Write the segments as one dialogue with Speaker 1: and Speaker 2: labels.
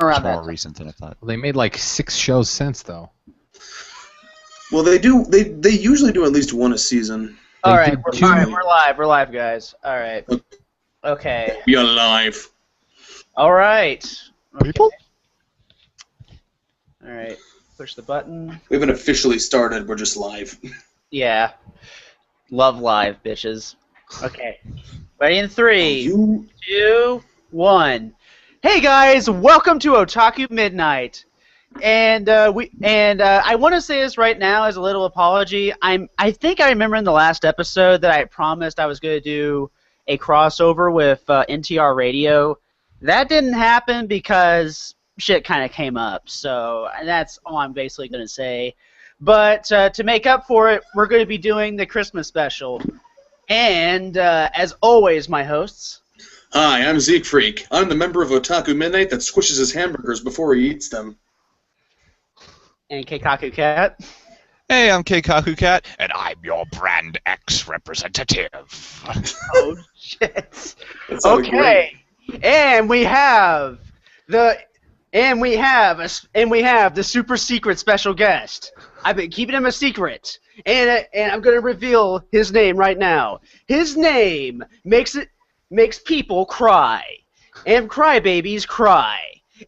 Speaker 1: Around
Speaker 2: more
Speaker 1: that.
Speaker 2: recent than I thought.
Speaker 3: Well, they made like 6 shows since, though.
Speaker 4: Well, they do. They usually do at least one a season.
Speaker 1: All right,
Speaker 3: did two-
Speaker 1: we're live. We're live, guys. All right. Okay.
Speaker 4: We are live.
Speaker 1: All right. Okay.
Speaker 2: People?
Speaker 1: All right. Push the button.
Speaker 4: We haven't officially started. We're just live.
Speaker 1: Yeah. Love live, bitches. Okay. Ready in 3, 2, 1. Hey guys, welcome to Otaku Midnight. And I want to say this right now as a little apology. I think I remember in the last episode that I promised I was going to do a crossover with NTR Radio. That didn't happen because shit kind of came up. So that's all I'm basically going to say. But to make up for it, we're going to be doing the Christmas special. And as always, my hosts.
Speaker 4: Hi, I'm Zeke Freak. I'm the member of Otaku Midnight that squishes his hamburgers before he eats them.
Speaker 1: And Keikaku Cat.
Speaker 2: Hey, I'm Keikaku Cat, and I'm your Brand X representative.
Speaker 1: Oh shit!
Speaker 4: That sounded
Speaker 1: Okay, and we have the super secret special guest. I've been keeping him a secret, and I'm going to reveal his name right now. His name makes people cry, and crybabies cry,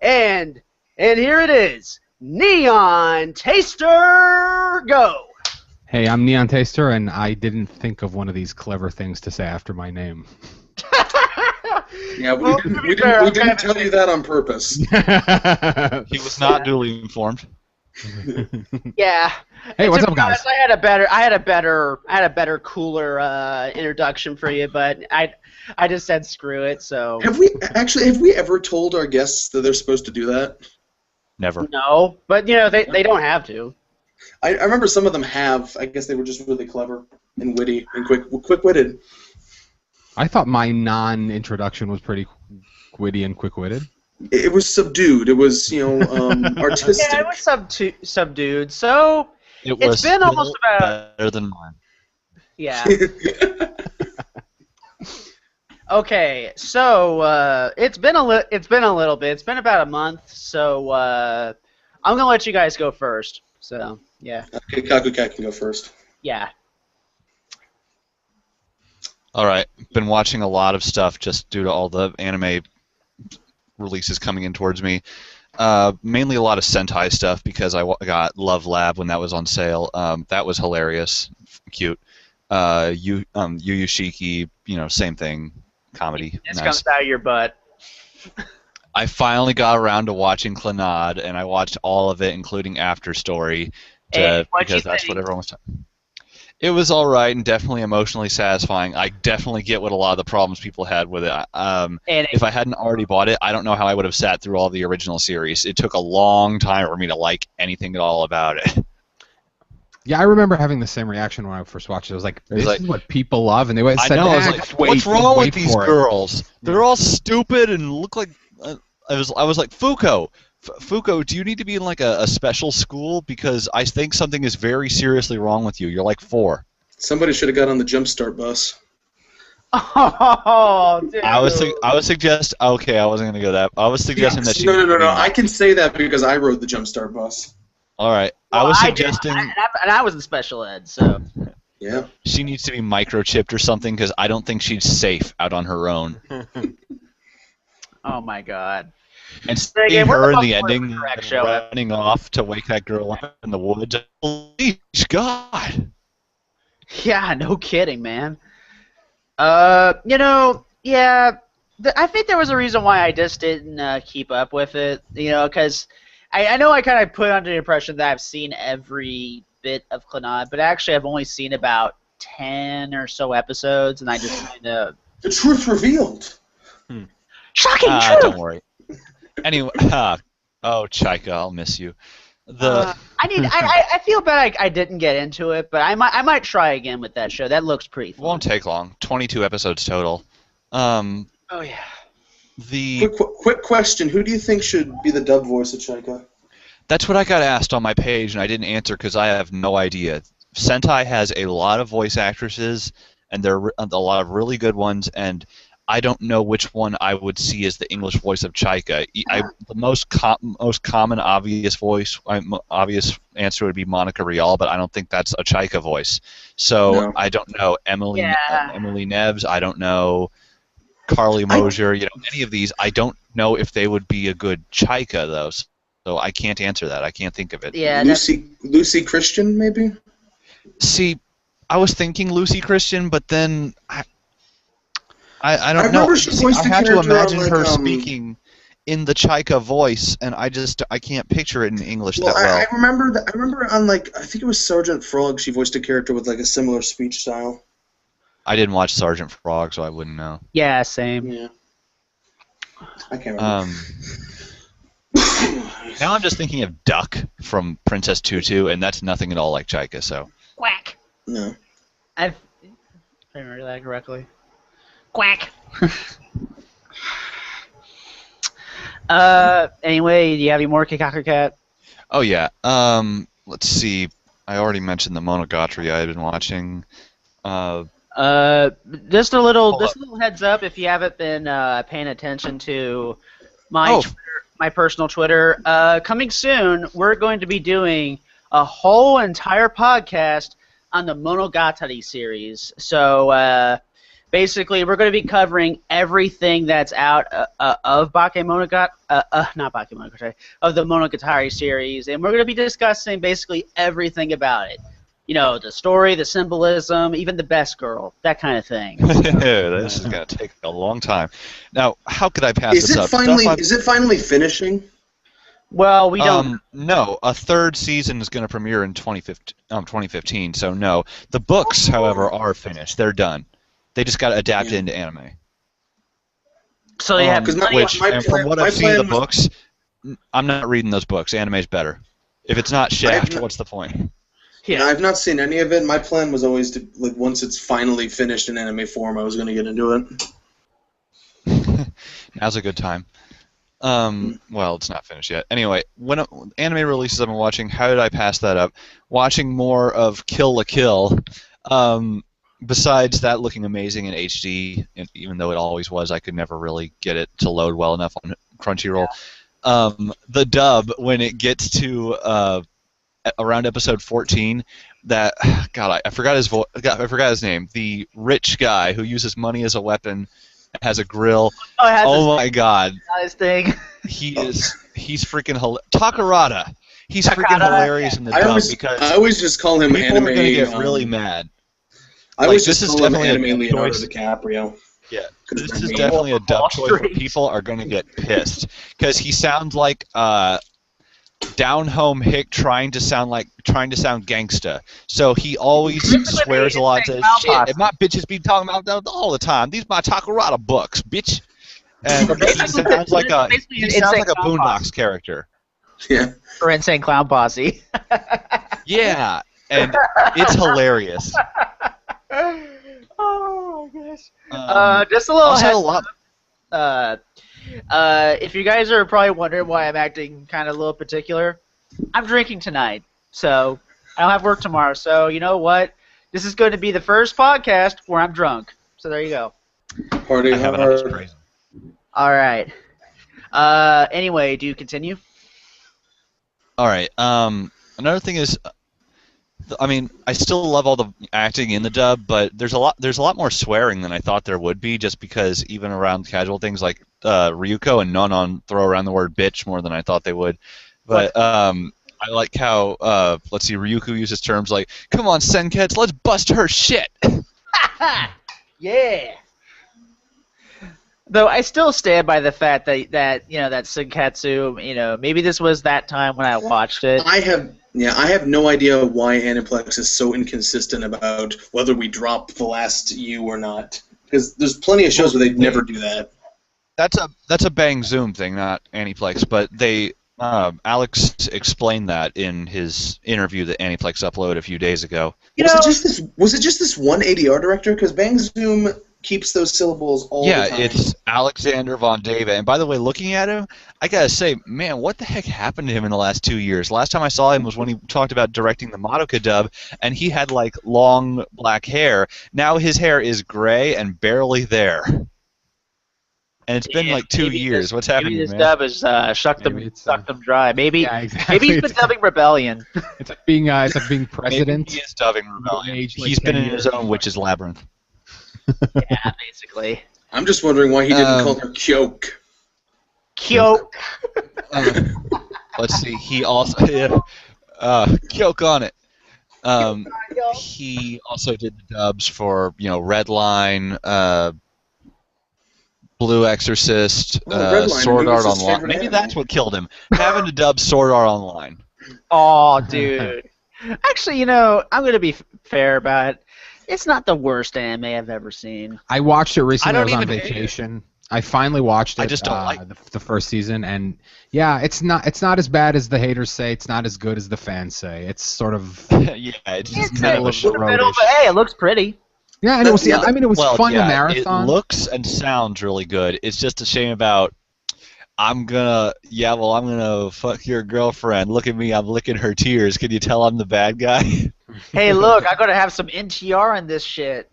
Speaker 1: and here it is. Neon Taster, go!
Speaker 3: Hey, I'm Neon Taster, and I didn't think of one of these clever things to say after my name.
Speaker 4: Yeah, we didn't tell you that on purpose.
Speaker 2: He was not duly informed.
Speaker 1: Yeah.
Speaker 3: Hey, what's
Speaker 1: To
Speaker 3: up,
Speaker 1: be honest,
Speaker 3: guys?
Speaker 1: I had a better, cooler introduction for you, but I just said screw it. So
Speaker 4: Have we ever told our guests that they're supposed to do that?
Speaker 2: Never.
Speaker 1: no, but they don't have to.
Speaker 4: I remember some of them have. I guess they were just really clever and witty and quick-witted.
Speaker 3: I thought my non-introduction was pretty witty and quick-witted.
Speaker 4: It was subdued. It was, artistic.
Speaker 1: Yeah, it was subdued. So
Speaker 2: It's
Speaker 1: been almost about
Speaker 2: better than mine.
Speaker 1: yeah. Okay, so it's been a little bit. It's been about a month. So I'm gonna let you guys go first. So yeah,
Speaker 4: Okay, Kaku Cat can go first.
Speaker 1: yeah.
Speaker 2: All right, been watching a lot of stuff just due to all the anime releases coming in towards me. Mainly a lot of Sentai stuff because I got Love Lab when that was on sale. That was hilarious, cute. Yu Yu Shiki, same thing, comedy.
Speaker 1: This
Speaker 2: Nice.
Speaker 1: comes out of your butt.
Speaker 2: I finally got around to watching Clannad, and I watched all of it, including After Story,
Speaker 1: Hey, what'd you
Speaker 2: because that's
Speaker 1: think?
Speaker 2: what everyone was talking. It was all right and definitely emotionally satisfying. I definitely get what a lot of the problems people had with it. If I hadn't already bought it, I don't know how I would have sat through all the original series. It took a long time for me to like anything at all about it.
Speaker 3: Yeah, I remember having the same reaction when I first watched it. I was like, this is what people love, and they
Speaker 2: I
Speaker 3: said,
Speaker 2: know. I was
Speaker 3: "Nah,
Speaker 2: like,
Speaker 3: just wait,
Speaker 2: what's wrong
Speaker 3: wait
Speaker 2: with these
Speaker 3: for it."
Speaker 2: girls? They're all stupid and look like. I was like, Fuko, do you need to be in like a special school? Because I think something is very seriously wrong with you. You're like 4.
Speaker 4: Somebody should have got on the Jumpstart bus.
Speaker 1: Oh, dude.
Speaker 2: I was suggest. Okay, I wasn't gonna go that. I was suggesting that she.
Speaker 4: No. I can say that because I rode the Jumpstart bus.
Speaker 2: All right,
Speaker 1: Well,
Speaker 2: I was
Speaker 1: did,
Speaker 2: suggesting
Speaker 1: and I was in special ed, so
Speaker 4: Yeah.
Speaker 2: she needs to be microchipped or something because I don't think she's safe out on her own.
Speaker 1: oh my god.
Speaker 2: And
Speaker 1: Again,
Speaker 2: seeing
Speaker 1: we're
Speaker 2: her in
Speaker 1: the
Speaker 2: the
Speaker 1: most
Speaker 2: ending,
Speaker 1: correct show.
Speaker 2: running off to wake that girl up in the woods. Holy God!
Speaker 1: Yeah, no kidding, man. Yeah. I think there was a reason why I just didn't keep up with it. Because I know I kind of put under the impression that I've seen every bit of Clannad, but actually I've only seen about 10 or so episodes, and I just kind of
Speaker 4: The truth revealed.
Speaker 1: shocking truth.
Speaker 2: Don't worry. Anyway, oh Chaika, I'll miss you.
Speaker 1: I feel bad I didn't get into it, but I might try again with that show. That looks pretty fun.
Speaker 2: Won't take long. 22 episodes total.
Speaker 1: Oh yeah.
Speaker 4: Quick question. Who do you think should be the dub voice of Chaika?
Speaker 2: That's what I got asked on my page, and I didn't answer because I have no idea. Sentai has a lot of voice actresses, and there are a lot of really good ones, and I don't know which one I would see as the English voice of Chaika. The most common obvious answer would be Monica Rial, but I don't think that's a Chaika voice. So
Speaker 4: No.
Speaker 2: I don't know Emily
Speaker 1: Yeah.
Speaker 2: Emily Neves. I don't know Carly Mosier. Any of these. I don't know if they would be a good Chaika though. So I can't answer that. I can't think of it.
Speaker 1: Yeah,
Speaker 4: Lucy Christian, maybe?
Speaker 2: See, I was thinking Lucy Christian, but then I don't know.
Speaker 4: remember she voiced
Speaker 2: I
Speaker 4: the
Speaker 2: have to
Speaker 4: character
Speaker 2: imagine
Speaker 4: on,
Speaker 2: her speaking in the Chaika voice, and I can't picture it in English that well.
Speaker 4: I remember on I think it was Sergeant Frog. She voiced a character with a similar speech style.
Speaker 2: I didn't watch Sergeant Frog, so I wouldn't know.
Speaker 1: Yeah, same.
Speaker 4: Yeah. I can't remember.
Speaker 2: Now I'm just thinking of Duck from Princess Tutu, and that's nothing at all like Chaika. So.
Speaker 1: Quack.
Speaker 4: No.
Speaker 1: If I remember that correctly. Quack. Anyway, do you have any more Kikaku Cat?
Speaker 2: Oh yeah. Let's see. I already mentioned the Monogatari I had been watching.
Speaker 1: Just a little heads up if you haven't been paying attention to my my personal Twitter. Coming soon, we're going to be doing a whole entire podcast on the Monogatari series. So basically, we're going to be covering everything that's out of Bakemonogatari, not Bakemonogatari, of the Monogatari series, and we're going to be discussing basically everything about it. You know, the story, the symbolism, even the best girl, that kind of thing.
Speaker 2: This is going to take a long time. Now, how could I pass this up?
Speaker 4: Is it finally finishing?
Speaker 1: Well, we don't.
Speaker 2: No, a third season is going to premiere in 2015, so no. The books, however, are finished. They're done. They just got adapted into anime.
Speaker 1: So yeah,
Speaker 2: from what I've seen of the books, I'm not reading those books. Anime's better. If it's not Shaft, what's the point?
Speaker 4: Yeah, I've not seen any of it. My plan was always to, once it's finally finished in anime form, I was going to get into
Speaker 2: it. Now's a good time. Well, it's not finished yet. Anyway, when anime releases I've been watching, how did I pass that up? Watching more of Kill la Kill. Besides that looking amazing in HD, and even though it always was, I could never really get it to load well enough on Crunchyroll. The dub, when it gets to around episode 14, that I forgot his name. The rich guy who uses money as a weapon, has a grill. My God!
Speaker 1: His thing.
Speaker 2: He's freaking Takarada. He's freaking hilarious in the dub because
Speaker 4: I always just call him
Speaker 2: people
Speaker 4: anime.
Speaker 2: Are gonna get really mad.
Speaker 4: I always just
Speaker 2: this
Speaker 4: call
Speaker 2: is
Speaker 4: him
Speaker 2: definitely
Speaker 4: anime
Speaker 2: a
Speaker 4: Leonardo
Speaker 2: choice.
Speaker 4: DiCaprio.
Speaker 2: Yeah, this is definitely a dub choice where people are going to get pissed because he sounds like down home hick trying to sound gangsta. So he always swears a lot. Says shit. My bitches be talking about that all the time. These my Takarada books, bitch. And he sounds like a Boondocks character.
Speaker 4: Yeah.
Speaker 1: Or Insane Clown Posse.
Speaker 2: Yeah, and it's hilarious.
Speaker 1: Oh my gosh. Just a little if you guys are probably wondering why I'm acting kind of a little particular, I'm drinking tonight, so I don't have work tomorrow. So you know what? This is going to be the first podcast where I'm drunk. So there you go.
Speaker 4: Party hard.
Speaker 2: Crazy.
Speaker 1: All right. Anyway, do you continue?
Speaker 2: All right. Another thing is, I mean, I still love all the acting in the dub, but there's a lot more swearing than I thought there would be, just because even around casual things like Ryuko and Nonon throw around the word bitch more than I thought they would. But I like how let's see, Ryuko uses terms like, "Come on, Senkets, let's bust her shit."
Speaker 1: Yeah. Though I still stand by the fact that that Senketsu, maybe this was that time when I watched it.
Speaker 4: I have no idea why Aniplex is so inconsistent about whether we drop the last U or not. Because there's plenty of shows where they never do that.
Speaker 2: That's a Bang Zoom thing, not Aniplex. But Alex explained that in his interview that Aniplex uploaded a few days ago.
Speaker 4: Was it just this one ADR director? Because Bang Zoom keeps those syllables all the time.
Speaker 2: Yeah, it's Alexander Von Deva. And by the way, looking at him, I gotta say, man, what the heck happened to him in the last 2 years? Last time I saw him was when he talked about directing the Madoka dub, and he had long black hair. Now his hair is gray and barely there. And it's been like 2 years. What's happening,
Speaker 1: maybe this
Speaker 2: man?
Speaker 1: dub has sucked them dry. Maybe
Speaker 3: Yeah, exactly.
Speaker 1: maybe he's been dubbing Rebellion.
Speaker 3: It's like being president.
Speaker 2: Maybe he is dubbing Rebellion.
Speaker 3: Aged, like,
Speaker 2: He's been
Speaker 3: 10
Speaker 2: in his
Speaker 3: years.
Speaker 2: own witch's labyrinth.
Speaker 1: Yeah, basically.
Speaker 4: I'm just wondering why he didn't call her Kyoke.
Speaker 1: Kyoke.
Speaker 2: Let's see. He also Kyoke on it. He also did the dubs for Redline, Blue Exorcist,
Speaker 4: Redline,
Speaker 2: Sword Art
Speaker 4: Luke's
Speaker 2: Online.
Speaker 4: favorite
Speaker 2: Maybe
Speaker 4: anime.
Speaker 2: that's what killed him. Having to dub Sword Art Online.
Speaker 1: Oh, dude. Actually, I'm going to be fair about it. It's not the worst anime I've ever seen.
Speaker 3: I watched it recently. I
Speaker 2: don't
Speaker 3: was on
Speaker 2: even hate it.
Speaker 3: vacation. I finally watched it.
Speaker 2: I just don't like
Speaker 3: the first season, and yeah, it's not as bad as the haters say. It's not as good as the fans say. It's sort of
Speaker 2: Yeah, it's just
Speaker 1: It's
Speaker 2: middle
Speaker 1: a
Speaker 2: of the
Speaker 1: little
Speaker 2: road.
Speaker 1: bit, but hey, it looks pretty.
Speaker 3: yeah, and it was. Yeah, I mean, it was fun to
Speaker 2: yeah,
Speaker 3: marathon.
Speaker 2: It looks and sounds really good. It's just a shame about. I'm gonna fuck your girlfriend. Look at me, I'm licking her tears. Can you tell I'm the bad guy?
Speaker 1: Hey, look, I'm going to have some NTR in this shit.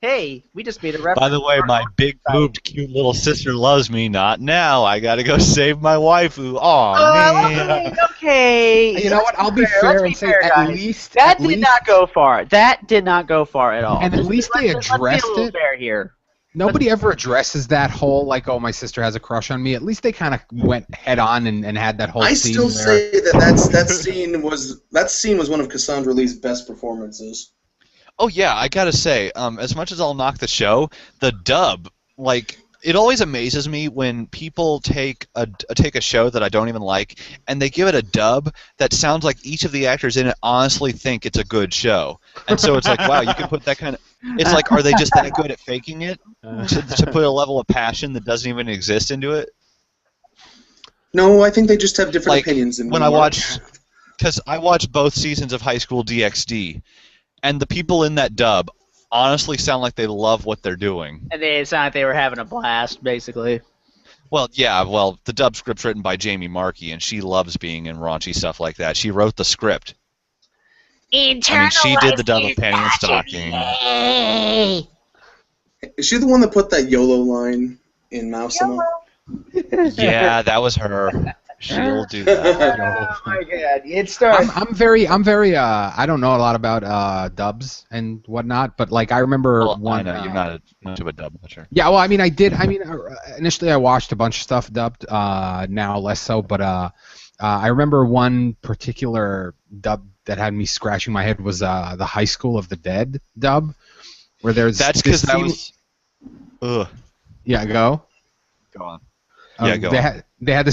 Speaker 1: Hey, we just made a reference.
Speaker 2: By the way, my big boobed cute little sister loves me. Not now. I gotta go save my waifu. Aw, man.
Speaker 1: Okay.
Speaker 3: You know what? I'll be fair and say at least
Speaker 1: that did not go far. That did not go far at all.
Speaker 3: And at least they
Speaker 1: Let's be a
Speaker 3: addressed
Speaker 1: little
Speaker 3: it.
Speaker 1: fair here.
Speaker 3: Nobody ever addresses that whole like, oh, my sister has a crush on me. At least they kind of went head on and had that whole
Speaker 4: I
Speaker 3: scene
Speaker 4: still
Speaker 3: there.
Speaker 4: say that scene was one of Cassandra Lee's best performances.
Speaker 2: Oh yeah, I gotta say, as much as I'll knock the show, the dub, like, it always amazes me when people take a show that I don't even like and they give it a dub that sounds like each of the actors in it honestly think it's a good show. And so it's like, wow, you can put that kind of. It's like, are they just that good at faking it to put a level of passion that doesn't even exist into it?
Speaker 4: No, I think they just have different
Speaker 2: Like,
Speaker 4: opinions. Than
Speaker 2: when
Speaker 4: we
Speaker 2: I
Speaker 4: want.
Speaker 2: watch, because I watched both seasons of High School DxD, and the people in that dub honestly sound like they love what they're doing.
Speaker 1: And it sounded like they were having a blast, basically.
Speaker 2: Well, yeah, the dub script's written by Jamie Markey, and she loves being in raunchy stuff like that. She wrote the script. I mean, she did the dub of Panty and Stocking.
Speaker 4: Is she the one that put that YOLO line in Mousema?
Speaker 2: Yeah, that was her. She'll do that.
Speaker 1: Oh my god, it starts.
Speaker 3: I'm very I don't know a lot about dubs and whatnot, but like I remember
Speaker 2: Well,
Speaker 3: one.
Speaker 2: I know you're not much of a dub watcher.
Speaker 3: Yeah, well, I mean, I did. I mean, initially I watched a bunch of stuff dubbed. Now less so, but I remember one particular dub that had me scratching my head was the High School of the Dead dub, where there's.
Speaker 2: That's because that was. Ugh.
Speaker 3: Yeah, go.
Speaker 2: Go on. Yeah, go on.
Speaker 3: They had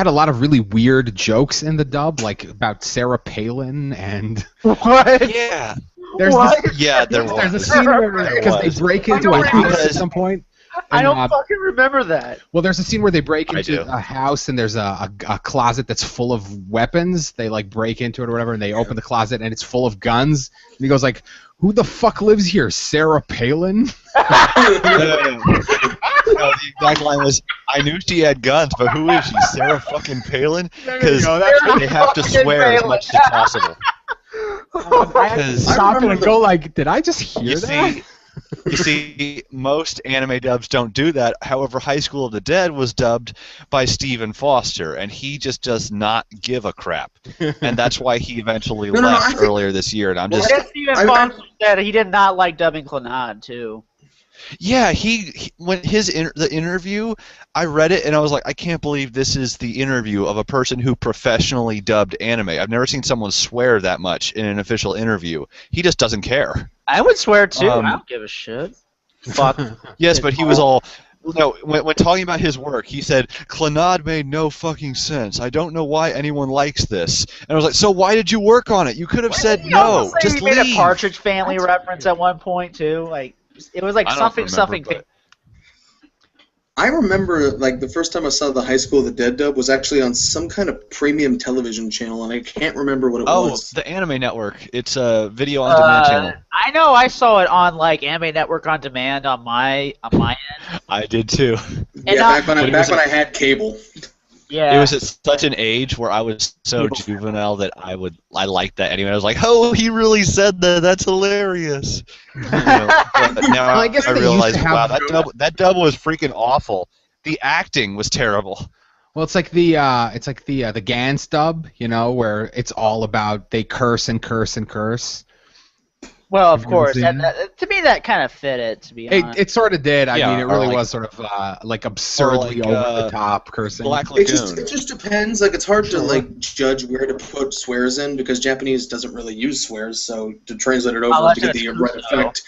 Speaker 3: a lot of really weird jokes in the dub, like about Sarah Palin and.
Speaker 1: What?
Speaker 2: Yeah.
Speaker 3: There's
Speaker 1: What?
Speaker 2: There was.
Speaker 3: There's a scene where because they break into a house at some point.
Speaker 1: I don't
Speaker 3: And,
Speaker 1: fucking remember that.
Speaker 3: well, there's a scene where they break
Speaker 2: I
Speaker 3: into
Speaker 2: do.
Speaker 3: a house and there's a closet that's full of weapons. They like break into it or whatever, and they open the closet and it's full of guns. And he goes like, "Who the fuck lives here? Sarah Palin?"
Speaker 2: No, the exact line was, "I knew she had guns, but who is she? Sarah fucking Palin?" Because they have to swear as much as possible.
Speaker 3: I had to stop it and go like, "Did I just hear that?"
Speaker 2: You see, most anime dubs don't do that. However, High School of the Dead was dubbed by Stephen Foster, and he just does not give a crap. And that's why he eventually
Speaker 4: No, I
Speaker 2: left
Speaker 4: think-
Speaker 2: earlier this year. And I'm
Speaker 1: I
Speaker 2: just,
Speaker 1: guess Steven Foster said he did not like dubbing Clannad, too.
Speaker 2: yeah, he when the interview, I read it and I was like, I can't believe this is the interview of a person who professionally dubbed anime. I've never seen someone swear that much in an official interview. He just doesn't care.
Speaker 1: I would swear, too. I don't give a shit. Fuck.
Speaker 2: Yes, but he was all. No, when talking about his work, he said, Clannad made no fucking sense. I don't know why anyone likes this. And I was like, so why did you work on it? You could have said no. Just
Speaker 1: he made a
Speaker 2: leave.
Speaker 1: Partridge Family reference at one point, too. Like, it was like
Speaker 2: I don't
Speaker 1: something,
Speaker 2: remember,
Speaker 1: something.
Speaker 2: but-
Speaker 4: I remember, like, the first time I saw the High School of the Dead dub was actually on some kind of premium television channel, and I can't remember what it
Speaker 2: Oh,
Speaker 4: was.
Speaker 2: the Anime Network. It's a video on demand channel.
Speaker 1: I know I saw it on, like, Anime Network on Demand on my end.
Speaker 2: I did too.
Speaker 4: Yeah, back when I had cable.
Speaker 1: Yeah.
Speaker 2: It was at such an age where I was so juvenile that I liked that anyway. I was like, oh, he really said that. That's hilarious. But now
Speaker 3: Well, I guess
Speaker 2: I
Speaker 3: they used to
Speaker 2: realize,
Speaker 3: have-
Speaker 2: wow, that dub was freaking awful. The acting was terrible.
Speaker 3: Well, it's like the Gans dub, where it's all about they curse and curse and curse.
Speaker 1: Well, of
Speaker 3: Have you ever
Speaker 1: course.
Speaker 3: seen
Speaker 1: To me, that kind of fit it, to be honest.
Speaker 3: It sort of did. I
Speaker 2: Yeah,
Speaker 3: mean, it
Speaker 2: or
Speaker 3: really
Speaker 2: like-
Speaker 3: was sort of like absurdly
Speaker 2: like,
Speaker 3: over the top cursing.
Speaker 2: Black
Speaker 4: It
Speaker 2: Lagoon.
Speaker 4: just depends. Like, it's hard to
Speaker 3: Sure.
Speaker 4: like judge where to put swears in because Japanese doesn't really use swears. So to translate it over
Speaker 1: Unless
Speaker 4: to get
Speaker 1: it's
Speaker 4: the right
Speaker 1: Kuso.
Speaker 4: effect,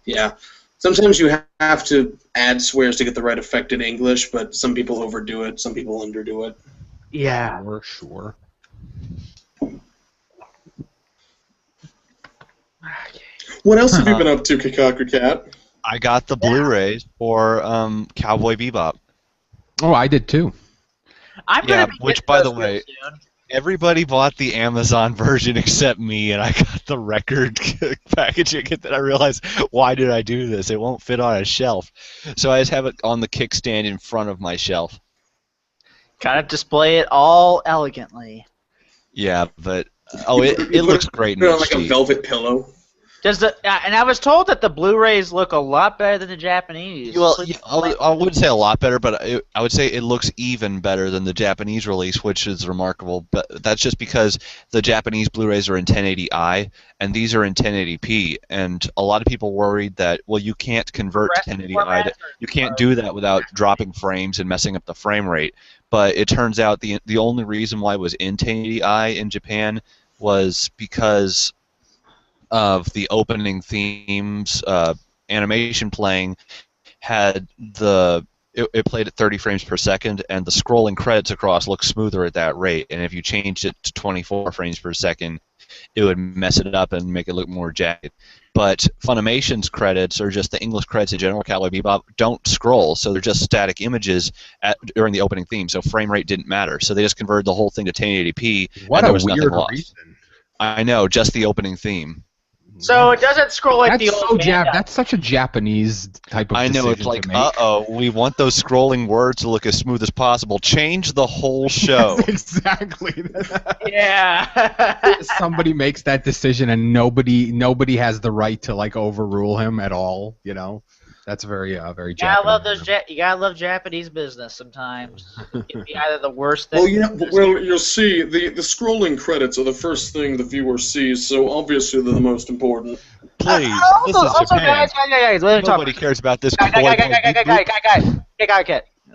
Speaker 4: yeah. Sometimes you have to add swears to get the right effect in English, but some people overdo it. Some people underdo it.
Speaker 1: Yeah.
Speaker 3: Sure.
Speaker 4: What else have you been up to, Kikaku Cat?
Speaker 2: I got the Blu-rays for Cowboy Bebop.
Speaker 3: Oh, I did too.
Speaker 1: I'm
Speaker 2: Yeah,
Speaker 1: gonna be
Speaker 2: which,
Speaker 1: getting
Speaker 2: by
Speaker 1: those
Speaker 2: the way,
Speaker 1: real soon.
Speaker 2: Everybody bought the Amazon version except me, and I got the record packaging. And then I realized, why did I do this? It won't fit on a shelf. So I just have it on the kickstand in front of my shelf.
Speaker 1: Kind of display it all elegantly.
Speaker 2: Yeah, but it looks great in
Speaker 4: Put it on like a
Speaker 2: HD.
Speaker 4: velvet pillow.
Speaker 1: Does and I was told that the Blu-rays look a lot better than the Japanese.
Speaker 2: Well, I wouldn't say a lot better, but I would say it looks even better than the Japanese release, which is remarkable. But that's just because the Japanese Blu-rays are in 1080i, and these are in 1080p. And a lot of people worried that, well, you can't convert to 1080i. You can't do that without dropping frames and messing up the frame rate. But it turns out the only reason why it was in 1080i in Japan was because of the opening themes animation playing had it played at 30 frames per second, and the scrolling credits across looked smoother at that rate. And if you changed it to 24 frames per second, it would mess it up and make it look more jagged. But Funimation's credits, or just the English credits in general, Cowboy Bebop, don't scroll, so they're just static images during the opening theme, so frame rate didn't matter. So they just converted the whole thing to 1080p,
Speaker 3: What
Speaker 2: and there
Speaker 3: a
Speaker 2: was nothing
Speaker 3: weird
Speaker 2: lost.
Speaker 3: reason.
Speaker 2: I know, just the opening theme.
Speaker 1: So it doesn't scroll like
Speaker 3: That's
Speaker 1: the old Bandai.
Speaker 3: That's such a Japanese type of
Speaker 2: I know, it's
Speaker 3: decision
Speaker 2: like,
Speaker 3: to make.
Speaker 2: we want those scrolling words to look as smooth as possible. Change the whole show.
Speaker 3: Exactly.
Speaker 1: Yeah.
Speaker 3: Somebody makes that decision and nobody has the right to like overrule him at all. That's very very
Speaker 1: You gotta love
Speaker 3: Japanese.
Speaker 1: you gotta love Japanese business sometimes. It can be either the worst thing.
Speaker 4: Well, you'll see, the scrolling credits are the first thing the viewer sees, so obviously they're the most important.
Speaker 2: Please, this is
Speaker 1: also,
Speaker 2: Japan.
Speaker 1: guys, let me talk.
Speaker 2: Nobody cares about this.
Speaker 1: Guys,
Speaker 2: Guys,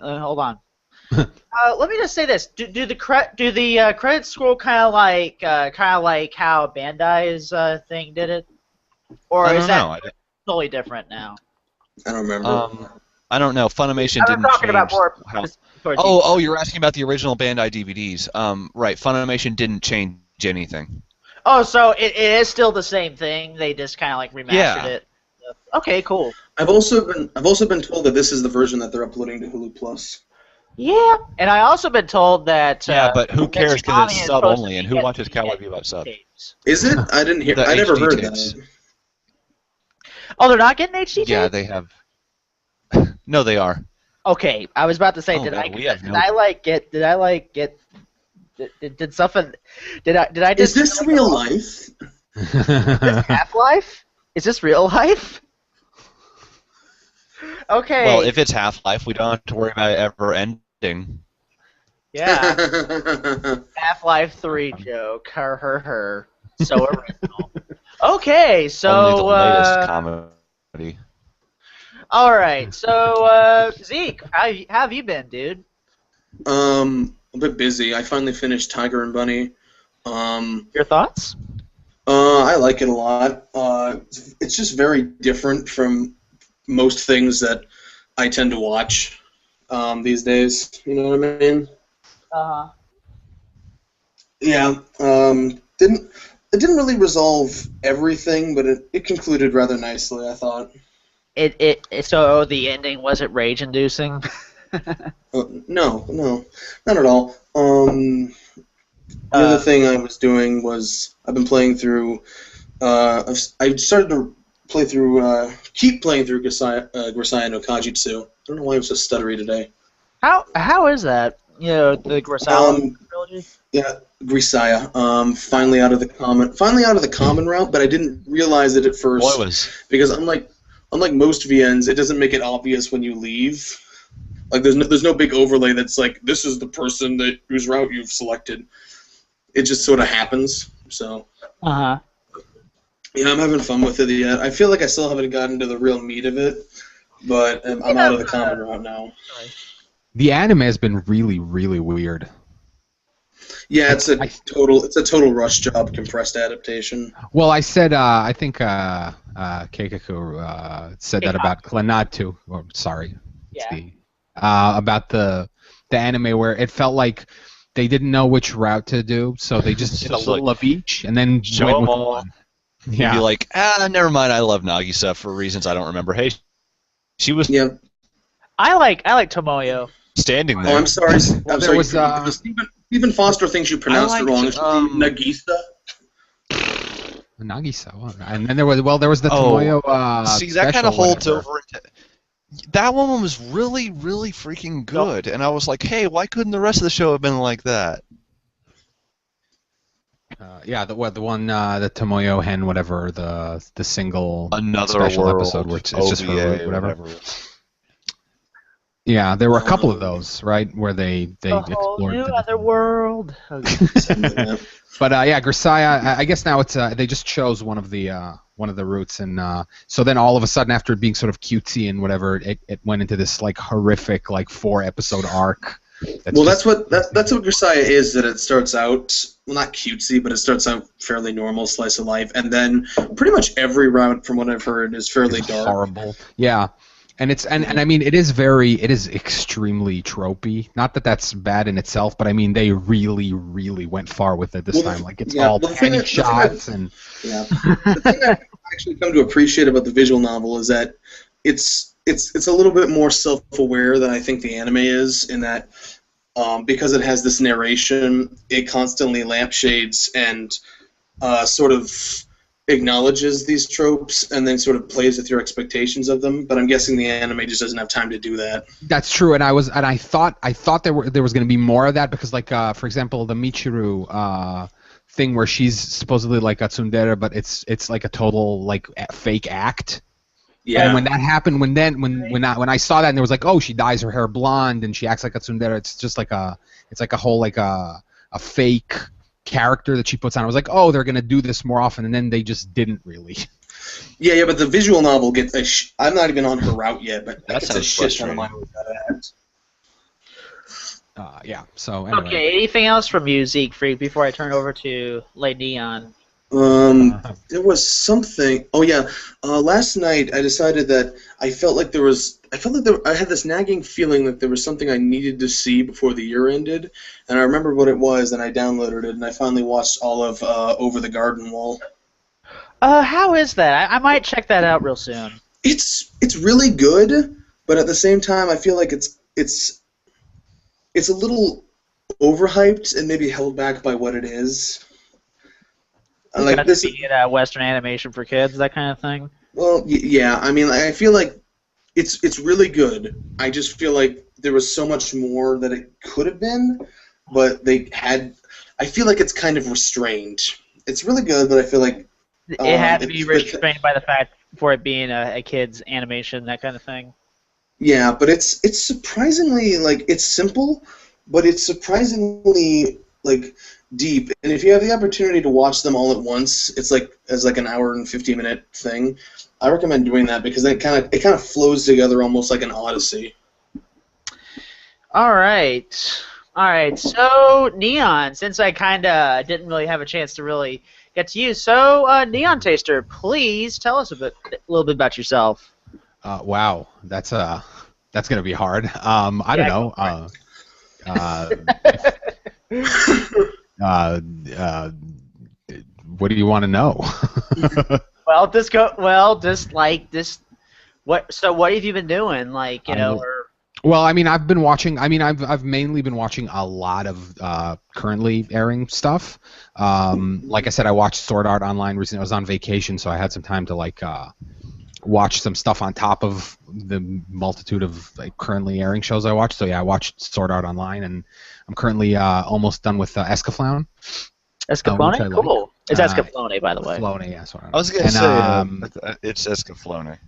Speaker 1: hold on. Let me just say this: do the credits scroll kind of like how Bandai's thing did it, or
Speaker 2: I
Speaker 1: is
Speaker 2: don't
Speaker 1: that
Speaker 2: know.
Speaker 1: totally different now?
Speaker 4: I don't remember.
Speaker 2: I don't know. Funimation
Speaker 1: I'm
Speaker 2: didn't
Speaker 1: talking
Speaker 2: change
Speaker 1: about more.
Speaker 2: how. Oh, you're asking about the original Bandai DVDs. Right. Funimation didn't change anything.
Speaker 1: Oh, so it is still the same thing. They just kind of like remastered it. Okay, cool.
Speaker 4: I've also been told that this is the version that they're uploading to Hulu Plus.
Speaker 1: Yeah, and I also been told that.
Speaker 2: Yeah, but who cares because it's
Speaker 1: Konami is
Speaker 2: sub
Speaker 1: supposed
Speaker 2: only,
Speaker 1: to
Speaker 2: and
Speaker 1: be
Speaker 2: who watches
Speaker 1: getting
Speaker 2: Cowboy Bebop sub?
Speaker 1: tapes.
Speaker 4: Is it? I didn't hear.
Speaker 2: The
Speaker 4: I never
Speaker 2: HD
Speaker 4: heard
Speaker 2: tapes.
Speaker 4: that.
Speaker 1: Oh, they're not getting HD tapes?
Speaker 2: Yeah, they have. No, they are.
Speaker 1: Okay, I was about to say,
Speaker 2: Oh, no, we have
Speaker 1: did
Speaker 2: no-
Speaker 1: I like get did something did I
Speaker 4: Is
Speaker 1: just
Speaker 4: this real life?
Speaker 1: Half-Life? Is this real life? Okay.
Speaker 2: Well, if it's Half-Life, we don't have to worry about it ever ending.
Speaker 1: Yeah. Half-Life 3 joke. Her. So original. Okay, so
Speaker 2: Only the latest comedy.
Speaker 1: all right. So Zeke, how have you been, dude?
Speaker 4: A bit busy. I finally finished Tiger and Bunny.
Speaker 1: Your thoughts?
Speaker 4: I like it a lot. It's just very different from most things that I tend to watch these days. You know what I mean?
Speaker 1: Uh-huh.
Speaker 4: Yeah. It didn't really resolve everything, but it concluded rather nicely, I thought.
Speaker 1: So the ending wasn't rage-inducing?
Speaker 4: No, not at all. The other thing I was doing was I've been playing through. I started to play through. Keep playing through Grisaya no Kajitsu. I don't know why I'm so stuttery today.
Speaker 1: How is that? You know, the Kurosawa trilogy.
Speaker 4: Yeah, Grisaya. Finally out of the common route, but I didn't realize it at first because unlike most VNs, it doesn't make it obvious when you leave. Like there's no big overlay that's like this is the person whose route you've selected. It just sort of happens. So.
Speaker 1: Uh-huh.
Speaker 4: Yeah, I'm having fun with it yet. I feel like I still haven't gotten to the real meat of it, but I'm out of the common route now.
Speaker 3: The anime has been really, really weird.
Speaker 4: Yeah, it's a total rush job compressed adaptation.
Speaker 3: Well, I said I think Keikaku said that about Klanatu. Or sorry, about the anime where it felt like they didn't know which route to do, so they just did a little of each and then went with one.
Speaker 2: Yeah. You'd be like, never mind. I love Nagisa for reasons I don't remember. Hey, she was.
Speaker 4: Yeah.
Speaker 1: I like Tomoyo.
Speaker 2: Standing there.
Speaker 4: Oh, I'm sorry.
Speaker 3: Well,
Speaker 4: I'm sorry. Stephen Foster thinks you pronounced it wrong. Nagisa.
Speaker 3: Nagisa. And then there was the Tomoyo.
Speaker 2: See, that kind of holds over. That one was really, really freaking good, and I was like, hey, why couldn't the rest of the show have been like that?
Speaker 3: Yeah, the one, the Tomoyo Hen, whatever, the single
Speaker 2: Another
Speaker 3: special
Speaker 2: world,
Speaker 3: episode where it's
Speaker 2: OVA,
Speaker 3: just her whatever. Yeah, there were a couple of those, right, where they explored
Speaker 1: new other world.
Speaker 3: But yeah, Grisaya. I guess now it's they just chose one of the routes, and so then all of a sudden, after it being sort of cutesy and whatever, it went into this like horrific 4-episode arc.
Speaker 4: That's what Grisaya is. That it starts out not cutesy, but it starts out fairly normal slice of life, and then pretty much every route, from what I've heard, is fairly dark.
Speaker 3: Horrible. Yeah. And it's and I mean it is extremely tropey. Not that that's bad in itself, but I mean they really went far with it this time. Like it's all panning shots and.
Speaker 4: Yeah. The thing I've actually come to appreciate about the visual novel is that it's a little bit more self-aware than I think the anime is, in that because it has this narration, it constantly lampshades and sort of acknowledges these tropes and then sort of plays with your expectations of them. But I'm guessing the anime just doesn't have time to do that.
Speaker 3: That's true, and I thought there was going to be more of that because, like, for example, the Michiru thing where she's supposedly like a tsundere, but it's like a total like fake act. Yeah. And when that happened, when I saw that and there was like, oh, she dyes her hair blonde and she acts like a tsundere, it's just like a whole like a fake character that she puts on. I was like, oh, they're gonna do this more often, and then they just didn't really.
Speaker 4: Yeah, but the visual novel gets I'm not even on her route yet, but
Speaker 2: that's
Speaker 4: a shit ton of money with that act.
Speaker 3: Yeah. So anyway.
Speaker 1: Okay. Anything else from you, Zeke Freak, before I turn over to Lady Neon?
Speaker 4: There was something. Oh yeah, last night I decided that I had this nagging feeling that there was something I needed to see before the year ended, and I remembered what it was, and I downloaded it, and I finally watched all of Over the Garden Wall.
Speaker 1: How is that? I might check that out real soon.
Speaker 4: It's really good, but at the same time, I feel like it's a little overhyped and maybe held back by what it is.
Speaker 1: Like this be Western animation for kids, that kind of thing.
Speaker 4: Well, yeah. I mean, I feel like it's really good. I just feel like there was so much more that it could have been, but I feel like it's kind of restrained. It's really good, but I feel like
Speaker 1: it had to be restrained by the fact for it being a kid's animation, that kind of thing.
Speaker 4: Yeah, but it's surprisingly it's simple, but it's surprisingly deep. And if you have the opportunity to watch them all at once, it's as an hour and 50-minute thing. I recommend doing that because it kind of flows together almost like an odyssey.
Speaker 1: All right. So Neon, since I kind of didn't really have a chance to really get to you, so Neon Taster, please tell us a little bit about yourself.
Speaker 3: Wow, that's gonna be hard. I don't know. What do you want to know?
Speaker 1: What have you been doing?
Speaker 3: Well, I mean, I've mainly been watching a lot of currently airing stuff. Like I said, I watched Sword Art Online recently. I was on vacation, so I had some time to watch some stuff on top of the multitude of like, currently airing shows I watch. So yeah, I watched Sword Art Online, and I'm currently almost done with Escaflowne.
Speaker 1: Escaflowne? Cool. It's Escaflowne, by the way.
Speaker 3: Escaflowne, yeah. Sorry.
Speaker 2: I was gonna say it's Escaflowne.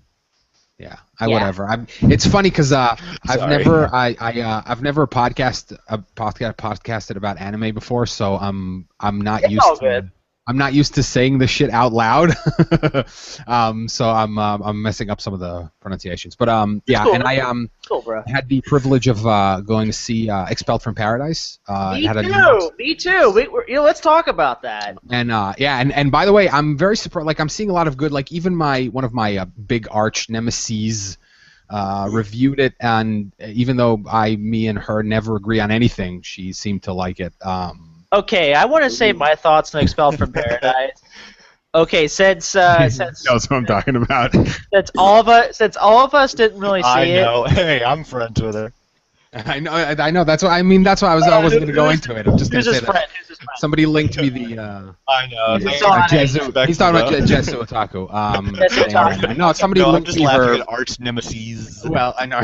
Speaker 3: Yeah, whatever. It's funny because I've never podcasted about anime before, so I'm not used to saying the shit out loud. So I'm messing up some of the pronunciations. But yeah,
Speaker 1: cool.
Speaker 3: And I
Speaker 1: cool, bro.
Speaker 3: had the privilege of going to see Expelled from Paradise.
Speaker 1: Me too. Let's talk about that.
Speaker 3: And and by the way, I'm very surprised. Like I'm seeing a lot of good. Like even one of my big arch nemesis reviewed it, and even though me and her never agree on anything, she seemed to like it.
Speaker 1: Okay, I want to say my thoughts on Expelled from Paradise. Okay, since
Speaker 3: knows what I'm talking about.
Speaker 1: Since all of us didn't really see it.
Speaker 5: I know. Hey, I'm friends with her.
Speaker 3: I know. That's why. I mean, that's why I wasn't going to go into it. I'm just going to say that. Somebody linked me the.
Speaker 5: I know.
Speaker 3: He's talking about Jesu Otaku. I know. Somebody linked me her
Speaker 5: arch nemesis.
Speaker 3: Well, I know.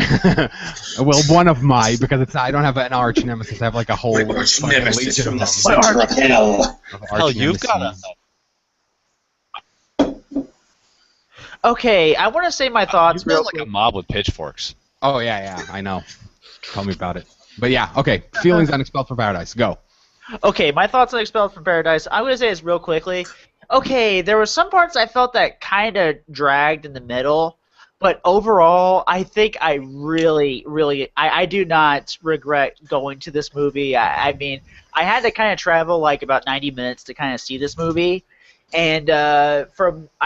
Speaker 3: Well, one of my because I don't have an arch nemesis. I have like a whole
Speaker 4: arch nemesis from the
Speaker 3: center
Speaker 4: of hell.
Speaker 5: Hell, you've got a.
Speaker 1: Okay, I want to say my thoughts.
Speaker 2: You've got like a mob with pitchforks.
Speaker 3: Oh yeah, I know. Tell me about it. But yeah, okay. Feelings on Expelled from Paradise. Go.
Speaker 1: Okay, my thoughts on Expelled from Paradise. I'm going to say this real quickly. Okay, there were some parts I felt that kind of dragged in the middle, but overall, I think I really, I do not regret going to this movie. I mean, I had to kind of travel like about 90 minutes to kind of see this movie, and I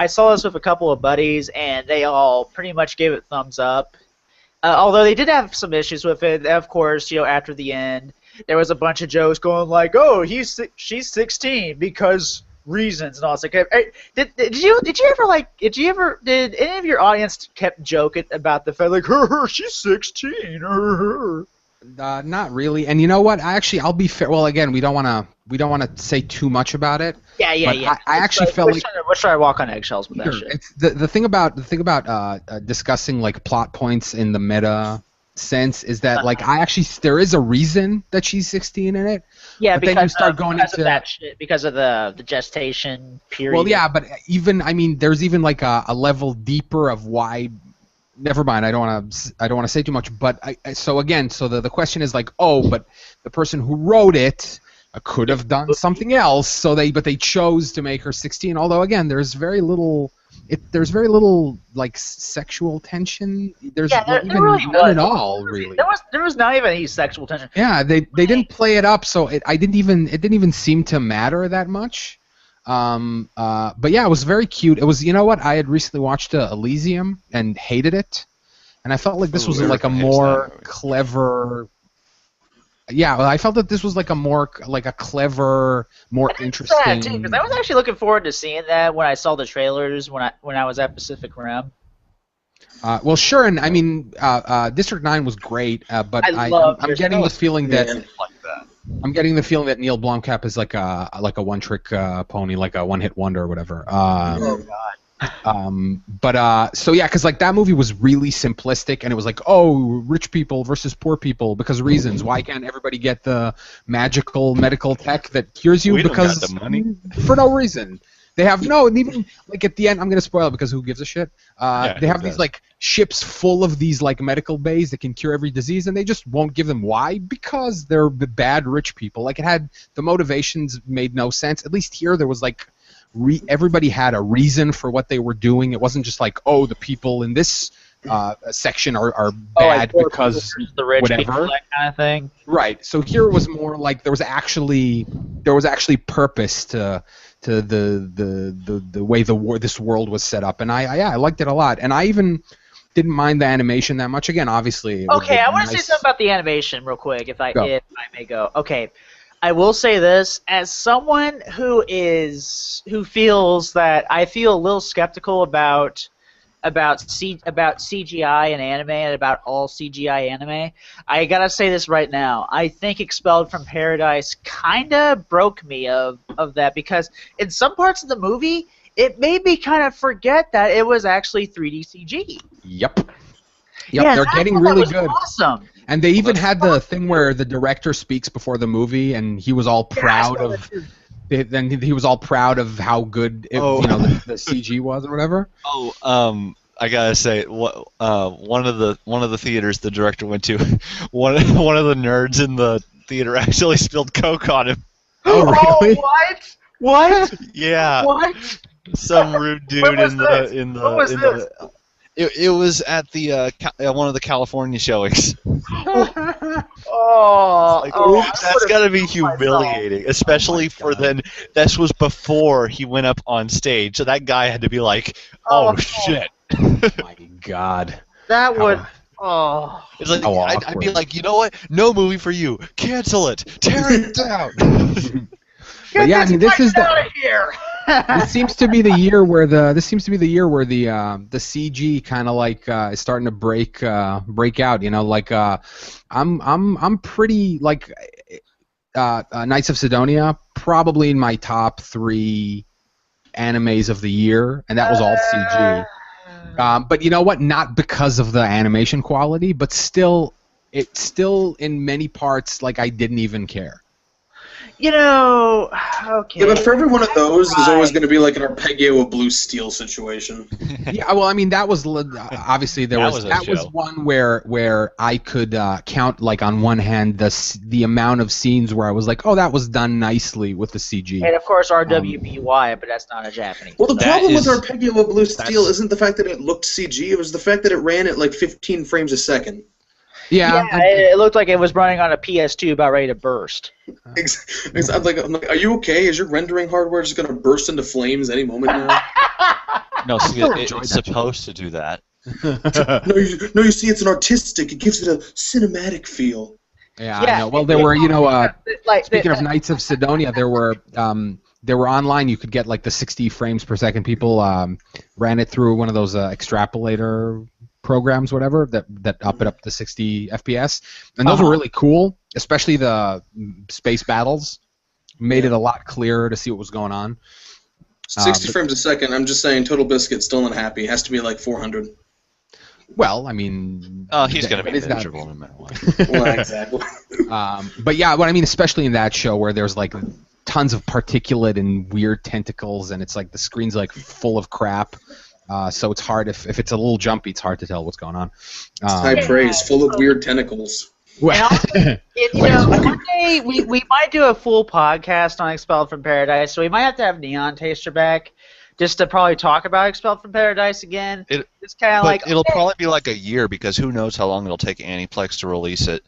Speaker 1: saw this with a couple of buddies, and they all pretty much gave it thumbs up. Although they did have some issues with it, of course, after the end, there was a bunch of jokes going like, "Oh, she's 16 because reasons," and all. It's like, hey, did any of your audience kept joking about the fact like, she's 16?
Speaker 3: Not really. And you know what? I'll be fair. Well, again, we don't want to say too much about it.
Speaker 1: Yeah.
Speaker 3: I actually felt like
Speaker 1: let's try to walk on eggshells with that shit.
Speaker 3: It's the thing about discussing like plot points in the meta sense is that like there is a reason that she's 16 in it.
Speaker 1: Yeah,
Speaker 3: but
Speaker 1: because
Speaker 3: then you start going into
Speaker 1: that shit, because of the gestation period.
Speaker 3: Well, yeah, but there's even like a level deeper of why. Never mind. I don't want to say too much. But so the question is like, oh, but the person who wrote it could have done something else. So they chose to make her 16. Although again, there's very little like sexual tension. There's none at all, really.
Speaker 1: There was not even any sexual tension.
Speaker 3: Yeah, they didn't play it up, so it didn't even seem to matter that much. But yeah, it was very cute. It was, you know what? I had recently watched Elysium and hated it, and I felt like this was like a more clever. Yeah, I felt that this was like a clever, more interesting.
Speaker 1: Because I was actually looking forward to seeing that when I saw the trailers when I was at Pacific Rim.
Speaker 3: Well, sure, and I mean, District 9 was great, but I'm getting the feeling that. I'm getting the feeling that Neil Blomkamp is like a one-trick pony, like a one-hit wonder or whatever.
Speaker 1: Oh God.
Speaker 3: But so yeah, because like that movie was really simplistic, and it was like, oh, rich people versus poor people because reasons. Why can't everybody get the magical medical tech that cures you? Because
Speaker 5: the money
Speaker 3: for no reason. They have and even like at the end, I'm gonna spoil it because who gives a shit? They have these like ships full of these like medical bays that can cure every disease, and they just won't give them. Why? Because they're bad rich people. Like the motivations made no sense. At least here there was like everybody had a reason for what they were doing. It wasn't just like, oh, the people in this section are bad because
Speaker 1: the rich
Speaker 3: whatever
Speaker 1: people, that kind of thing.
Speaker 3: Right. So here it was more like there was actually purpose to the way this world was set up, and I liked it a lot, and I even didn't mind the animation that much. Again, obviously.
Speaker 1: Okay, I want to say something about the animation real quick, if I may go. Okay, I will say this as someone who feels that I feel a little skeptical about CGI and anime and about all CGI anime. I gotta say this right now. I think Expelled from Paradise kinda broke me of that because in some parts of the movie it made me kind of forget that it was actually 3D CG.
Speaker 3: Yep.
Speaker 1: Yeah,
Speaker 3: they're getting really good.
Speaker 1: Awesome.
Speaker 3: And they even had the thing where the director speaks before the movie, and he was all proud of. Then he was all proud of how good the CG was or whatever.
Speaker 2: I gotta say, one of the theaters the director went to, one of the nerds in the theater actually spilled Coke on him.
Speaker 3: Oh, really?
Speaker 1: Oh, what?
Speaker 2: Yeah.
Speaker 1: What?
Speaker 2: Some rude dude
Speaker 1: When was this?
Speaker 2: in the.
Speaker 1: What was this?
Speaker 2: It was at the one of the California showings. That's gotta be humiliating, especially for then. This was before he went up on stage, so that guy had to be like, "Oh shit!"
Speaker 3: My God.
Speaker 1: That would. Oh.
Speaker 2: It's like I'd be like, you know what? No movie for you. Cancel it. Tear it down.
Speaker 3: But yeah, I mean, this is
Speaker 1: out of here.
Speaker 3: This seems to be the year where the CG kind of like is starting to break out. You know, like I'm pretty like Knights of Sidonia probably in my top 3 animes of the year, and that was all CG. But you know what? Not because of the animation quality, but still, it's still in many parts like I didn't even care.
Speaker 1: You know, okay.
Speaker 4: Yeah, but for every one of those, there's always going to be like an Arpeggio of blue steel situation.
Speaker 3: Yeah, well, I mean, that was obviously that was one where I could count like on one hand the amount of scenes where I was like, oh, that was done nicely with the CG.
Speaker 1: And of course, RWBY, but that's not a Japanese.
Speaker 4: Well, the problem with Arpeggio of blue steel isn't the fact that it looked CG; it was the fact that it ran at like 15 frames a second.
Speaker 3: Yeah,
Speaker 1: it looked like it was running on a PS2 about ready to burst.
Speaker 4: I'm like, are you okay? Is your rendering hardware just going to burst into flames any moment now?
Speaker 2: No, see, it's supposed to do that.
Speaker 4: No, you see, it's an artistic. It gives it a cinematic feel.
Speaker 3: Yeah, I know. Well, there were, speaking of Knights of Sidonia, there were online. You could get like the 60 frames per second. People ran it through one of those extrapolator programs, whatever, that up it up to 60 FPS, and those were really cool. Especially the space battles made it a lot clearer to see what was going on.
Speaker 4: 60 frames a second. I'm just saying, Total Biscuit still not happy. It has to be like 400.
Speaker 3: Well, I mean,
Speaker 2: he's going to be miserable no matter what.
Speaker 4: Well, exactly.
Speaker 3: But yeah, what I mean, especially in that show where there's like tons of particulate and weird tentacles, and it's like the screen's like full of crap. So it's hard if it's a little jumpy. It's hard to tell what's going on.
Speaker 4: High praise, full of weird tentacles.
Speaker 3: Well,
Speaker 1: one day we might do a full podcast on Expelled from Paradise, so we might have to have Neon Taster back just to probably talk about Expelled from Paradise again. It's kind of like
Speaker 2: it'll probably be like a year because who knows how long it'll take Aniplex to release it.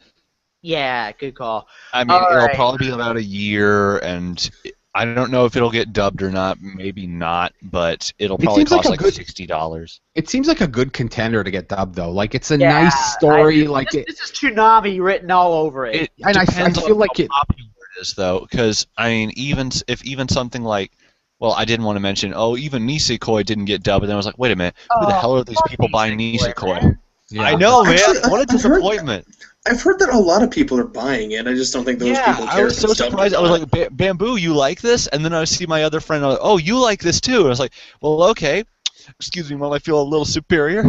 Speaker 1: Yeah, good call.
Speaker 2: I mean, it'll probably be about a year, and I don't know if it'll get dubbed or not. Maybe not, but it'll probably cost like $60.
Speaker 3: It seems like a good contender to get dubbed, though. Like it's a nice story.
Speaker 1: This is Toonami written all over it.
Speaker 3: And I feel like
Speaker 2: how popular it is, though, because I mean, even something like, well, I didn't want to mention. Oh, even Nisekoi didn't get dubbed, and then I was like, wait a minute, who the hell are these people buying Nisekoi?
Speaker 3: Yeah.
Speaker 2: I know, man.
Speaker 4: Actually,
Speaker 2: what a disappointment.
Speaker 4: I've heard that a lot of people are buying it. I just don't think those people care.
Speaker 2: I was so surprised. I was like, Bamboo, you like this? And then I see my other friend, I'm like, oh, you like this too? And I was like, well, okay. Excuse me while I feel a little superior.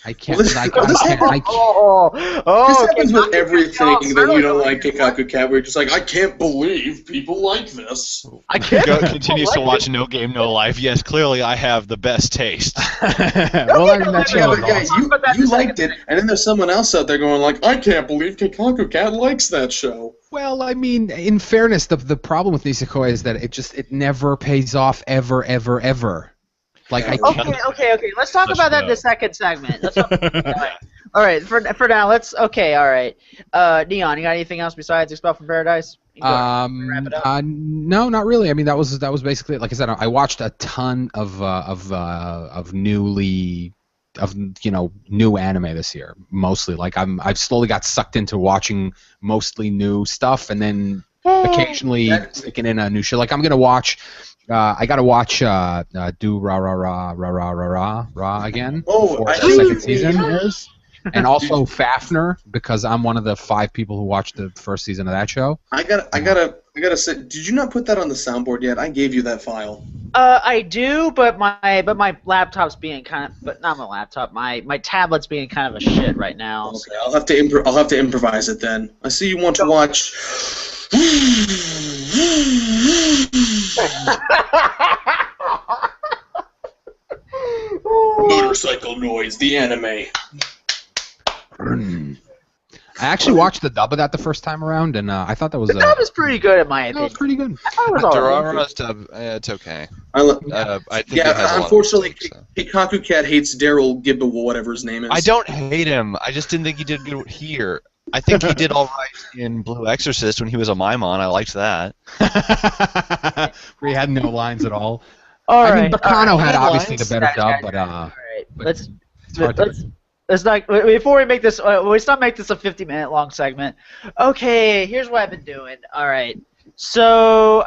Speaker 3: I can't.
Speaker 4: This happens with everything that you don't like, Kikaku Cat, where you're just like, I can't believe people like this.
Speaker 2: I can't. Continues to watch No Game, No Life. Yes, clearly I have the best taste.
Speaker 3: Well, I mean, that show is awesome.
Speaker 4: You liked it, and then there's someone else out there going like, I can't believe Kikaku Cat likes that show.
Speaker 3: Well, I mean, in fairness, the problem with Nisekoi is that it never pays off ever, ever, ever. Like
Speaker 1: Okay. Let's talk about that in the second segment. All right. For now, let's. Okay. All right. Neon, you got anything else besides Expelled from Paradise? Wrap it up.
Speaker 3: No, not really. I mean, that was basically it. Like I said, I watched a ton of new anime this year. Mostly, like I've slowly got sucked into watching mostly new stuff, and then occasionally sticking in a new show. Like I'm gonna watch. I gotta watch Do Ra Ra Ra Ra Ra Ra Ra again before the second season airs, and also Fafner because I'm one of the 5 people who watched the first season of that show.
Speaker 4: I gotta say, did you not put that on the soundboard yet? I gave you that file.
Speaker 1: I do, but my laptop's being but not my laptop. My tablet's being kind of a shit right now.
Speaker 4: Okay,
Speaker 1: So.
Speaker 4: I'll have to improvise it then. I see you want to watch. Motorcycle noise, the anime.
Speaker 3: I actually watched the dub of that the first time around, and I thought that was.
Speaker 1: The dub is pretty good in my
Speaker 3: That
Speaker 1: opinion.
Speaker 3: was pretty good.
Speaker 1: I thought it was alright.
Speaker 2: Durara's dub, it's okay.
Speaker 4: I
Speaker 2: I think it has a lot of
Speaker 4: unfortunately,
Speaker 2: mistakes, so.
Speaker 4: Hikaku Cat hates Daryl Gibba, whatever his name is.
Speaker 2: I don't hate him. I just didn't think he did good here. I think he did all right in Blue Exorcist when he was a Maimon. I liked that.
Speaker 3: Where he had no lines at all.
Speaker 1: All
Speaker 3: I
Speaker 1: right.
Speaker 3: mean, Bacano had
Speaker 2: All right.
Speaker 3: obviously the better dub, but
Speaker 1: All right.
Speaker 3: but
Speaker 1: Let's
Speaker 3: it's hard to.
Speaker 1: let's not before we make this. Let's not make this a 50-minute long segment. Okay, here's what I've been doing. All right. So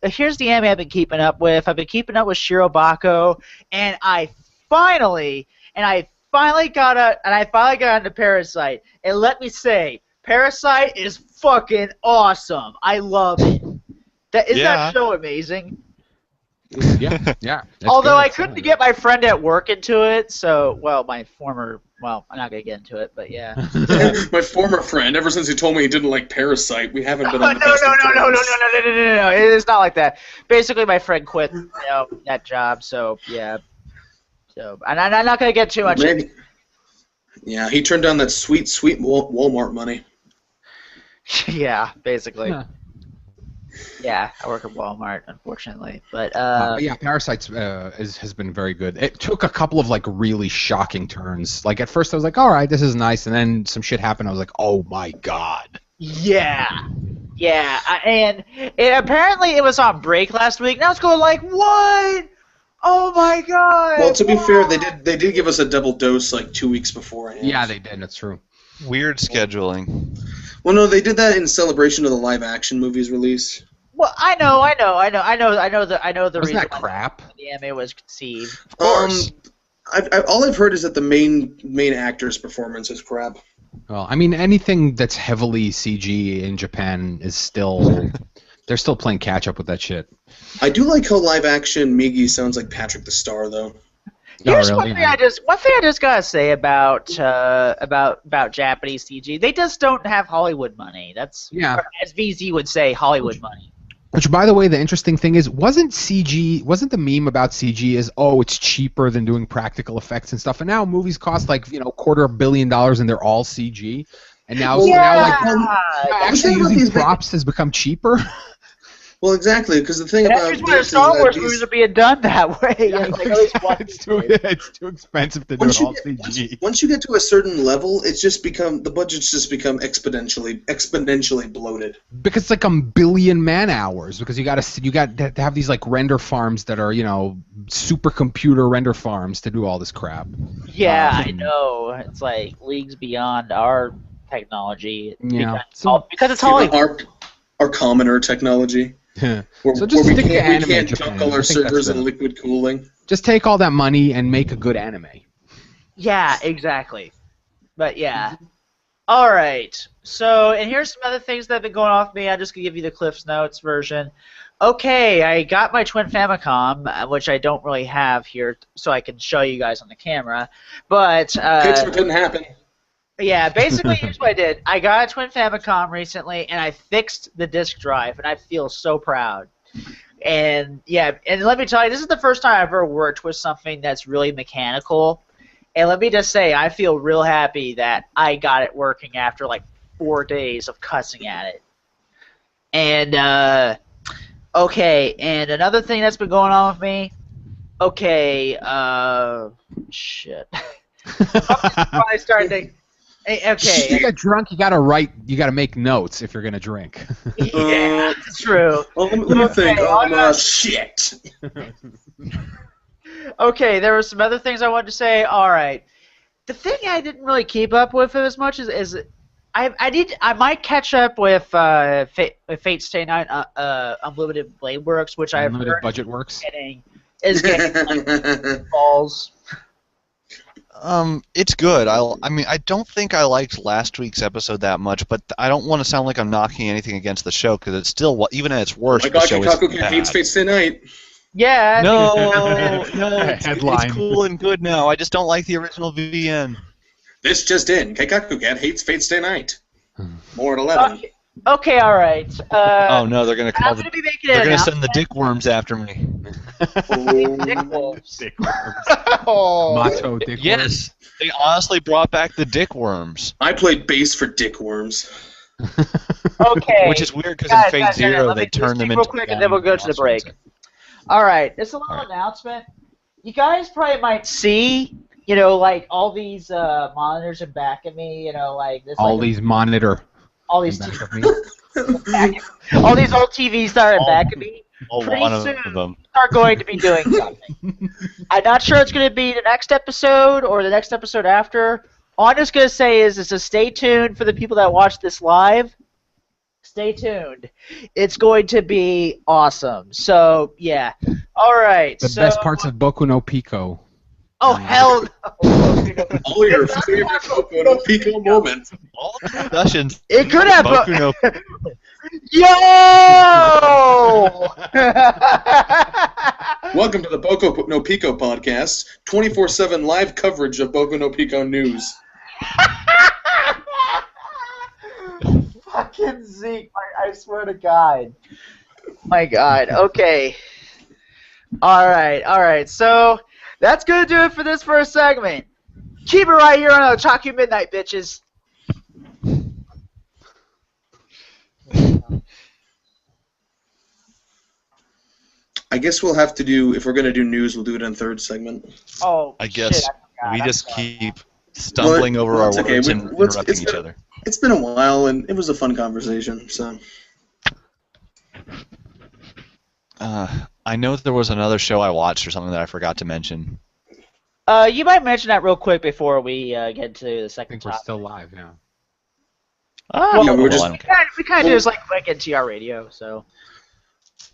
Speaker 1: here's the anime I've been keeping up with. I've been keeping up with Shirobako, and I finally got into Parasite. And let me say, Parasite is fucking awesome. I love it. That show amazing?
Speaker 3: Yeah. that's
Speaker 1: Although
Speaker 3: good.
Speaker 1: I couldn't get my friend at work into it, so I'm not gonna get into it, but yeah.
Speaker 4: My former friend, ever since he told me he didn't like Parasite, we haven't been on the
Speaker 1: No,
Speaker 4: best of terms.
Speaker 1: no. It's not like that. Basically, my friend quit, that job, so yeah. So, and I'm not gonna get too much.
Speaker 4: Maybe. Yeah, he turned down that sweet Walmart money.
Speaker 1: Yeah, basically.
Speaker 3: Yeah.
Speaker 1: Yeah, I work at Walmart, unfortunately, but
Speaker 3: Yeah, Parasites has been very good. It took a couple of like really shocking turns. Like at first I was like, all right, this is nice, and then some shit happened. I was like, oh my god.
Speaker 1: yeah, and apparently it was on break last week. Now it's going like, what? Oh my god!
Speaker 4: Well, to be fair, they did give us a double dose like 2 weeks beforehand.
Speaker 3: Yeah, they did. That's true.
Speaker 2: Weird scheduling.
Speaker 4: Well, no, they did that in celebration of the live action movie's release.
Speaker 1: Well, I know the
Speaker 3: Wasn't
Speaker 1: reason
Speaker 3: that
Speaker 1: why
Speaker 3: crap?
Speaker 1: the anime was conceived.
Speaker 2: Of course.
Speaker 4: All I've heard is that the main actor's performance is crap.
Speaker 3: Well, I mean, anything that's heavily CG in Japan is still they're still playing catch up with that shit.
Speaker 4: I do like how live action Migi sounds like Patrick the Star, though.
Speaker 1: Here's
Speaker 3: really?
Speaker 1: one thing I just gotta say about Japanese CG. They just don't have Hollywood money. That's
Speaker 3: Yeah.
Speaker 1: as VZ would say, Hollywood money.
Speaker 3: Which, by the way, the interesting thing is, wasn't the meme about CG is, oh, it's cheaper than doing practical effects and stuff, and now movies cost like, $250 million and they're all CG, and now actually using props has become cheaper.
Speaker 4: Well, exactly, because the thing about
Speaker 1: That's why Star Wars movies are being done that way.
Speaker 3: It's too expensive to do it all CG.
Speaker 4: Once you get to a certain level, the budgets just become exponentially bloated.
Speaker 3: Because it's like a billion man hours. Because you got to have these like render farms that are supercomputer render farms to do all this crap.
Speaker 1: Yeah, I know. It's like leagues beyond our technology.
Speaker 3: Yeah.
Speaker 1: Because it's Hollywood.
Speaker 4: Our commoner technology.
Speaker 3: So
Speaker 4: Where
Speaker 3: just
Speaker 4: we
Speaker 3: stick to
Speaker 4: can't
Speaker 3: anime in Japan.
Speaker 4: dunk all
Speaker 3: I
Speaker 4: our
Speaker 3: think that's
Speaker 4: servers in
Speaker 3: better.
Speaker 4: liquid cooling.
Speaker 3: Just take all that money and make a good anime.
Speaker 1: Yeah, exactly. But yeah. All right. So, and here's some other things that have been going off me. I'm just gonna give you the Cliff's Notes version. Okay, I got my twin Famicom, which I don't really have here, so I can show you guys on the camera. But
Speaker 4: Picture couldn't happen.
Speaker 1: yeah, basically, here's what I did. I got a twin Famicom recently, and I fixed the disk drive, and I feel so proud. And yeah, and let me tell you, this is the first time I've ever worked with something that's really mechanical. And let me just say, I feel real happy that I got it working after like 4 days of cussing at it. And okay, and another thing that's been going on with me. Okay, shit. I started to. Okay.
Speaker 3: You get drunk, you gotta write. You gotta make notes if you're gonna drink.
Speaker 1: Yeah, that's true.
Speaker 4: Well, let me think.
Speaker 1: Okay,
Speaker 4: Shit.
Speaker 1: Okay, there were some other things I wanted to say. All right, the thing I didn't really keep up with as much is I might catch up with Fate Stay Night Unlimited Blade Works, which I've
Speaker 3: Unlimited
Speaker 1: heard
Speaker 3: budget works.
Speaker 1: is getting like, balls.
Speaker 2: It's good. I mean, I don't think I liked last week's episode that much, but I don't want to sound like I'm knocking anything against the show because it's still, even at its worst,
Speaker 4: My
Speaker 2: the
Speaker 4: God,
Speaker 2: show
Speaker 4: Otaku
Speaker 2: is
Speaker 4: hates
Speaker 2: bad.
Speaker 4: Fate Stay Night.
Speaker 1: Yeah.
Speaker 2: No,
Speaker 3: Headline.
Speaker 2: it's cool and good now. I just don't like the original VN.
Speaker 4: This just in: Keikaku Cat hates Fate Stay Night. More at 11.
Speaker 1: Okay, all right.
Speaker 2: Oh no, they're gonna call
Speaker 1: I'm gonna be making
Speaker 2: they're
Speaker 1: an
Speaker 2: gonna send the
Speaker 1: announcement.
Speaker 2: dick worms after me.
Speaker 1: Dick wolves.
Speaker 3: Dick worms.
Speaker 1: Oh.
Speaker 3: Macho dick worms.
Speaker 2: Yes, they honestly brought back the dick worms,
Speaker 4: I played bass for Dick Worms.
Speaker 1: Okay.
Speaker 2: which is weird because
Speaker 1: Guys,
Speaker 2: in Fate
Speaker 1: guys,
Speaker 2: Zero
Speaker 1: let
Speaker 2: they
Speaker 1: me do
Speaker 2: turn
Speaker 1: this
Speaker 2: them
Speaker 1: thing
Speaker 2: into
Speaker 1: real quick, and then we'll go to the
Speaker 2: monsters.
Speaker 1: break. All right, this is a little
Speaker 2: All right.
Speaker 1: announcement. You guys probably might see, like all these monitors in back of me. Like this.
Speaker 3: All
Speaker 1: like,
Speaker 3: these monitor.
Speaker 1: all these,
Speaker 3: in back of me.
Speaker 1: all these old TVs that are in back of me.
Speaker 5: Oh,
Speaker 1: Pretty
Speaker 5: one
Speaker 1: soon.
Speaker 5: of them.
Speaker 1: Are going to be doing something. I'm not sure it's going to be the next episode or the next episode after. All I'm just going to say is a stay tuned for the people that watch this live. Stay tuned. It's going to be awesome. So, yeah. All right.
Speaker 3: The best parts of Boku no Pico.
Speaker 1: Oh, hell no.
Speaker 4: All your favorite Boku no Pico moments.
Speaker 2: All the discussions.
Speaker 1: It could have.
Speaker 2: Boku no
Speaker 1: Yo!
Speaker 4: Welcome to the Boku no Pico podcast, 24/7 live coverage of Boku no Pico news.
Speaker 1: Fucking Zeke, I swear to God. My God. Okay. All right. So that's gonna do it for this first segment. Keep it right here on Otaku Midnight, bitches.
Speaker 4: I guess we'll have to do, if we're going to do news, we'll do it in third segment.
Speaker 1: Oh,
Speaker 2: I guess
Speaker 1: shit, I forgot.
Speaker 2: we
Speaker 1: I'm
Speaker 2: just
Speaker 1: sorry.
Speaker 2: keep stumbling over
Speaker 4: Well,
Speaker 2: our
Speaker 4: it's okay.
Speaker 2: words
Speaker 4: We-
Speaker 2: and
Speaker 4: let's-
Speaker 2: interrupting
Speaker 4: it's
Speaker 2: each
Speaker 4: been-
Speaker 2: other.
Speaker 4: It's been a while, and it was a fun conversation, so...
Speaker 2: I know that there was another show I watched or something that I forgot to mention.
Speaker 1: You might mention that real quick before we get to the
Speaker 3: I
Speaker 1: second
Speaker 3: think we're
Speaker 1: topic.
Speaker 3: still live now.
Speaker 1: Well,
Speaker 4: Yeah, we were just-
Speaker 2: I don't
Speaker 1: we
Speaker 2: care.
Speaker 1: kind of do this like quick NTR radio, so.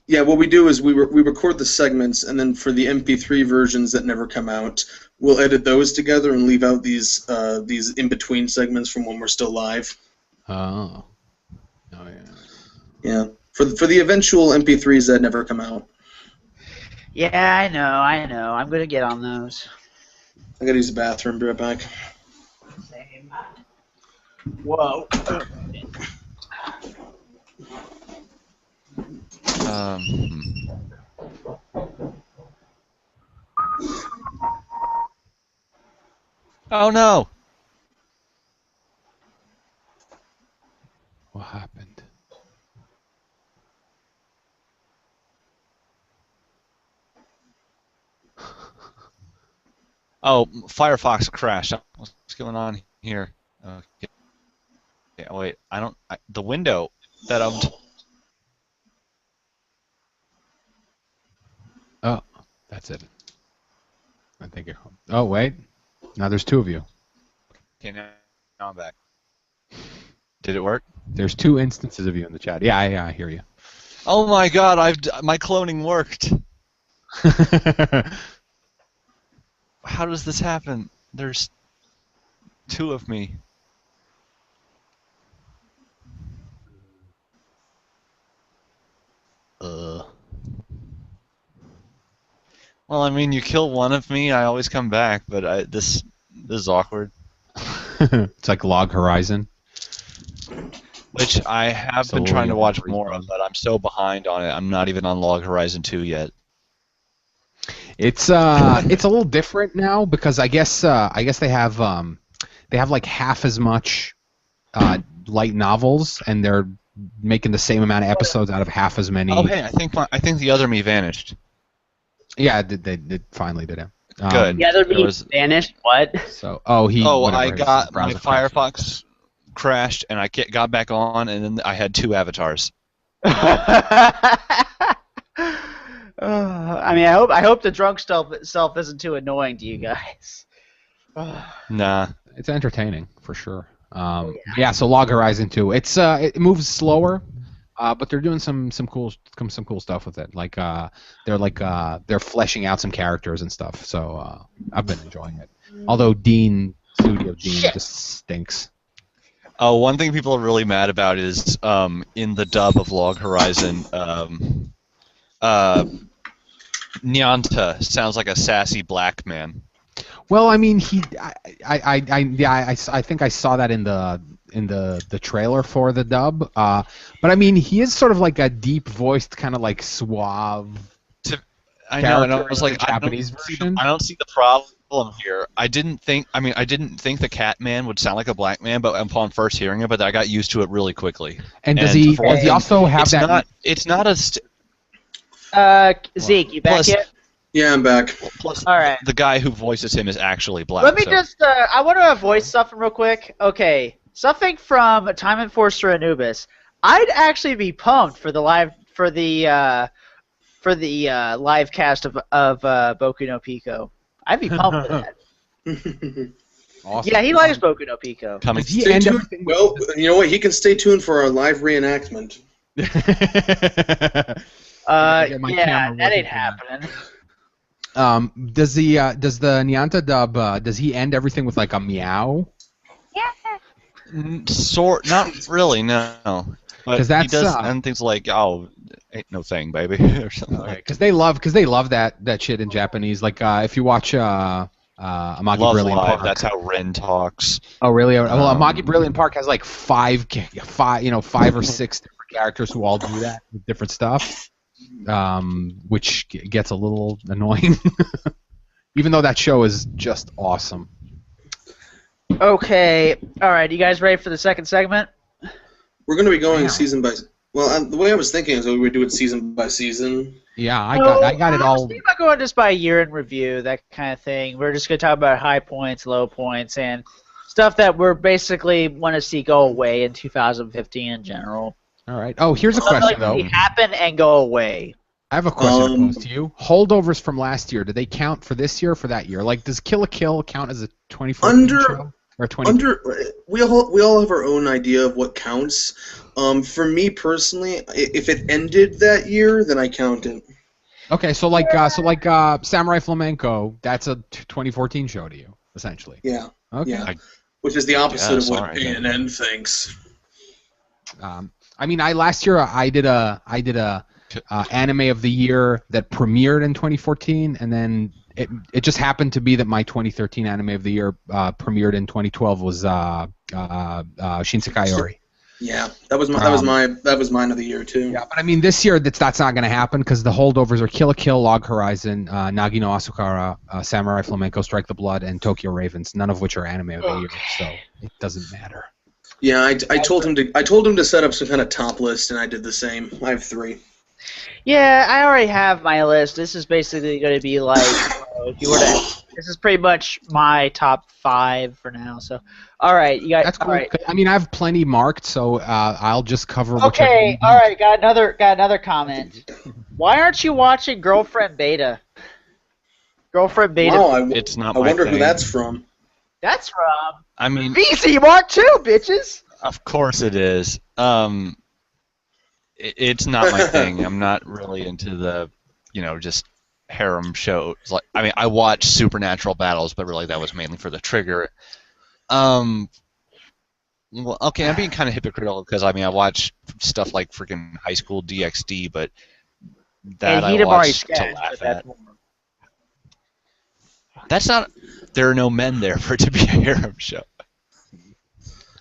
Speaker 4: Yeah, what we do is we record the segments, and then for the MP3 versions that never come out, we'll edit those together and leave out these in-between segments from when we're still live.
Speaker 3: Oh. Oh, yeah.
Speaker 4: Yeah, for the eventual MP3s that never come out.
Speaker 1: Yeah, I know. I'm gonna get on those.
Speaker 4: I gotta use the bathroom. Be right back.
Speaker 1: Same. Whoa.
Speaker 2: Hmm. Oh no!
Speaker 3: What happened?
Speaker 2: Oh, Firefox crashed. What's going on here? Okay. Yeah, wait, the window that I'm.
Speaker 3: Oh, that's it. I think you're home. Oh, wait. Now there's two of you.
Speaker 2: Okay, now I'm back. Did it work?
Speaker 3: There's two instances of you in the chat. Yeah, I hear you.
Speaker 2: Oh my God! My cloning worked. How does this happen? There's two of me. Well, I mean, you kill one of me, I always come back, but this is awkward.
Speaker 3: It's like Log Horizon.
Speaker 2: Which I have
Speaker 3: So
Speaker 2: been trying to
Speaker 3: you
Speaker 2: watch
Speaker 3: have
Speaker 2: more of, but I'm so behind on it. I'm not even on Log Horizon 2 yet.
Speaker 3: It's a little different now because I guess they have like half as much light novels and they're making the same amount of episodes out of half as many.
Speaker 2: Oh, hey, I think the other me vanished.
Speaker 3: Yeah, they finally did it.
Speaker 2: Good.
Speaker 1: The other
Speaker 2: There
Speaker 1: me
Speaker 2: was-
Speaker 1: vanished. What?
Speaker 3: So
Speaker 2: I
Speaker 3: whatever, his
Speaker 2: got my
Speaker 3: browser crashed.
Speaker 2: Firefox crashed, and I got back on, and then I had two avatars.
Speaker 1: I mean, I hope the drunk stuff itself isn't too annoying to you guys.
Speaker 2: Nah.
Speaker 3: It's entertaining for sure. Yeah, so Log Horizon 2. It moves slower, but they're doing some cool stuff with it. Like they're fleshing out some characters and stuff. So I've been enjoying it. Although Studio Dean just stinks.
Speaker 2: Oh, one thing people are really mad about is in the dub of Log Horizon, Nyanta sounds like a sassy black man.
Speaker 3: Well, I mean, I think I saw that in the trailer for the dub. But I mean, he is sort of like a deep voiced, kind of like suave.
Speaker 2: I know, and I
Speaker 3: character
Speaker 2: was
Speaker 3: in
Speaker 2: like,
Speaker 3: the Japanese version.
Speaker 2: I don't see the problem here. I didn't think the Cat Man would sound like a black man, but upon first hearing it, but I got used to it really quickly.
Speaker 3: And does he also have
Speaker 2: it's
Speaker 3: that?
Speaker 2: It's not a.
Speaker 1: Zeke, you back
Speaker 2: Plus-
Speaker 1: yet?
Speaker 4: Yeah, I'm back.
Speaker 2: Plus,
Speaker 1: All right.
Speaker 2: the guy who voices him is actually black.
Speaker 1: Let me
Speaker 2: so.
Speaker 1: just. I want to voice something real quick. Okay, something from Time Enforcer Anubis. I'd actually be pumped for the live live cast of Boku no Pico. I'd be pumped for that.
Speaker 3: Awesome.
Speaker 1: Yeah, he likes Boku no Pico.
Speaker 2: Coming.
Speaker 3: Does he
Speaker 4: Stay
Speaker 3: end
Speaker 4: tuned.
Speaker 3: everything with-
Speaker 4: Well, you know what? He can stay tuned for our live reenactment.
Speaker 3: Get my
Speaker 1: Yeah,
Speaker 3: camera
Speaker 1: that
Speaker 3: working
Speaker 1: ain't
Speaker 3: for that.
Speaker 1: happening.
Speaker 3: Does the Nyanta dub does he end everything with like a meow?
Speaker 2: Not really, no. But
Speaker 3: 'Cause
Speaker 2: he
Speaker 3: that's,
Speaker 2: does and things like, "Oh, ain't no thing, baby," or something.
Speaker 3: Okay, because they love that shit in Japanese. Like if you watch Amagi
Speaker 2: Love
Speaker 3: Brilliant
Speaker 2: Live.
Speaker 3: Park.
Speaker 2: That's how Ren talks.
Speaker 3: Oh really? Well, Amagi Brilliant Park has like five or six different characters who all do that with different stuff, which gets a little annoying. Even though that show is just awesome.
Speaker 1: Okay, all right. You guys ready for the second segment?
Speaker 4: We're going to be going
Speaker 3: Yeah.
Speaker 4: season by. Well, the way I was thinking is that we would do it season by season.
Speaker 3: Yeah, I got it all.
Speaker 1: We're not going just by year in review, that kind of thing. We're just going to talk about high points, low points, and stuff that we're basically want to see go away in 2015 in general.
Speaker 3: All right. Oh, here's a
Speaker 1: Stuff
Speaker 3: question
Speaker 1: like
Speaker 3: though.
Speaker 1: happen and go away.
Speaker 3: I have a question to pose to you. Holdovers from last year, do they count for this year or for that year? Like, does Kill la Kill count as a 2014 show? Or 20?
Speaker 4: We all have our own idea of what counts. For me personally, if it ended that year, then I count it.
Speaker 3: Okay, so like Samurai Flamenco, that's a 2014 show to you, essentially.
Speaker 4: Yeah.
Speaker 3: Okay.
Speaker 4: Yeah. Which is the opposite
Speaker 2: guess,
Speaker 4: of what
Speaker 2: alright,
Speaker 4: ANN thinks.
Speaker 3: I mean, last year I did a anime of the year that premiered in 2014, and then it just happened to be that my 2013 anime of the year premiered in 2012 was Shinsekai Ori.
Speaker 4: Yeah, that was mine of the year too.
Speaker 3: Yeah, but I mean, this year that's not going to happen because the holdovers are Kill la Kill, Log Horizon, Nagi no Asukara, Samurai Flamenco, Strike the Blood, and Tokyo Ravens. None of which are anime of the year, so it doesn't matter.
Speaker 4: Yeah, I told him to set up some kind of top list, and I did the same. I have 3.
Speaker 1: Yeah, I already have my list. This is basically going to be like, if you were to, this is pretty much my top 5 for now. So, all right, you guys.
Speaker 3: That's cool.
Speaker 1: All right.
Speaker 3: I mean, I have plenty marked, so I'll just cover whichever.
Speaker 1: Okay, all right. Got another comment. Why aren't you watching Girlfriend Beta? Girlfriend Beta.
Speaker 4: Wow,
Speaker 2: It's not
Speaker 4: I
Speaker 2: my
Speaker 4: wonder
Speaker 2: thing.
Speaker 4: who that's from.
Speaker 1: That's from
Speaker 2: I mean,
Speaker 1: VC Mark 2, bitches.
Speaker 2: of course it is. It's not my thing. I'm not really into the, just harem shows. Like, I mean, I watch Supernatural Battles, but really that was mainly for the trigger. Well, okay, I'm being kind of hypocritical because I watch stuff like freaking High School DxD, but that I watch to laugh at. That's not. There are no men there for it to be a harem show.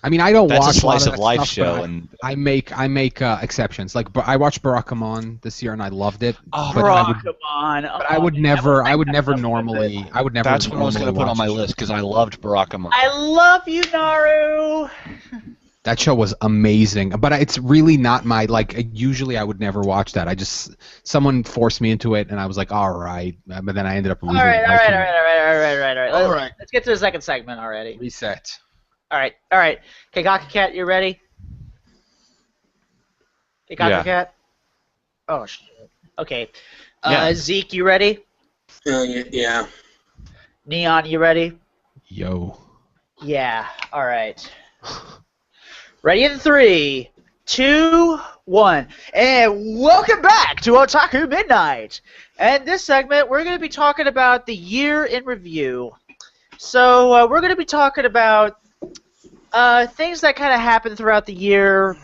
Speaker 3: I mean, I don't
Speaker 2: That's
Speaker 3: watch
Speaker 2: a slice
Speaker 3: lot
Speaker 2: of
Speaker 3: that
Speaker 2: life
Speaker 3: stuff,
Speaker 2: show,
Speaker 3: but
Speaker 2: and
Speaker 3: I make exceptions. Like, I watched Barakamon this year and I loved it.
Speaker 2: Oh,
Speaker 3: but
Speaker 1: Come on.
Speaker 3: But I would never normally.
Speaker 2: that's what I was going to put on my list because I loved Barakamon.
Speaker 1: I love you, Naru.
Speaker 3: That show was amazing, but it's really not my like. Usually, I would never watch that. Someone forced me into it, and I was like, all right. But then I ended up losing.
Speaker 1: All right.
Speaker 3: All right.
Speaker 1: Let's get to the second segment already.
Speaker 3: Reset.
Speaker 1: All right. Okay, Gaka Cat, you ready? Okay, Gaka
Speaker 2: Yeah.
Speaker 1: Cat. Oh shit. Okay.
Speaker 2: Yeah.
Speaker 1: Zeke, you ready?
Speaker 4: Yeah.
Speaker 1: Neon, you ready?
Speaker 3: Yo.
Speaker 1: Yeah. All right. Ready in 3, 2, 1, and welcome back to Otaku Midnight. And this segment, we're going to be talking about the year in review. So we're going to be talking about things that kind of happened throughout the year,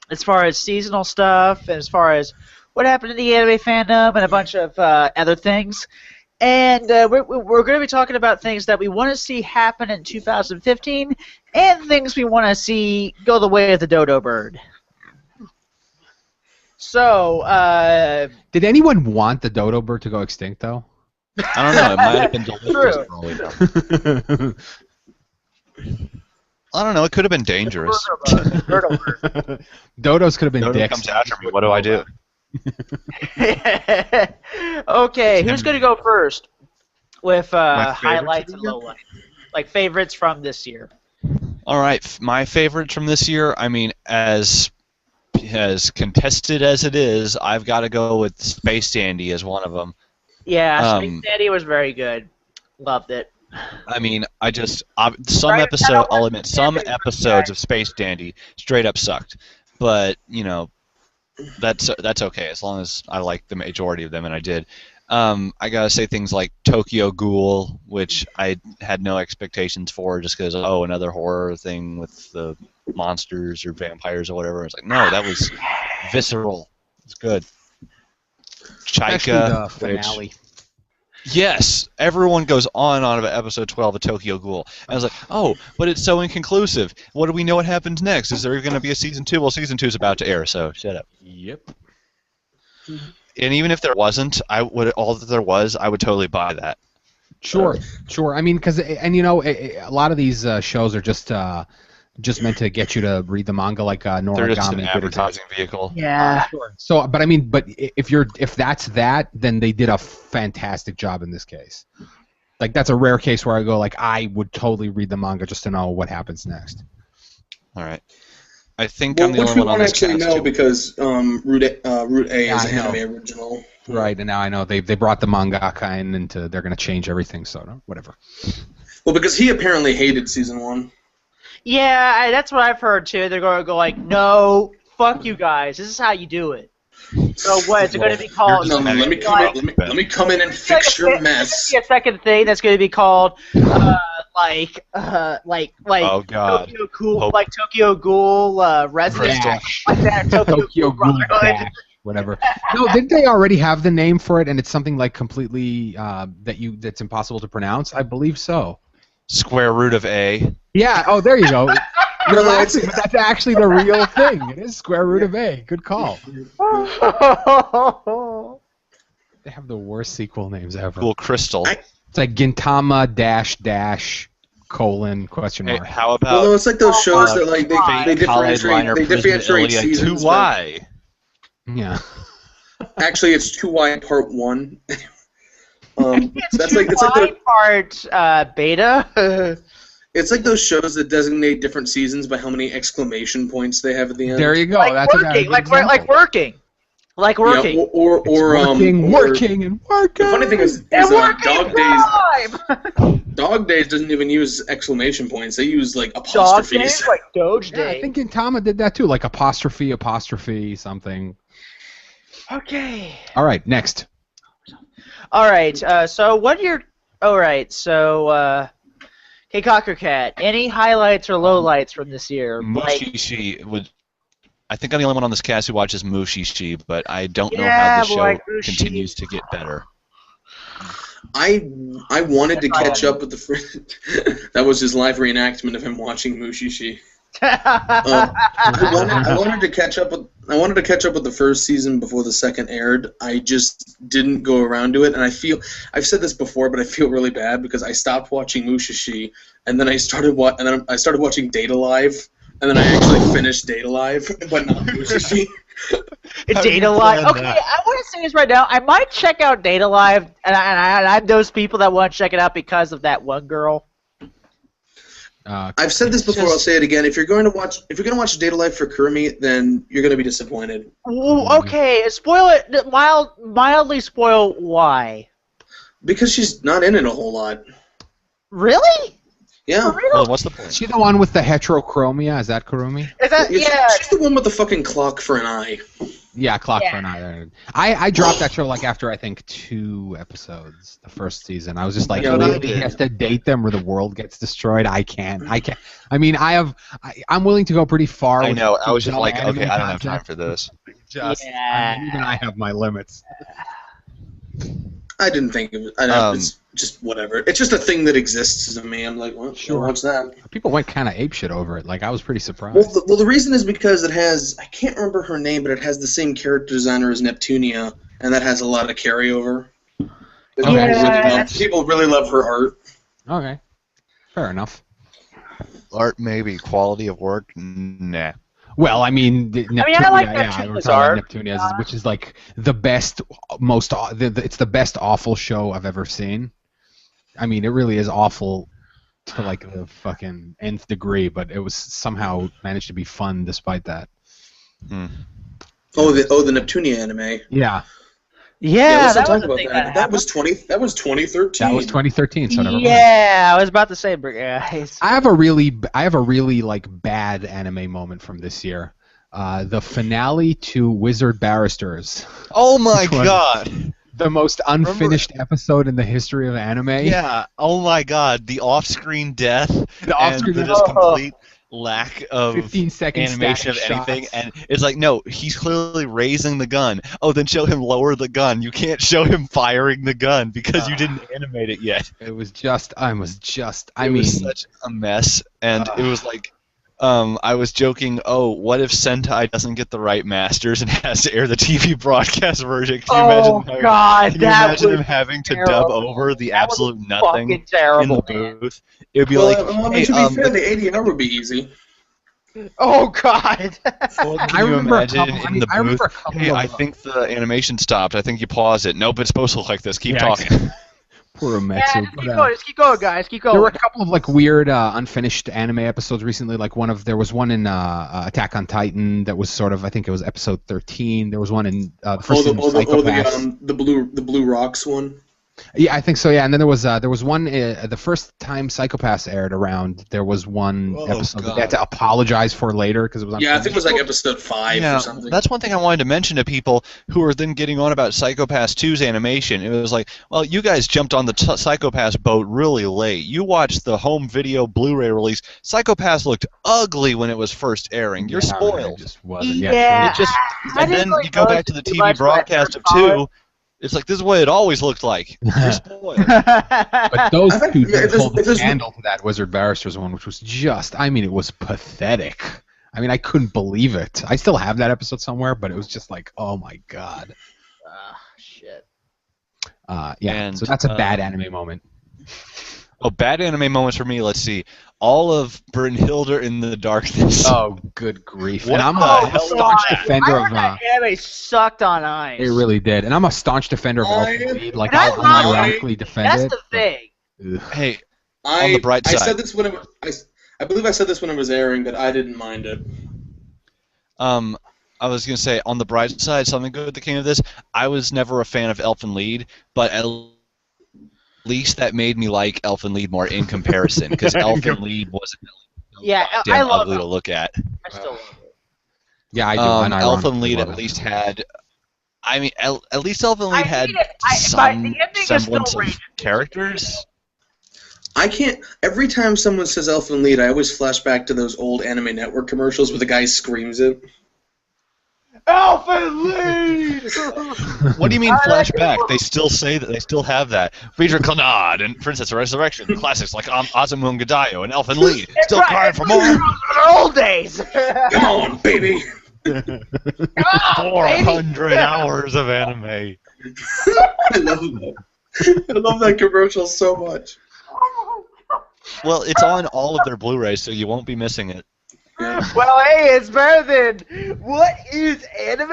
Speaker 1: as far as seasonal stuff, and as far as what happened in the anime fandom and a bunch of other things. And we're going to be talking about things that we want to see happen in 2015 and things we want to see go the way of the dodo bird. So,
Speaker 3: did anyone want the dodo bird to go extinct, though?
Speaker 2: I don't know. It might have been delicious. For all we know. I don't know. It could have been dangerous.
Speaker 3: Dodos could have been
Speaker 2: Dodo
Speaker 3: dicks.
Speaker 2: comes after me. What do I do?
Speaker 1: Okay, who's going to go first with
Speaker 2: My favorites
Speaker 1: highlights
Speaker 2: of
Speaker 1: and
Speaker 2: the year?
Speaker 1: lowlights? Like favorites from this year.
Speaker 2: All right, my favorites from this year. I mean, as contested as it is, I've got to go with Space Dandy as one of them.
Speaker 1: Yeah, Space Daddy was very good. Loved it.
Speaker 2: I mean, I'll admit, some episodes of Space Dandy straight up sucked, but you know, that's okay as long as I like the majority of them, and I did. I gotta say things like Tokyo Ghoul, which I had no expectations for, just because another horror thing with the monsters or vampires or whatever. It's like, no, that was visceral. It's good.
Speaker 3: Especially
Speaker 2: Chaika,
Speaker 3: the finale.
Speaker 2: yes, everyone goes on about episode 12 of Tokyo Ghoul. And I was like, oh, but it's so inconclusive. What do we know what happens next? Is there going to be a season 2? Well, season 2 is about to air, so shut up.
Speaker 3: Yep.
Speaker 2: And even if there wasn't, I would totally buy that.
Speaker 3: Sure. I mean, because a lot of these shows are just meant to get you to read the manga, like Noragami.
Speaker 2: They're just an advertising vehicle.
Speaker 1: Yeah.
Speaker 3: Sure. So, but if that's that, then they did a fantastic job in this case. Like that's a rare case where I go like I would totally read the manga just to know what happens next.
Speaker 2: All right. I think I'm the
Speaker 4: which
Speaker 2: only
Speaker 4: we
Speaker 2: one on
Speaker 4: won't
Speaker 2: this
Speaker 4: actually
Speaker 2: cast
Speaker 4: know
Speaker 2: who-
Speaker 4: because Route A
Speaker 3: Yeah,
Speaker 4: is
Speaker 3: I
Speaker 4: an
Speaker 3: know.
Speaker 4: anime original.
Speaker 3: Right, and now I know they brought the mangaka in and they're going to change everything, so whatever.
Speaker 4: Well, because he apparently hated season 1.
Speaker 1: Yeah, that's what I've heard too. They're going to go like, no, fuck you guys. This is how you do it. So what is it going to be called?
Speaker 4: No, let me come in and fix your mess.
Speaker 1: A second thing that's going to be called like
Speaker 2: Oh God.
Speaker 1: Tokyo Ghoul,
Speaker 2: Hope.
Speaker 1: like Tokyo Ghoul Resident,
Speaker 3: Dash.
Speaker 1: like that Tokyo
Speaker 3: Tokyo
Speaker 1: Ghoul
Speaker 3: Ghoul
Speaker 1: Brotherhood.
Speaker 3: Dash, whatever. No, didn't they already have the name for it, and it's something like completely that's impossible to pronounce? I believe so.
Speaker 2: Square root of A.
Speaker 3: Yeah. Oh, there you go. You're
Speaker 4: No,
Speaker 3: laughing, but that's actually the real thing. It is square root of A. Good call. They have the worst sequel names ever.
Speaker 2: Cool Crystal.
Speaker 3: It's like Gintama dash colon question
Speaker 2: Hey,
Speaker 3: mark.
Speaker 2: how about
Speaker 4: Well, no, it's like those shows that like they
Speaker 2: College Liner
Speaker 4: differentiate
Speaker 2: Prison
Speaker 4: seasons.
Speaker 2: 2Y?
Speaker 3: Yeah.
Speaker 4: but Actually, it's 2Y Part 1. That's like it's
Speaker 1: Why
Speaker 4: like
Speaker 1: part beta.
Speaker 4: it's like those shows that designate different seasons by how many exclamation points they have at the end.
Speaker 3: There you go.
Speaker 1: Like
Speaker 3: That's
Speaker 1: working,
Speaker 3: a
Speaker 1: like
Speaker 3: example.
Speaker 1: working, like working.
Speaker 4: Yeah, or
Speaker 3: working, working, and working.
Speaker 4: The funny thing is
Speaker 1: And working
Speaker 4: Dog
Speaker 1: time.
Speaker 4: Dog Days doesn't even use exclamation points. They use like
Speaker 1: Dog
Speaker 4: apostrophes.
Speaker 1: days, like Doge
Speaker 3: Yeah, I
Speaker 1: Day.
Speaker 3: think Gintama did that too, like apostrophe something.
Speaker 1: Okay.
Speaker 3: All right, next.
Speaker 1: All right. So what are your? All right. So, hey, Cockercat. Any highlights or lowlights from this year? Like,
Speaker 2: Mushishi would. I think I'm the only one on this cast who watches Mushishi, but I don't know
Speaker 1: Yeah,
Speaker 2: how the show
Speaker 1: like Mushishi.
Speaker 2: continues to get better.
Speaker 4: I wanted to catch up with the friend. That was his live reenactment of him watching Mushishi. I wanted to catch up with the first season before the second aired. I just didn't go around to it, and I've said this before, but I feel really bad because I stopped watching Mushishi, and then I started watching Data Live, and then I actually finished Data Live, but not Mushishi.
Speaker 1: Data Live. Okay, I want to say this right now. I might check out Data Live, and I'm those people that want to check it out because of that one girl.
Speaker 4: I've said this before. I'll say it again. If you're going to watch Data Life for Kurumi, then you're going to be disappointed.
Speaker 1: Ooh, okay, spoil it. Mildly spoil why.
Speaker 4: Because she's not in it a whole lot.
Speaker 1: Really?
Speaker 4: Yeah.
Speaker 2: Well, what's the point?
Speaker 3: Is she the one with the heterochromia? Is that Kurumi?
Speaker 1: Is that
Speaker 4: She's the one with the fucking clock for an eye.
Speaker 3: Yeah, Clock for an Eye. I dropped that show like after I think 2 episodes, the first season. I was just like,
Speaker 4: Yeah,
Speaker 3: really, he has to date them or the world gets destroyed. I can't. I mean, I'm willing to go pretty far.
Speaker 2: I
Speaker 3: with
Speaker 2: know. I was just
Speaker 3: vanilla
Speaker 2: like,
Speaker 3: anime
Speaker 2: okay, I don't have
Speaker 3: content.
Speaker 2: time for this.
Speaker 3: Even I have my limits.
Speaker 4: I didn't think it was. It's just whatever. It's just a thing that exists as a man. Like, well,
Speaker 3: Sure.
Speaker 4: what's that?
Speaker 3: People went kind of apeshit over it. Like, I was pretty surprised.
Speaker 4: Well, the reason is because it has. I can't remember her name, but it has the same character designer as Neptunia, and that has a lot of carryover. People really love her art.
Speaker 3: Okay, fair enough.
Speaker 2: Art, maybe. Quality of work, nah.
Speaker 3: Well, I mean, Neptunia,
Speaker 1: I like
Speaker 3: we're
Speaker 1: Neptunia's
Speaker 3: talking
Speaker 1: art.
Speaker 3: about Neptunia's, which is like the best, it's the best awful show I've ever seen. I mean, it really is awful to like the fucking nth degree, but it was somehow managed to be fun despite that.
Speaker 4: Oh, the Neptunia anime.
Speaker 3: Yeah,
Speaker 1: Yeah,
Speaker 4: let's
Speaker 1: that
Speaker 4: not
Speaker 1: was
Speaker 4: talk
Speaker 1: the
Speaker 4: about
Speaker 1: thing
Speaker 4: that. That was 2013.
Speaker 3: that was 2013. So never mind.
Speaker 1: Yeah, I was about to say, guys.
Speaker 3: I have a really like bad anime moment from this year. The finale to Wizard Barristers.
Speaker 2: Oh my
Speaker 3: Which one?
Speaker 2: god!
Speaker 3: The most unfinished episode in the history of anime.
Speaker 2: Yeah. Oh my god! The off-screen death.
Speaker 3: The off-screen
Speaker 2: and the
Speaker 3: death.
Speaker 2: just complete lack of
Speaker 3: 15-second
Speaker 2: animation of
Speaker 3: static
Speaker 2: anything,
Speaker 3: shots.
Speaker 2: and it's like, no, he's clearly raising the gun. Oh, then show him lower the gun. You can't show him firing the gun because you didn't animate it yet.
Speaker 3: It was just. I mean,
Speaker 2: It was such a mess, and it was like, I was joking. Oh, what if Sentai doesn't get the right masters and has to air the TV broadcast version? Can you imagine?
Speaker 1: God,
Speaker 2: Can you
Speaker 1: that
Speaker 2: imagine
Speaker 1: was
Speaker 2: him having to
Speaker 1: terrible.
Speaker 2: dub over the
Speaker 1: That was
Speaker 2: absolute nothing
Speaker 1: fucking terrible,
Speaker 2: in the
Speaker 1: man.
Speaker 2: booth? It would be
Speaker 4: Well,
Speaker 2: like, hey,
Speaker 4: to be fair, the 80 hour would be easy.
Speaker 1: Oh God.
Speaker 2: well, can
Speaker 3: I
Speaker 2: you
Speaker 3: remember a
Speaker 2: imagine
Speaker 3: couple-
Speaker 2: in
Speaker 3: I mean,
Speaker 2: the
Speaker 3: I remember
Speaker 2: booth?
Speaker 3: a couple
Speaker 2: Hey,
Speaker 3: of-
Speaker 2: I think the animation stopped. I think you pause it. Nope, it's supposed to look like this. Keep
Speaker 3: Yeah,
Speaker 2: talking.
Speaker 3: Poor Umetsu.
Speaker 1: Yeah, just keep going, guys. Keep going.
Speaker 3: There were a couple of like weird unfinished anime episodes recently. Like there was one in Attack on Titan that was sort of, I think it was episode 13. There was one in the first season of Psycho-Pass.
Speaker 4: The Blue Rocks one.
Speaker 3: Yeah, I think so. Yeah, and then there was one the first time Psycho-Pass aired around. There was one
Speaker 2: Oh,
Speaker 3: episode that
Speaker 2: God.
Speaker 3: they had to apologize for later because it was
Speaker 4: Yeah, I
Speaker 3: unfinished.
Speaker 4: think it was like episode 5
Speaker 2: Yeah,
Speaker 4: or something.
Speaker 2: that's one thing I wanted to mention to people who are then getting on about Psycho-Pass 2's animation. It was like, well, you guys jumped on the Psycho-Pass boat really late. You watched the home video Blu-ray release. Psycho-Pass looked ugly when it was first airing. You're
Speaker 3: It
Speaker 2: spoiled.
Speaker 3: just wasn't.
Speaker 1: Yeah.
Speaker 2: It just,
Speaker 1: I
Speaker 2: and then
Speaker 1: didn't really
Speaker 2: you go back to the
Speaker 1: notice too
Speaker 2: TV
Speaker 1: much when I
Speaker 2: broadcast of
Speaker 1: first saw
Speaker 2: 2. It's like, this is what it always looked like. You're spoiled.
Speaker 3: But those
Speaker 4: I think-
Speaker 3: two
Speaker 4: yeah,
Speaker 3: did hold
Speaker 4: if
Speaker 3: the
Speaker 4: there's-
Speaker 3: candle to that Wizard Barristers one, which was just, I mean, it was pathetic. I mean, I couldn't believe it. I still have that episode somewhere, but it was just like, oh my god.
Speaker 1: Shit.
Speaker 3: Yeah,
Speaker 2: And,
Speaker 3: so that's a bad anime moment.
Speaker 2: Oh, bad anime moments for me. Let's see. All of Brynhilde in the Darkness.
Speaker 3: Oh, good grief.
Speaker 2: What
Speaker 3: And I'm
Speaker 2: the
Speaker 3: a
Speaker 2: hell
Speaker 3: staunch
Speaker 2: was that?
Speaker 3: defender
Speaker 1: I
Speaker 3: of
Speaker 1: heard that anime sucked on ice.
Speaker 3: it really did. And I'm a staunch defender of Elfen Lied. Like,
Speaker 1: That's
Speaker 3: I'll
Speaker 1: not-
Speaker 3: unironically defend
Speaker 1: That's
Speaker 3: it.
Speaker 1: the thing.
Speaker 3: Ugh.
Speaker 2: Hey, on the bright
Speaker 4: I
Speaker 2: side.
Speaker 4: said this when I believe I said this when it was airing, but I didn't mind it.
Speaker 2: I was gonna say, on the bright side, something good that came of this. I was never a fan of Elfen Lied, but at least that made me like Elfen Lied more in comparison, because Elfen Lied wasn't
Speaker 1: Yeah, I
Speaker 2: damn
Speaker 1: love
Speaker 2: ugly
Speaker 1: it.
Speaker 2: to look at.
Speaker 1: I still love it.
Speaker 3: Yeah, I do.
Speaker 2: Elfen
Speaker 3: unironically
Speaker 2: Lied
Speaker 3: love
Speaker 2: at
Speaker 3: it.
Speaker 2: least had. I mean, at least Elfen
Speaker 1: I
Speaker 2: Lied had
Speaker 1: mean it. But
Speaker 2: some
Speaker 1: the ending is
Speaker 2: semblance
Speaker 1: still
Speaker 2: of
Speaker 1: rated.
Speaker 2: characters.
Speaker 4: I can't. Every time someone says Elfen Lied, I always flash back to those old Anime Network commercials where the guy screams it.
Speaker 1: Elfen Lied!
Speaker 2: What do you mean
Speaker 1: I like it.
Speaker 2: flashback? They still say that. They still have that. Feature Clannad and Princess Resurrection, the classics like Azumun Gadayo and Elfen Lied. Still crying for more.
Speaker 1: Old days.
Speaker 4: Come on, baby!
Speaker 2: 400 hours of anime.
Speaker 4: I love that. I love that commercial so much.
Speaker 2: Well, it's on all of their Blu-rays, so you won't be missing it.
Speaker 1: Well, hey, it's better than what is anime?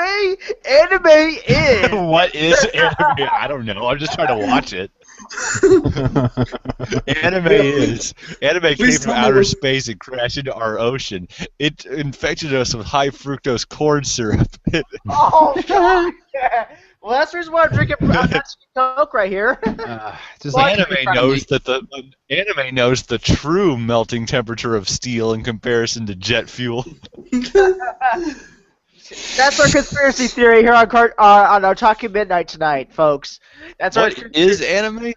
Speaker 1: Anime is.
Speaker 5: What is anime? I don't know. I'm just trying to watch it. Anime is. Anime
Speaker 4: Please
Speaker 5: came from
Speaker 4: tell me
Speaker 5: outer
Speaker 4: what-
Speaker 5: space and crashed into our ocean. It infected us with high fructose corn syrup.
Speaker 1: Oh god! Yeah. Well, that's the reason why I'm drinking Coke right here.
Speaker 3: Just
Speaker 1: Well,
Speaker 3: like
Speaker 5: Anime knows that the anime knows the true melting temperature of steel in comparison to jet fuel.
Speaker 1: That's our conspiracy theory here on Otaku Midnight tonight, folks. That's our
Speaker 2: What is anime?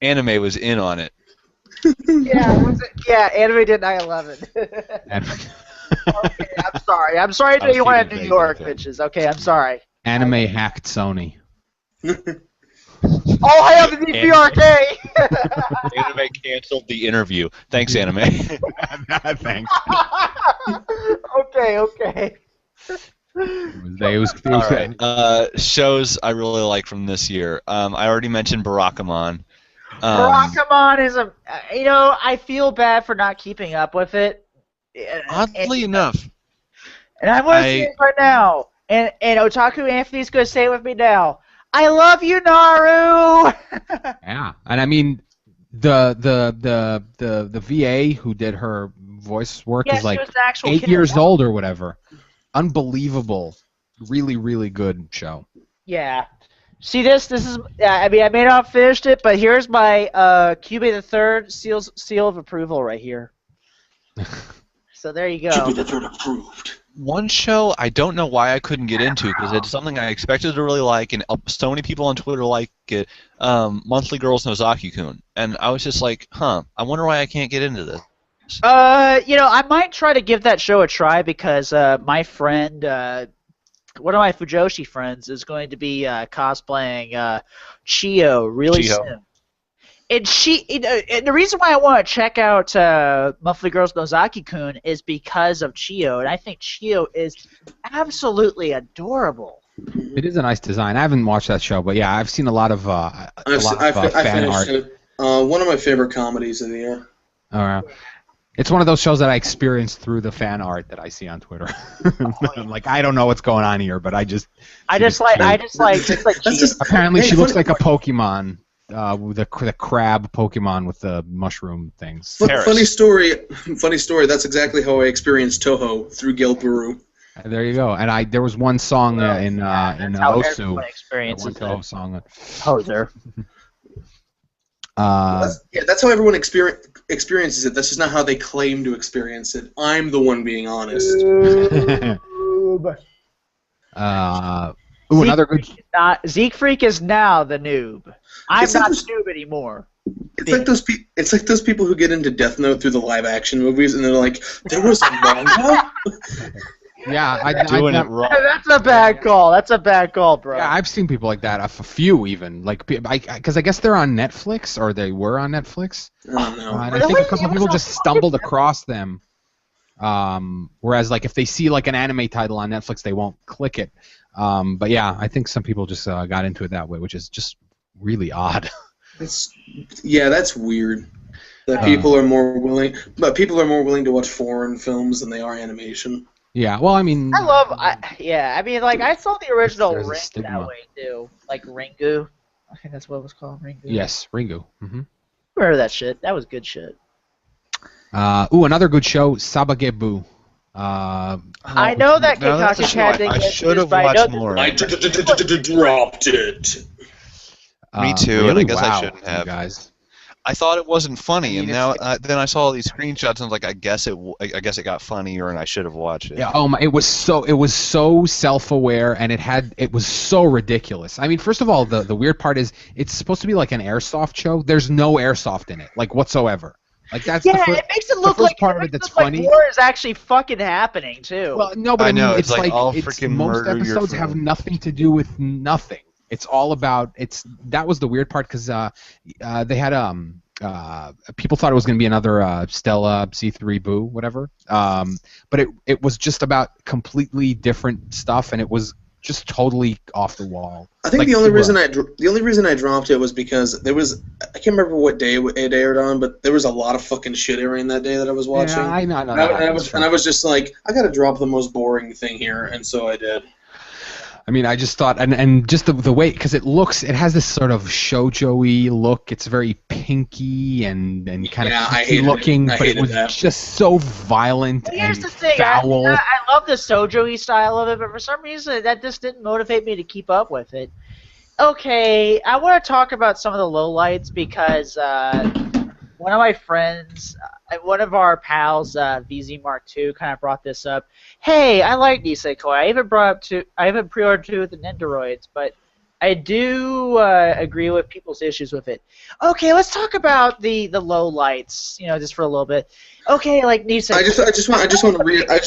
Speaker 2: Anime was in on it.
Speaker 1: yeah. Anime did 9/11. Okay, I'm sorry. I'm sorry that you wanted New York, bitches. Okay, I'm sorry.
Speaker 3: anime hacked Sony.
Speaker 1: Oh, I have the DPRK.
Speaker 2: Anime canceled the interview. Thanks, anime.
Speaker 3: Thanks.
Speaker 1: Okay.
Speaker 3: It was
Speaker 2: All right. Shows I really like from this year. I already mentioned Barakamon.
Speaker 1: Barakamon is I feel bad for not keeping up with it.
Speaker 2: Oddly enough,
Speaker 1: And I'm going to say it right now. And Otaku Anthony's going to say it with me now. I love you, Naru.
Speaker 3: Yeah, and I mean, the VA who did her voice work
Speaker 1: Yeah,
Speaker 3: is
Speaker 1: she
Speaker 3: like
Speaker 1: was an actual
Speaker 3: 8
Speaker 1: kid.
Speaker 3: years old or whatever. Unbelievable, really good show.
Speaker 1: Yeah. See this is I mean I may not have finished it, but here's my Cube the Third seal of approval right here. So there you go.
Speaker 4: Should be the third approved.
Speaker 2: one show I don't know why I couldn't get into because it's something I expected to really like, and so many people on Twitter like it. Monthly Girls Nozaki-kun, and I was just like, I wonder why I can't get into this.
Speaker 1: I might try to give that show a try because my friend, one of my Fujoshi friends, is going to be cosplaying Chio really soon. And and the reason why I want to check out Monthly Girls Nozaki-kun is because of Chio, and I think Chio is absolutely adorable.
Speaker 3: It is a nice design. I haven't watched that show, but yeah, I've seen a lot of
Speaker 4: I
Speaker 3: fan art.
Speaker 4: it. One of my favorite comedies of the year.
Speaker 3: It's one of those shows that I experience through the fan art that I see on Twitter. I'm like, I don't know what's going on here, but I just
Speaker 1: like
Speaker 3: apparently she looks like a Pokemon. The crab Pokemon with the mushroom things.
Speaker 4: Funny story. That's exactly how I experienced Toho through Gil Baru.
Speaker 3: There you go. And there was one song in Osu.
Speaker 1: Experiences
Speaker 3: one Toho song.
Speaker 1: Poser.
Speaker 4: That's how everyone experiences it. That's just not how they claim to experience it. I'm the one being honest.
Speaker 3: Another good.
Speaker 1: Zeke Freak is now the noob. I'm not the noob anymore.
Speaker 4: It's like those people who get into Death Note through the live action movies, and they're like, "There was a manga."
Speaker 3: Yeah,
Speaker 2: doing it wrong.
Speaker 1: That's a bad call. That's a bad call, bro.
Speaker 3: Yeah, I've seen people like that. A few even, like, because I guess they're on Netflix, or they were on Netflix.
Speaker 4: Oh no!
Speaker 3: And I think a couple of people just stumbled across them. Whereas, like, if they see like an anime title on Netflix, they won't click it. But yeah, I think some people just got into it that way, which is just really odd.
Speaker 4: That's weird. That people are more willing to watch foreign films than they are animation.
Speaker 3: Yeah, well, I mean,
Speaker 1: I saw the original
Speaker 3: there's a
Speaker 1: Ring
Speaker 3: stigma.
Speaker 1: that way too, like Ringu. I think that's what it was called, Ringu.
Speaker 3: Yes, Ringu. Mm-hmm.
Speaker 1: Remember that shit? That was good shit.
Speaker 3: Another good show, Sabagebu.
Speaker 1: I know that Kikaku Cat didn't
Speaker 2: I
Speaker 1: get
Speaker 2: should have
Speaker 1: used, but I
Speaker 2: watched
Speaker 1: know
Speaker 2: more.
Speaker 4: I dropped it.
Speaker 2: Me too,
Speaker 3: Really?
Speaker 2: and I guess
Speaker 3: Wow,
Speaker 2: I shouldn't have.
Speaker 3: you guys.
Speaker 2: I thought it wasn't funny,
Speaker 3: I mean,
Speaker 2: and now then I saw all these screenshots, and I was like, I guess it got funnier, and I should have watched it.
Speaker 3: Yeah. Oh my! It was so self-aware, and it was so ridiculous. I mean, first of all, the weird part is it's supposed to be like an airsoft show. There's no airsoft in it, like whatsoever. Like that's
Speaker 1: it makes it look like
Speaker 3: part of it that's
Speaker 1: funny. War is actually fucking happening too.
Speaker 3: Well, no, but I mean,
Speaker 2: know,
Speaker 3: it's like
Speaker 2: all freaking
Speaker 3: most
Speaker 2: murder your
Speaker 3: episodes have
Speaker 2: friend.
Speaker 3: nothing to do with nothing. It's all about that was the weird part because they had people thought it was going to be another Stella C3 Boo whatever, but it was just about completely different stuff, and it was just totally off the wall.
Speaker 4: I think the only reason I dropped it was because I can't remember what day it aired on, but there was a lot of fucking shit airing that day that I was watching.
Speaker 3: Yeah, I know.
Speaker 4: And I was just like, I got to drop the most boring thing here, and so I did.
Speaker 3: I mean, I just thought, and just the way, because it has this sort of shoujo-y look. It's very pinky and kind of looking, but it was just so violent
Speaker 1: Well, here's
Speaker 3: and
Speaker 1: the thing.
Speaker 3: foul.
Speaker 1: I love the sojo-y style of it, but for some reason that just didn't motivate me to keep up with it. Okay, I want to talk about some of the lowlights because one of my friends, one of our pals, VZ Mark II, kind of brought this up. Hey, I like Nisekoi. I haven't pre-ordered 2 with the Nendoroids, but I do agree with people's issues with it. Okay, let's talk about the lowlights. Just for a little bit. Okay, like Nisekoi.
Speaker 4: I just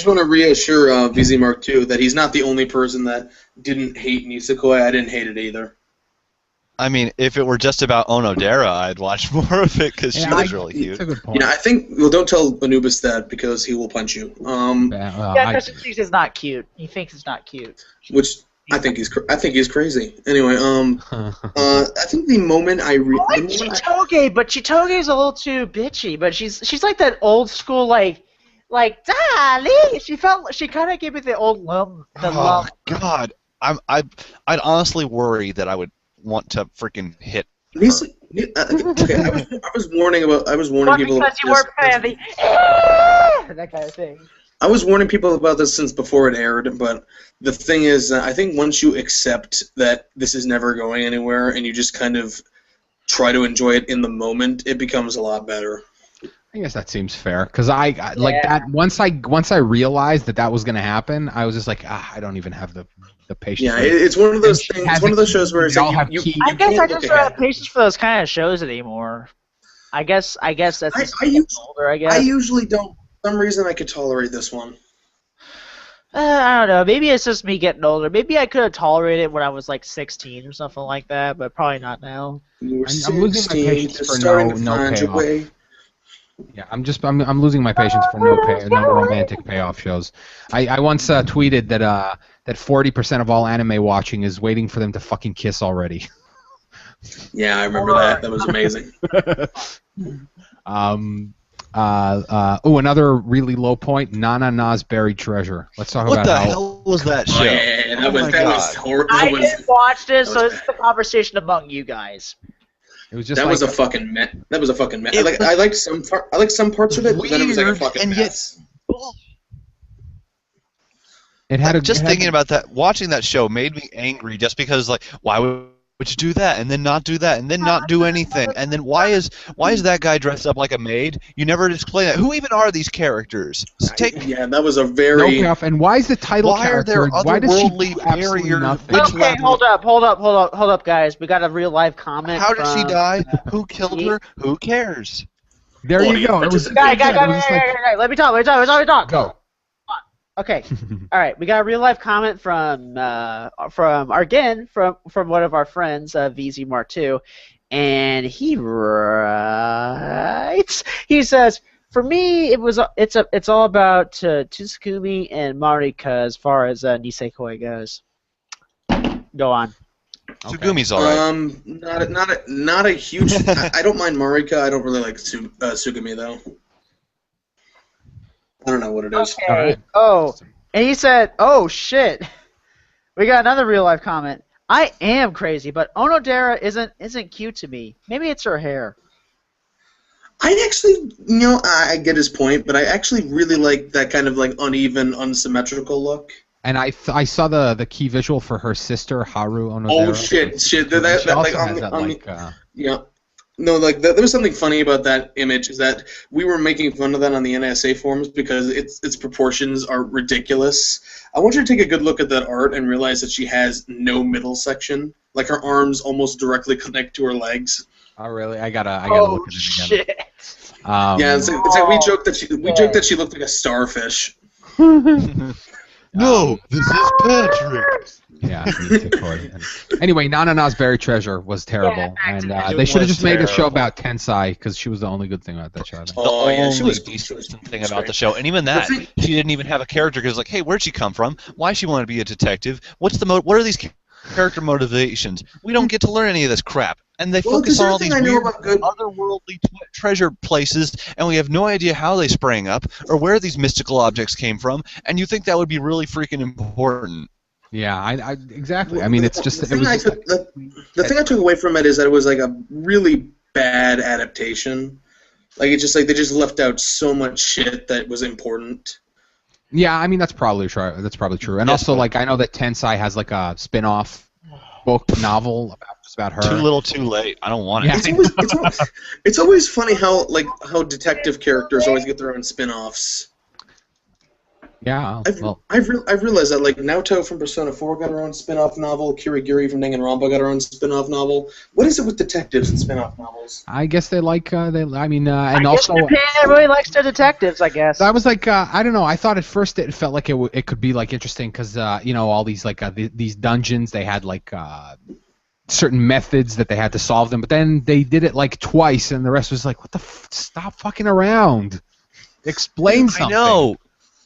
Speaker 4: want to reassure VZ Mark II that he's not the only person that didn't hate Nisekoi. I didn't hate it either.
Speaker 2: I mean, if it were just about Onodera, I'd watch more of it because she was really cute.
Speaker 3: That's a good point.
Speaker 4: Yeah, I think. Well, don't tell Anubis that because he will punch you.
Speaker 1: Because he thinks it's not cute. He thinks it's not cute.
Speaker 4: Which I think he's crazy. Anyway, I think the moment I
Speaker 1: like Chitoge, but Chitoge is a little too bitchy. But she's like that old school like Dolly. She kind of gave me the old love.
Speaker 2: Oh God, I'd honestly worry that I would want to freaking hit her.
Speaker 4: Okay, I was warning people about
Speaker 1: because you weren't fan of the that kind of thing.
Speaker 4: I was warning people about this since before it aired, but the thing is, I think once you accept that this is never going anywhere and you just kind of try to enjoy it in the moment, it becomes a lot better.
Speaker 3: I guess that seems fair because I like that once I realized that was going to happen, I was just like, I don't even have the patience.
Speaker 4: Yeah, it's one of those things. It's one of those shows where it's like
Speaker 1: I guess I just don't have patience for those kind of shows anymore. I guess that's older. I
Speaker 4: usually don't. For some reason, I could tolerate this one.
Speaker 1: I don't know. Maybe it's just me getting older. Maybe I could have tolerated it when I was like 16 or something like that, but probably not now.
Speaker 3: I'm losing my patience for no payoff. Yeah, I'm losing my patience for no romantic payoff shows. I once tweeted that 40% of all anime watching is waiting for them to fucking kiss already.
Speaker 4: Yeah, I remember that. That was amazing.
Speaker 3: Another really low point. Nana Na's Buried Treasure. Let's talk about
Speaker 2: what the hell was that show?
Speaker 4: Yeah, that was horrible.
Speaker 1: I didn't watch this, so this is the conversation among you guys.
Speaker 3: It was just
Speaker 4: that was a fucking mess. That was a fucking mess. I liked some parts of it, but then it was like a fucking mess.
Speaker 3: It had
Speaker 2: thinking about that, watching that show made me angry just because, like, why would you do that and then not do that and then not do anything and then why is that guy dressed up like a maid? You never explain that. Who even are these characters?
Speaker 4: Yeah, that was a very
Speaker 3: no payoff. And why is the title character?
Speaker 2: Why does she do absolutely nothing?
Speaker 1: Okay, hold up, guys. We got a real live comment.
Speaker 2: How did she die? Who killed her? Who cares?
Speaker 3: There you go. It was
Speaker 1: guy. Let me talk.
Speaker 3: Go.
Speaker 1: Okay. All right. We got a real life comment from one of our friends, VZ Mark II, and he writes. He says, "For me, it's all about Tsukumi and Marika as far as Nisekoi goes." Go on.
Speaker 2: Tsukumi's alright.
Speaker 4: Not a huge. I don't mind Marika. I don't really like Tsukumi though. I don't know what it is.
Speaker 1: Okay. Right. Oh, and he said, "Oh shit, we got another real life comment. I am crazy, but Onodera isn't cute to me. Maybe it's her hair."
Speaker 4: I actually, I get his point, but I actually really like that kind of like uneven, unsymmetrical look.
Speaker 3: And I saw the key visual for her sister Haru Onodera.
Speaker 4: Oh shit! Yeah. No, like there was something funny about that image is that we were making fun of that on the NSA forums because its proportions are ridiculous. I want you to take a good look at that art and realize that she has no middle section. Like her arms almost directly connect to her legs.
Speaker 3: Oh really? I gotta look at it again.
Speaker 1: Shit.
Speaker 4: Yeah, it's like we joked that she looked like a starfish.
Speaker 2: No, this is Patrick.
Speaker 3: Yeah. Anyway, Nana's Buried Treasure was terrible, and they should have just made a show about Tensai because she was the only good thing about that show.
Speaker 2: The only decent thing about the show, and even that, she didn't even have a character because, like, hey, where'd she come from? Why she want to be a detective? What are these character motivations? We don't get to learn any of this crap. And they focus on all these weird otherworldly treasure places, and we have no idea how they sprang up or where these mystical objects came from. And you think that would be really freaking important?
Speaker 3: Yeah, I exactly. I mean, it's just
Speaker 4: the
Speaker 3: it
Speaker 4: thing
Speaker 3: was
Speaker 4: I
Speaker 3: just
Speaker 4: took the thing I took away from it is that it was like a really bad adaptation. Like it's just like they just left out so much shit that was important.
Speaker 3: yeah. I mean, that's probably true. That's probably true. And
Speaker 2: Yes,
Speaker 3: also,
Speaker 2: but-
Speaker 3: like, I know that Tensai has like a spin-off book novel about her.
Speaker 2: Too little, too late. I don't want it.
Speaker 3: Yeah.
Speaker 4: It's always funny how detective characters always get their own spin-offs.
Speaker 3: Yeah. Well,
Speaker 4: I've realized that like Naoto from Persona 4 got her own spin-off novel, Kirigiri from Danganronpa got her own spin-off novel. What is it with detectives and spin-off novels?
Speaker 3: I guess they like they. I mean, and
Speaker 1: I guess
Speaker 3: also.
Speaker 1: Japan really likes their detectives, I guess.
Speaker 3: I was like, I don't know. I thought at first it felt like it could be like interesting because all these like these dungeons they had like certain methods that they had to solve them, but then they did it like twice, and the rest was like, what the stop fucking around, explain something.
Speaker 2: I know.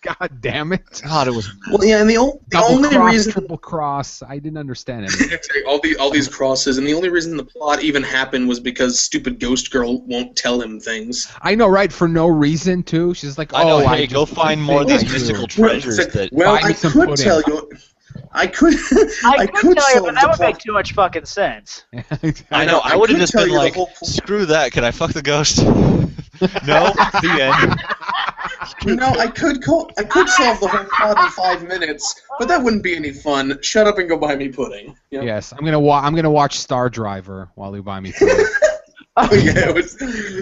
Speaker 3: God damn it.
Speaker 2: God, it was.
Speaker 4: Well, yeah, and the only
Speaker 3: cross,
Speaker 4: reason
Speaker 3: triple cross. I didn't understand it.
Speaker 4: all these crosses, and the only reason the plot even happened was because stupid ghost girl won't tell him things.
Speaker 3: I know, right? For no reason too. She's like,
Speaker 2: I know.
Speaker 3: oh,
Speaker 2: Hey, go find more of these mystical treasures that.
Speaker 4: Well,
Speaker 3: Buy me
Speaker 4: I
Speaker 3: some
Speaker 4: could
Speaker 3: pudding.
Speaker 4: tell you. I could.
Speaker 1: I could tell you,
Speaker 4: solve
Speaker 1: but
Speaker 4: the
Speaker 1: that would
Speaker 4: plot.
Speaker 1: make too much fucking sense.
Speaker 2: I know. I
Speaker 4: I
Speaker 2: would have
Speaker 4: could
Speaker 2: just
Speaker 4: tell
Speaker 2: been
Speaker 4: you the
Speaker 2: like,
Speaker 4: whole point.
Speaker 2: screw that. Can I fuck the ghost? No. The end.
Speaker 4: No, I could solve the whole plot in 5 minutes, but that wouldn't be any fun. Shut up and go buy me pudding. You know?
Speaker 3: Yes, I'm gonna watch Star Driver while you buy me food.
Speaker 4: Oh yeah, it was.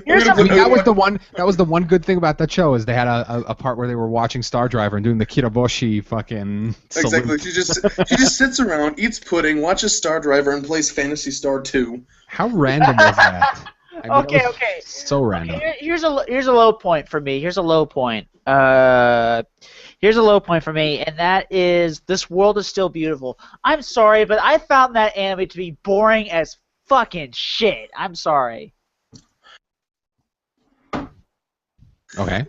Speaker 1: Here's
Speaker 3: I mean, that was the one good thing about that show is they had a part where they were watching Star Driver and doing the Kiraboshi fucking salute.
Speaker 4: Exactly. She just sits around, eats pudding, watches Star Driver, and plays Phantasy Star 2.
Speaker 3: How random was that? I mean,
Speaker 1: Okay,
Speaker 3: that was
Speaker 1: okay.
Speaker 3: So random.
Speaker 1: Here's a low point for me. Here's a low point. Here's a low point for me, and that is this world is still beautiful. I'm sorry, but I found that anime to be boring as fucking shit. I'm sorry.
Speaker 3: Okay.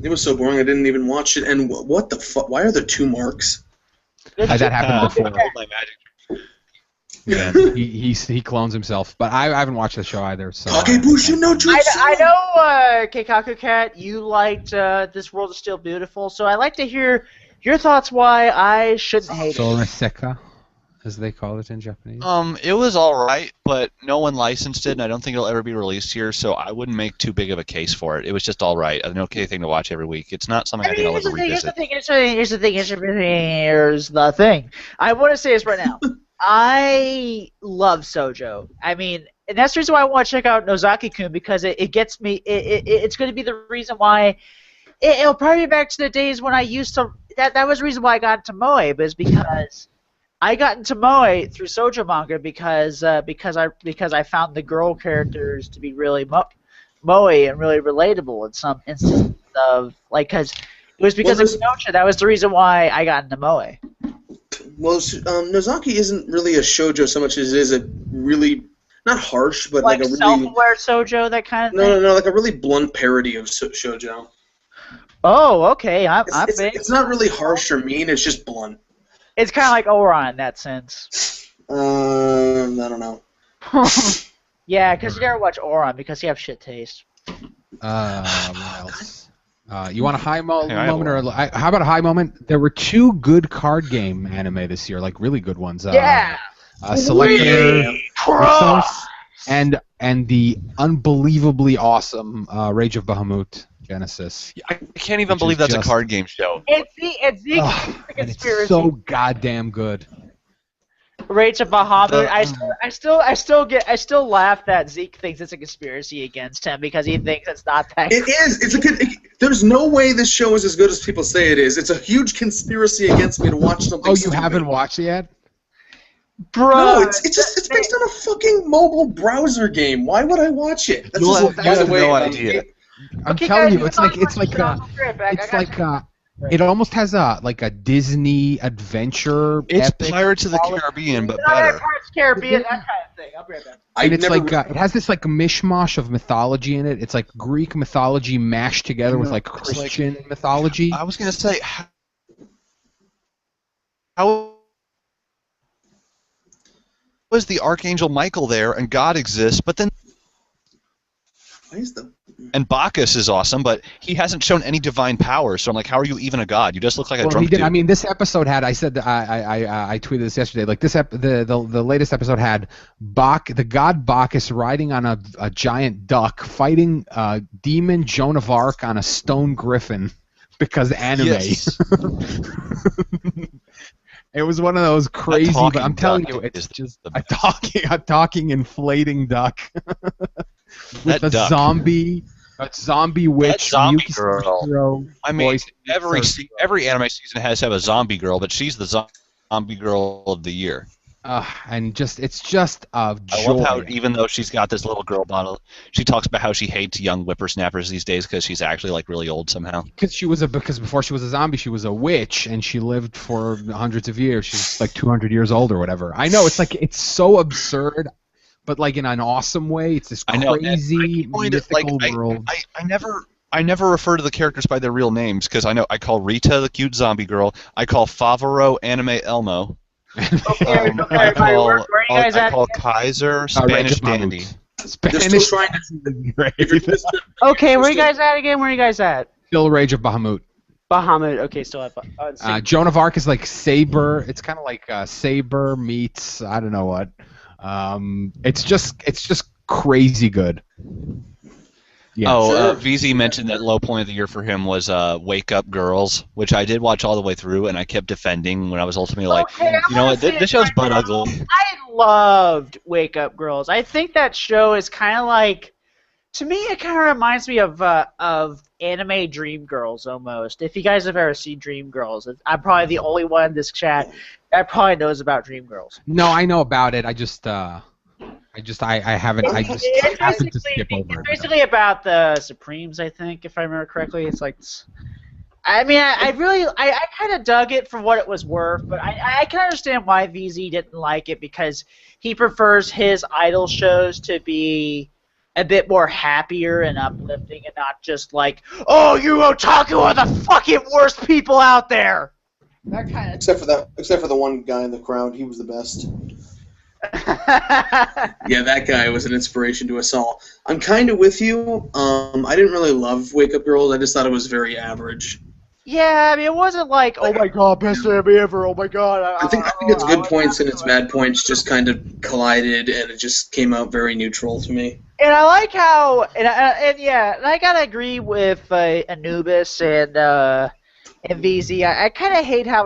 Speaker 4: It was so boring I didn't even watch it. And what the fuck? Why are there 2 marks?
Speaker 3: That happened before.
Speaker 2: Hold my magic.
Speaker 3: Yeah, he clones himself, but I haven't watched the show either. So
Speaker 4: Kakebushin no Jutsu.
Speaker 1: I know, Keikaku Cat, you liked This World is Still Beautiful, so I'd like to hear your thoughts why I shouldn't hate it.
Speaker 3: Soreseka, as they call it in Japanese.
Speaker 2: It was all right, but no one licensed it, and I don't think it'll ever be released here, so I wouldn't make too big of a case for it. It was just all right. An okay thing to watch every week. It's not something I think I'll ever revisit.
Speaker 1: Here's the thing. I want to say this right now. I love Sojo. I mean, and that's the reason why I want to check out Nozaki-kun, because it gets me. It's going to be the reason why. It'll probably be back to the days when I used to. That was the reason why I got into Moe, but it's because I got into Moe through Sojo manga because I found the girl characters to be really Moe and really relatable in some instances of because it was because of Konocha. That was the reason why I got into Moe.
Speaker 4: Well, Nozaki isn't really a shoujo so much as it is a really not harsh, but like a really
Speaker 1: self-aware Sojo, that kind of thing.
Speaker 4: no, like a really blunt parody of shoujo.
Speaker 1: Oh, okay.
Speaker 4: It's not really harsh or mean. It's just blunt.
Speaker 1: It's kind of like Oran in that sense.
Speaker 4: I don't know.
Speaker 1: Yeah, because you never watch Oran because you have shit taste.
Speaker 3: What else? You want a high moment or how about a high moment? There were 2 good card game anime this year, like really good ones.
Speaker 1: Yeah.
Speaker 3: Selector Ipsos and the unbelievably awesome Rage of Bahamut Genesis.
Speaker 2: I can't even believe that's a card game show.
Speaker 1: It's the conspiracy.
Speaker 3: It's so goddamn good.
Speaker 1: Rage of Bahamut. I still laugh that Zeke thinks it's a conspiracy against him because he thinks it's not that.
Speaker 4: It is. There's no way this show is as good as people say it is. It's a huge conspiracy against me to watch something.
Speaker 3: Oh, you
Speaker 4: stupid.
Speaker 3: haven't watched it yet?
Speaker 1: Bro,
Speaker 4: No, it's based on a fucking mobile browser game. Why would I watch it? That's
Speaker 2: You have no idea.
Speaker 3: I'm telling you, it almost has a Disney adventure.
Speaker 2: It's
Speaker 3: epic
Speaker 2: Pirates of the
Speaker 3: quality.
Speaker 2: Caribbean, but
Speaker 1: Pirates
Speaker 2: better.
Speaker 1: of the Caribbean, that kind of thing. I'll be right back.
Speaker 3: And it's it has this mishmash of mythology in it. It's like Greek mythology mashed together with Christian mythology.
Speaker 2: I was gonna say, how was the Archangel Michael there and God exists, but then And Bacchus is awesome, but he hasn't shown any divine power. So I'm like, how are you even a god? You just look like a
Speaker 3: Well,
Speaker 2: drunk
Speaker 3: he did.
Speaker 2: dude.
Speaker 3: I mean, this episode had. I said that I tweeted this yesterday. Like the latest episode had the god Bacchus riding on a giant duck, fighting demon Joan of Arc on a stone griffin, because anime.
Speaker 2: Yes.
Speaker 3: It was one of those crazy. But I'm telling
Speaker 2: duck
Speaker 3: you, it's
Speaker 2: is
Speaker 3: just
Speaker 2: the
Speaker 3: a talking inflating duck with
Speaker 2: That
Speaker 3: a
Speaker 2: duck.
Speaker 3: zombie witch,
Speaker 2: zombie
Speaker 3: Miyuki
Speaker 2: girl.
Speaker 3: Suzuhiro
Speaker 2: I mean,
Speaker 3: voice.
Speaker 2: every anime season has to have a zombie girl, but she's the zombie girl of the year.
Speaker 3: And it's just a joy.
Speaker 2: I love how even though she's got this little girl bottle, she talks about how she hates young whippersnappers these days because she's actually like really old somehow.
Speaker 3: Because before she was a zombie, she was a witch, and she lived for hundreds of years. She's like 200 years old or whatever. I know it's so absurd, but like in an awesome way. It's this
Speaker 2: I know, and
Speaker 3: crazy mythical world.
Speaker 2: I never refer to the characters by their real names because I call Rita the cute zombie girl. I call Favaro Anime Elmo.
Speaker 1: Okay,
Speaker 2: I
Speaker 1: everybody, where are you guys
Speaker 2: I
Speaker 1: at?
Speaker 2: call Kaiser Spanish Dandy.
Speaker 4: They're
Speaker 3: Spanish
Speaker 4: still trying
Speaker 3: is great.
Speaker 1: Okay, where are you guys at again? Where are you guys at?
Speaker 3: Still Rage of Bahamut.
Speaker 1: Bahamut. Okay, still have.
Speaker 3: Joan of Arc is like Saber. It's kind of like Saber meets I don't know what. It's just crazy good. Yeah.
Speaker 2: Oh, VZ mentioned that low point of the year for him was Wake Up Girls, which I did watch all the way through, and I kept defending when I was ultimately like,
Speaker 1: Okay,
Speaker 2: you know what, this show's butt ugly.
Speaker 1: I loved Wake Up Girls. I think that show is kind of like, to me, it kind of reminds me of anime Dream Girls almost. If you guys have ever seen Dream Girls, I'm probably the only one in this chat that probably knows about Dream Girls.
Speaker 3: No, I know about it. I haven't. I just happened to skip over
Speaker 1: It's
Speaker 3: it.
Speaker 1: basically about the Supremes, I think, if I remember correctly. It's like, I mean, I kind of dug it for what it was worth, but I can understand why VZ didn't like it because he prefers his idol shows to be a bit more happier and uplifting and not just like, oh, you otaku are the fucking worst people out there. That kind of.
Speaker 4: except for the one guy in the crowd, he was the best. Yeah, that guy was an inspiration to us all. I'm kind of with you. I didn't really love Wake Up Girls. I just thought it was very average.
Speaker 1: Yeah, I mean, it wasn't like, oh my god, best anime ever, oh my god.
Speaker 4: I think its good points and its bad points just kind of collided, and it just came out very neutral to me.
Speaker 1: And I like how, and I gotta agree with Anubis and VZ. I kind of hate how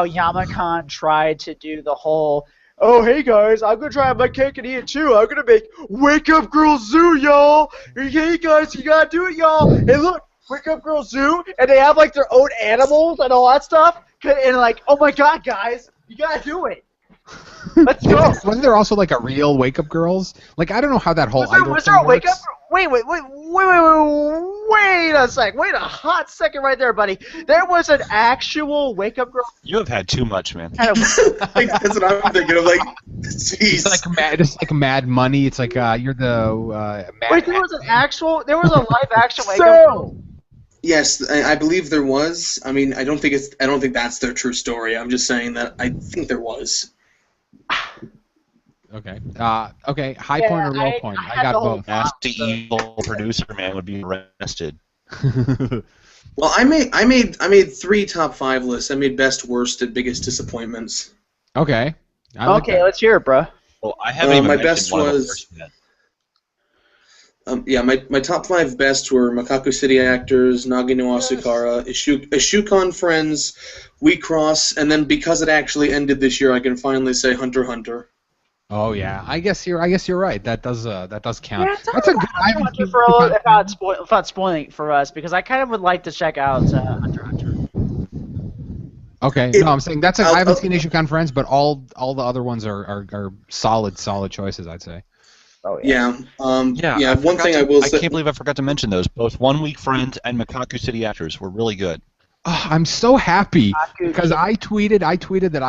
Speaker 1: Yamakan tried to do the whole, oh, hey guys, I'm gonna try my cake and eat it too. I'm gonna make Wake Up Girl Zoo, y'all. Hey guys, you gotta do it, y'all. Hey, look, Wake Up Girl Zoo, and they have like their own animals and all that stuff. And like, oh my god, guys, you gotta do it. Let's go.
Speaker 3: Wasn't there also like a real Wake Up Girls? Like I don't know how that whole idol
Speaker 1: was
Speaker 3: thing
Speaker 1: there a Wake
Speaker 3: works.
Speaker 1: Up? Wait a sec. Wait a hot second right there, buddy. There was an actual Wake Up Girl.
Speaker 2: You have had too much, man.
Speaker 4: Like, that's what I'm thinking of. Like, jeez.
Speaker 3: It's like Mad Money. It's like you're the Mad.
Speaker 1: Wait, there was a live action Wake Up Girl.
Speaker 4: Yes, I believe there was. I mean, I don't think that's their true story. I'm just saying that I think there was.
Speaker 3: Okay. Okay. High point or low point? I got both.
Speaker 2: Nasty evil producer man would be arrested.
Speaker 4: Well, I made 3 top 5 lists. I made best, worst, and biggest disappointments.
Speaker 3: Okay. I like
Speaker 1: Okay,
Speaker 3: that.
Speaker 1: let's hear it, bro.
Speaker 2: Well, I haven't even
Speaker 4: my
Speaker 2: mentioned
Speaker 4: best
Speaker 2: one of them
Speaker 4: was-
Speaker 2: first yet.
Speaker 4: My top 5 best were Makaku City Actors, Nagi no Asukara, Ishukan Friends, We Cross, and then because it actually ended this year, I can finally say Hunter x Hunter.
Speaker 3: Oh yeah. I guess you're right. That does count.
Speaker 1: Yeah,
Speaker 3: That's a good. I haven't seen
Speaker 1: without spoiling it for us, because I kind of would like to check out Hunter x Hunter.
Speaker 3: Okay. No, I'm saying I haven't seen Ishukan Friends, but all the other ones are solid choices, I'd say.
Speaker 1: Oh yeah.
Speaker 4: One thing I will say.
Speaker 2: I can't believe I forgot to mention those. Both 1 Week Friends and Makaku City Actors were really good.
Speaker 3: Oh, I'm so happy because I tweeted that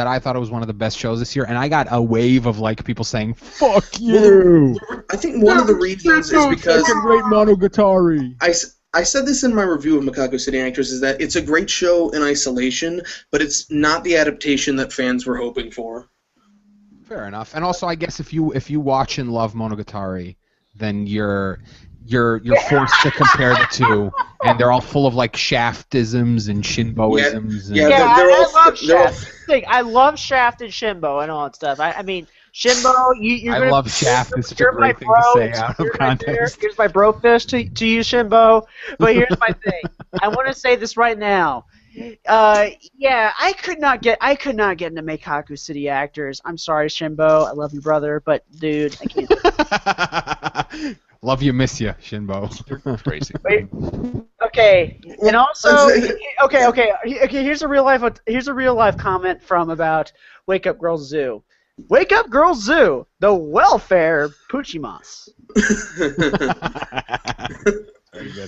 Speaker 3: I thought it was one of the best shows this year, and I got a wave of like people saying "fuck you."
Speaker 4: I think one of the reasons is because
Speaker 3: Great Monogatari.
Speaker 4: I said this in my review of Makaku City Actors is that it's a great show in isolation, but it's not the adaptation that fans were hoping for.
Speaker 3: Fair enough. And also, I guess if you watch and love Monogatari, then you're forced to compare the two, and they're all full of like Shaftisms and Shinboisms.
Speaker 4: Yeah,
Speaker 1: I love Shaft. I love Shaft and Shinbo and all that stuff. I mean, Shinbo, you're
Speaker 3: I
Speaker 1: gonna,
Speaker 3: love Shaft. It's such a
Speaker 1: you're my
Speaker 3: great thing to
Speaker 1: bro.
Speaker 3: say out of context.
Speaker 1: Here's my bro fist to you, Shinbo. But here's my thing. I want to say this right now. Yeah, I could not get into Meikaku City actors. I'm sorry, Shinbo. I love you, brother, but dude, I can't.
Speaker 3: Love you, miss you, Shinbo.
Speaker 2: You're crazy.
Speaker 1: Wait, okay, and also, okay. Here's a real life comment from about Wake Up Girls Zoo. Wake Up Girls Zoo, the welfare Puchimas.
Speaker 3: Very good.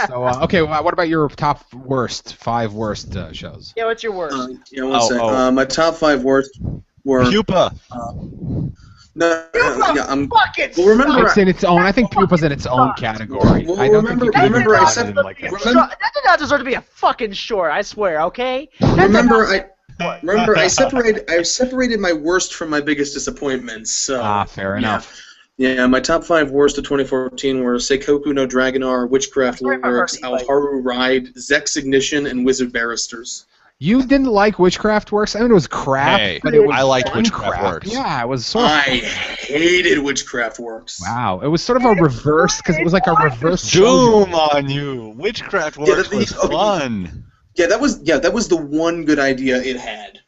Speaker 3: So, okay, what about your top five worst shows?
Speaker 1: Yeah, what's your worst?
Speaker 4: One sec. My top 5 worst were
Speaker 5: Pupa.
Speaker 1: Fucking.
Speaker 4: Well, remember,
Speaker 3: It's in its own. I think Pupa's in its own category.
Speaker 4: Well,
Speaker 3: I don't think you can even
Speaker 4: remember I
Speaker 3: put
Speaker 4: said-
Speaker 3: it in like that.
Speaker 1: That did not deserve to be a fucking short. I swear. Okay.
Speaker 4: remember I separated my worst from my biggest disappointments. So,
Speaker 3: Fair enough.
Speaker 4: Yeah, my top 5 worst of 2014 were Seikoku no Dragonar, Witchcraft Works, Alharu Ride, Zex Ignition, and Wizard Barristers.
Speaker 3: You didn't like Witchcraft Works? I mean, it was crap,
Speaker 2: Hey,
Speaker 3: but it was
Speaker 2: I liked
Speaker 3: fun
Speaker 2: Witchcraft
Speaker 3: crap.
Speaker 2: Works.
Speaker 3: Yeah, it was sort of.
Speaker 4: I hated Witchcraft Works.
Speaker 3: Wow, it was sort of a reverse because it was like a reverse
Speaker 5: Doom on you. Witchcraft Works was fun.
Speaker 4: Yeah, that was the one good idea it had,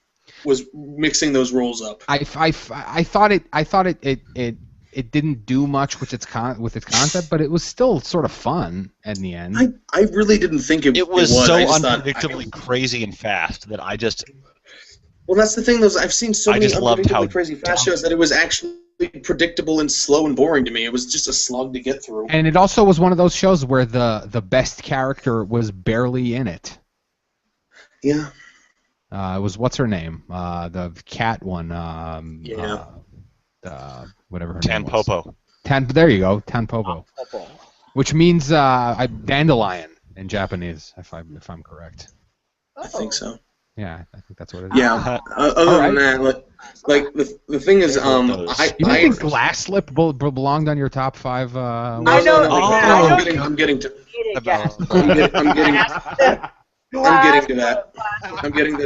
Speaker 4: was mixing those roles up.
Speaker 3: I thought it didn't do much with its concept, but it was still sort of fun in the end.
Speaker 4: I really didn't think it
Speaker 5: was
Speaker 4: was.
Speaker 5: so
Speaker 4: I just
Speaker 5: unpredictably crazy and fast that I just.
Speaker 4: Well, that's the thing. I've seen so many
Speaker 5: just loved how
Speaker 4: unpredictably crazy fast shows that it was actually predictable and slow and boring to me. It was just a slog to get through.
Speaker 3: And it also was one of those shows where the best character was barely in it.
Speaker 4: Yeah.
Speaker 3: It was what's her name? The cat one. Whatever her name was.
Speaker 5: Tanpopo.
Speaker 3: There you go, Tanpopo. Which means dandelion in Japanese, if I'm correct.
Speaker 4: I think so.
Speaker 3: Yeah, I think that's what it is.
Speaker 4: Yeah. Other than that, like the thing is,
Speaker 3: You don't think Glass Slip belonged on your top 5?
Speaker 4: I'm getting to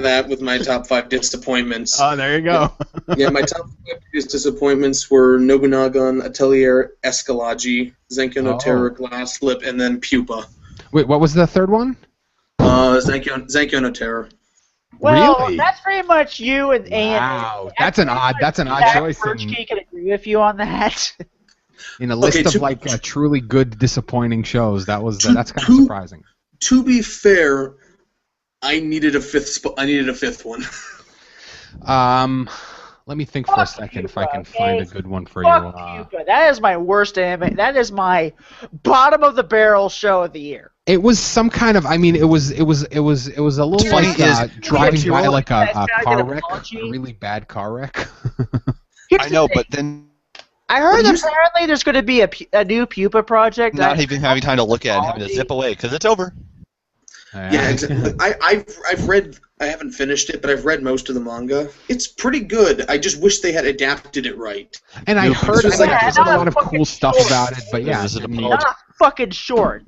Speaker 4: that with my top 5 disappointments.
Speaker 3: Oh, there you go.
Speaker 4: Yeah, my top 5 biggest disappointments were Nobunaga, Atelier, Escalagi, Zenkyo no Terror, Glass Slip, and then Pupa.
Speaker 3: Wait, what was the third one?
Speaker 4: Zenkyo no Terror.
Speaker 1: Well,
Speaker 3: Really?
Speaker 1: that's pretty much you and
Speaker 3: Wow, that's an odd choice.
Speaker 1: Birchkey can agree with you on that.
Speaker 3: In a list of truly good disappointing shows, that's kind of surprising.
Speaker 4: To be fair, I needed a fifth one.
Speaker 3: Let me think for a second if I can find a good one for you.
Speaker 1: Pupa. That is my worst anime. That is my bottom of the barrel show of the year.
Speaker 3: It was some kind of. I mean, it was a little like driving by like a car wreck, a really bad car wreck.
Speaker 2: I know, but then
Speaker 1: I heard apparently there's going to be a new Pupa project.
Speaker 2: not even having time to look at it, having to zip away because it's over.
Speaker 4: Yeah, exactly. I've read. I haven't finished it, but I've read most of the manga. It's pretty good. I just wish they had adapted it right.
Speaker 3: And I heard a lot of cool stuff about it, but yeah,
Speaker 1: not fucking short.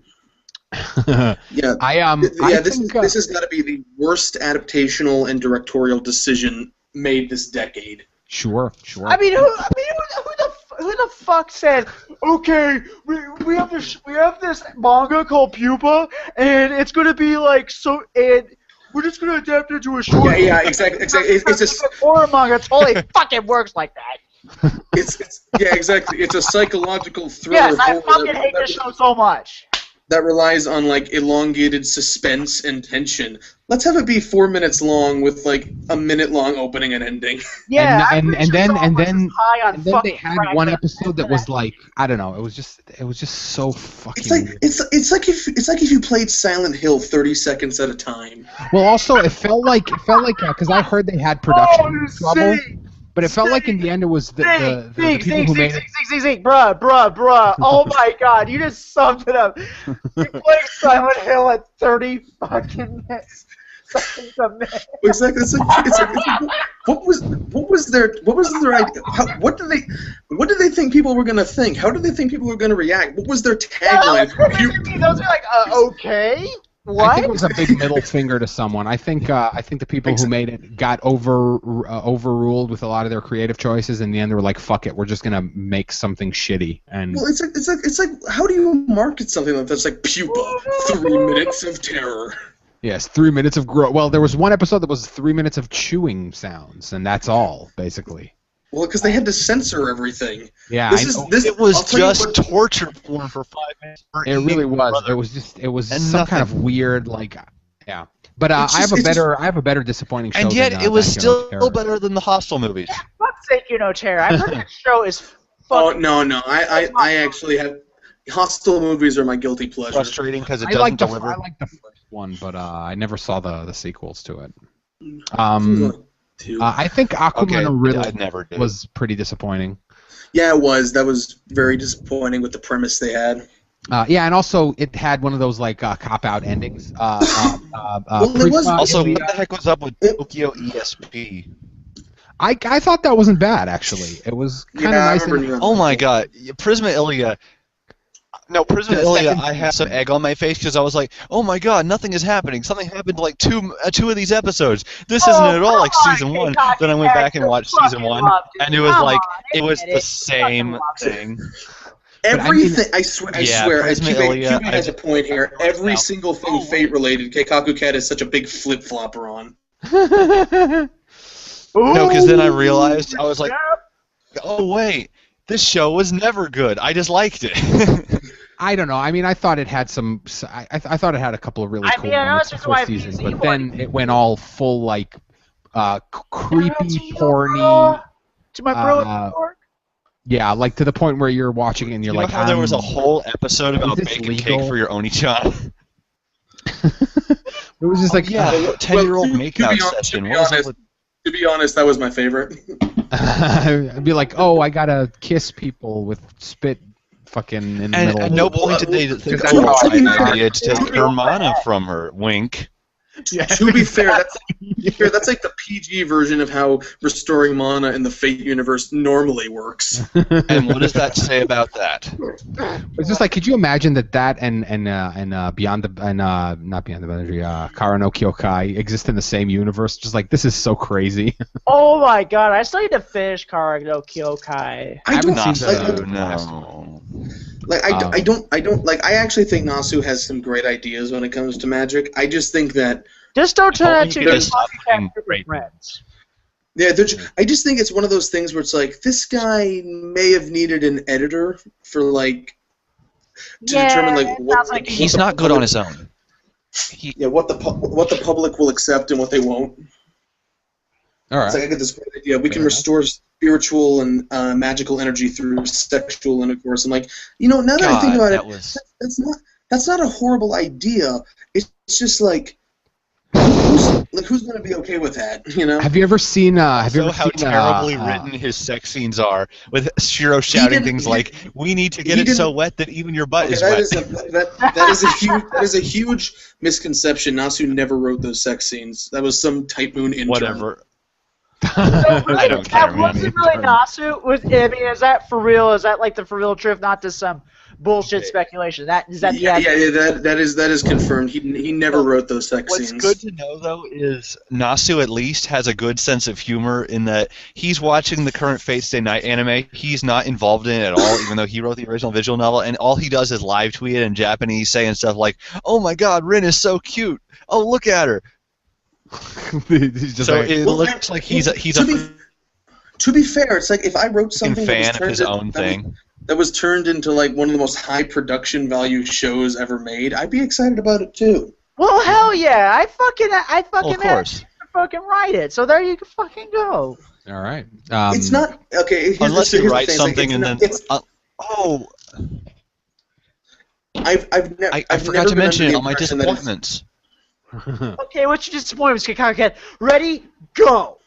Speaker 4: Yeah.
Speaker 3: This
Speaker 4: has got to be the worst adaptational and directorial decision made this decade.
Speaker 3: Sure.
Speaker 1: I mean, who the fuck said, okay, we have this manga called Pupa, and it's gonna be like so, and we're just gonna adapt it to a short.
Speaker 4: Yeah, exactly. It's a
Speaker 1: horror manga. It totally fucking works like that.
Speaker 4: Exactly. It's a psychological thriller.
Speaker 1: Yes, I fucking hate this show so much.
Speaker 4: That relies on like elongated suspense and tension. Let's have it be 4 minutes long with like a minute long opening and ending.
Speaker 1: Yeah,
Speaker 3: and then they had one episode that was like, I don't know, it was just so fucking.
Speaker 4: It's like if you played Silent Hill 30 seconds at a time.
Speaker 3: Well, also it felt like because I heard they had production trouble. But it felt like in the end it was the people who made it.
Speaker 1: Zeke, bruh. Oh my god, you just summed it up. You played Silent Hill at 30 fucking minutes.
Speaker 4: Exactly. It's like, what was was their idea? What did they think people were gonna think? How did they think people were gonna react? What was their tagline?
Speaker 1: Those are like, okay, what?
Speaker 3: I think it was a big middle finger to someone. I think the people who made it got overruled with a lot of their creative choices. In the end, they were like, "Fuck it, we're just gonna make something shitty." And
Speaker 4: well, it's like, how do you market something like that's like pupa, 3 minutes of terror?
Speaker 3: Yes, 3 minutes of growth. Well, there was one episode that was 3 minutes of chewing sounds, and that's all basically.
Speaker 4: Well, because they had to censor everything.
Speaker 3: Yeah,
Speaker 2: it was just torture porn for 5 minutes.
Speaker 3: It really was.
Speaker 2: Brother.
Speaker 3: It was
Speaker 2: And
Speaker 3: some
Speaker 2: nothing.
Speaker 3: kind of weird yeah. But I have a better disappointing show.
Speaker 2: And yet,
Speaker 3: than,
Speaker 2: it was
Speaker 3: Thank You, No
Speaker 2: still
Speaker 3: Terror.
Speaker 2: better than the Hostel movies.
Speaker 1: Fuck's sake, you know, Terror. I've heard that show is
Speaker 4: Oh
Speaker 1: fucking...
Speaker 4: no, I actually have. Hostile movies are my guilty pleasure.
Speaker 2: Frustrating because it
Speaker 3: I
Speaker 2: doesn't
Speaker 3: like the
Speaker 2: deliver.
Speaker 3: first one, but I never saw the sequels to it.
Speaker 4: Two.
Speaker 3: I think Aquaman
Speaker 2: I
Speaker 3: really
Speaker 2: never did.
Speaker 3: was pretty disappointing.
Speaker 4: Yeah, it was. That was very disappointing with the premise they had.
Speaker 3: Yeah, and also it had one of those like cop-out endings.
Speaker 4: Well, it was-
Speaker 2: Also,
Speaker 3: Ilya-
Speaker 2: what the heck was up with Tokyo ESP?
Speaker 3: I thought that wasn't bad actually. It was kind of
Speaker 4: Yeah, I
Speaker 3: nice.
Speaker 4: remember
Speaker 3: And,
Speaker 4: you-
Speaker 2: Oh my god, Prisma Ilya. No, Prisma
Speaker 3: The
Speaker 2: Ilya,
Speaker 3: second-
Speaker 2: I had some egg on my face because I was like, oh my god, nothing is happening. Something happened to like two of these episodes. This isn't at all like season one. Then I went back and watched season one, and it was like, it was the same thing.
Speaker 4: Everything. I swear.
Speaker 2: Prisma Ilya,
Speaker 4: Cuban has a point here. Every single thing Fate related, Keikaku Cat is such a big flip flopper on.
Speaker 2: No, because then I realized, I was like, oh wait, this show was never good. I just liked it.
Speaker 3: I don't know. I mean, I thought it had some. I thought it had a couple of really cool
Speaker 1: I know
Speaker 3: moments
Speaker 1: that's
Speaker 3: the
Speaker 1: why
Speaker 3: first season,
Speaker 1: PC
Speaker 3: but
Speaker 1: one-
Speaker 3: then it went all full like creepy, porny.
Speaker 1: To my bro in
Speaker 3: Uh,
Speaker 1: New York.
Speaker 3: Yeah, like to the point where you're watching it and you're
Speaker 2: You
Speaker 3: like,
Speaker 2: know how there was a
Speaker 3: I'm-
Speaker 2: whole episode about
Speaker 3: this
Speaker 2: baking
Speaker 3: legal?
Speaker 2: cake for your Oni-chan?
Speaker 3: It was just like,
Speaker 2: Yeah,
Speaker 4: Well,
Speaker 2: 10-year-old
Speaker 4: to
Speaker 2: makeout
Speaker 4: be hon-
Speaker 2: session.
Speaker 4: to be
Speaker 2: What was up
Speaker 4: honest-
Speaker 2: with...
Speaker 4: To be honest, that was my favorite.
Speaker 3: I'd be like, oh, I gotta kiss people with spit, fucking in the
Speaker 2: And
Speaker 3: middle.
Speaker 2: at no point did they think,
Speaker 3: Because
Speaker 2: oh,
Speaker 3: that's
Speaker 2: it's
Speaker 3: how
Speaker 2: an
Speaker 3: I-
Speaker 2: idea to take her mana from her. Wink.
Speaker 4: To be fair, that's like the PG version of how restoring mana in the Fate universe normally works.
Speaker 2: And what does that say about that?
Speaker 3: It's just like, could you imagine that and Beyond the not Beyond the Boundary, Kara no Kyokai exist in the same universe? Just like, this is so crazy.
Speaker 1: Oh my god, I still need to finish Kara no Kyokai.
Speaker 4: I don't
Speaker 3: haven't seen
Speaker 4: like,
Speaker 3: the-
Speaker 2: No.
Speaker 4: like I don't like. I actually think Nasu has some great ideas when it comes to magic. I just think that
Speaker 1: Just don't turn
Speaker 2: only
Speaker 1: that to
Speaker 2: you
Speaker 1: your
Speaker 2: could stop playing
Speaker 1: group
Speaker 2: great.
Speaker 1: of friends.
Speaker 4: yeah, I just think it's one of those things where it's like this guy may have needed an editor for like to determine like
Speaker 1: it
Speaker 4: what
Speaker 1: sounds like
Speaker 2: He's not good on his own.
Speaker 4: what the public will accept and what they won't.
Speaker 3: All
Speaker 4: It's like I get this great idea. We can restore spiritual and magical energy through sexual intercourse. And like, now that I think about it, that's not a horrible idea. It's just like, who's going to be okay with that?
Speaker 3: Have you ever seen? Have you
Speaker 2: So
Speaker 3: ever
Speaker 2: how
Speaker 3: seen?
Speaker 2: terribly written his sex scenes are, with Shiro shouting
Speaker 4: didn't-
Speaker 2: things
Speaker 4: he
Speaker 2: like, "We need to get
Speaker 4: he
Speaker 2: it so
Speaker 4: didn't-
Speaker 2: wet that even your butt
Speaker 4: Okay,
Speaker 2: is
Speaker 4: that
Speaker 2: wet."
Speaker 4: is a huge misconception. Nasu never wrote those sex scenes. That was some Type Moon intern.
Speaker 2: Whatever.
Speaker 3: I
Speaker 2: don't care,
Speaker 1: That wasn't really Nasu. Is that for real? Is that like the for real truth, not just some bullshit speculation? Is that
Speaker 4: Yeah, that is confirmed. He never wrote those sex
Speaker 2: What's
Speaker 4: scenes.
Speaker 2: good to know, though, is Nasu at least has a good sense of humor in that he's watching the current Fate Stay Night anime. He's not involved in it at all, even though he wrote the original visual novel, and all he does is live tweet it in Japanese, saying stuff like, "Oh my god, Rin is so cute. Oh, look at her."
Speaker 3: He's just
Speaker 2: So
Speaker 3: like,
Speaker 2: it looks like he's a
Speaker 4: To be fair, it's like if I wrote something
Speaker 2: fan of his
Speaker 4: that
Speaker 2: own thing.
Speaker 4: that was turned into like one of the most high production value shows ever made, I'd be excited about it too.
Speaker 1: Well, hell yeah! I fucking
Speaker 2: Of course.
Speaker 1: fucking write it. So there you can fucking go.
Speaker 3: all right.
Speaker 4: It's not okay.
Speaker 2: Unless
Speaker 4: here's
Speaker 2: you
Speaker 4: the
Speaker 2: write
Speaker 4: thing, it's like,
Speaker 2: something
Speaker 4: it's
Speaker 2: and
Speaker 4: not-
Speaker 2: then...
Speaker 4: it's-
Speaker 2: oh,
Speaker 4: I
Speaker 2: I forgot to mention it on my disappointments.
Speaker 1: Okay, what's your disappointment, Kakaket? Ready, go.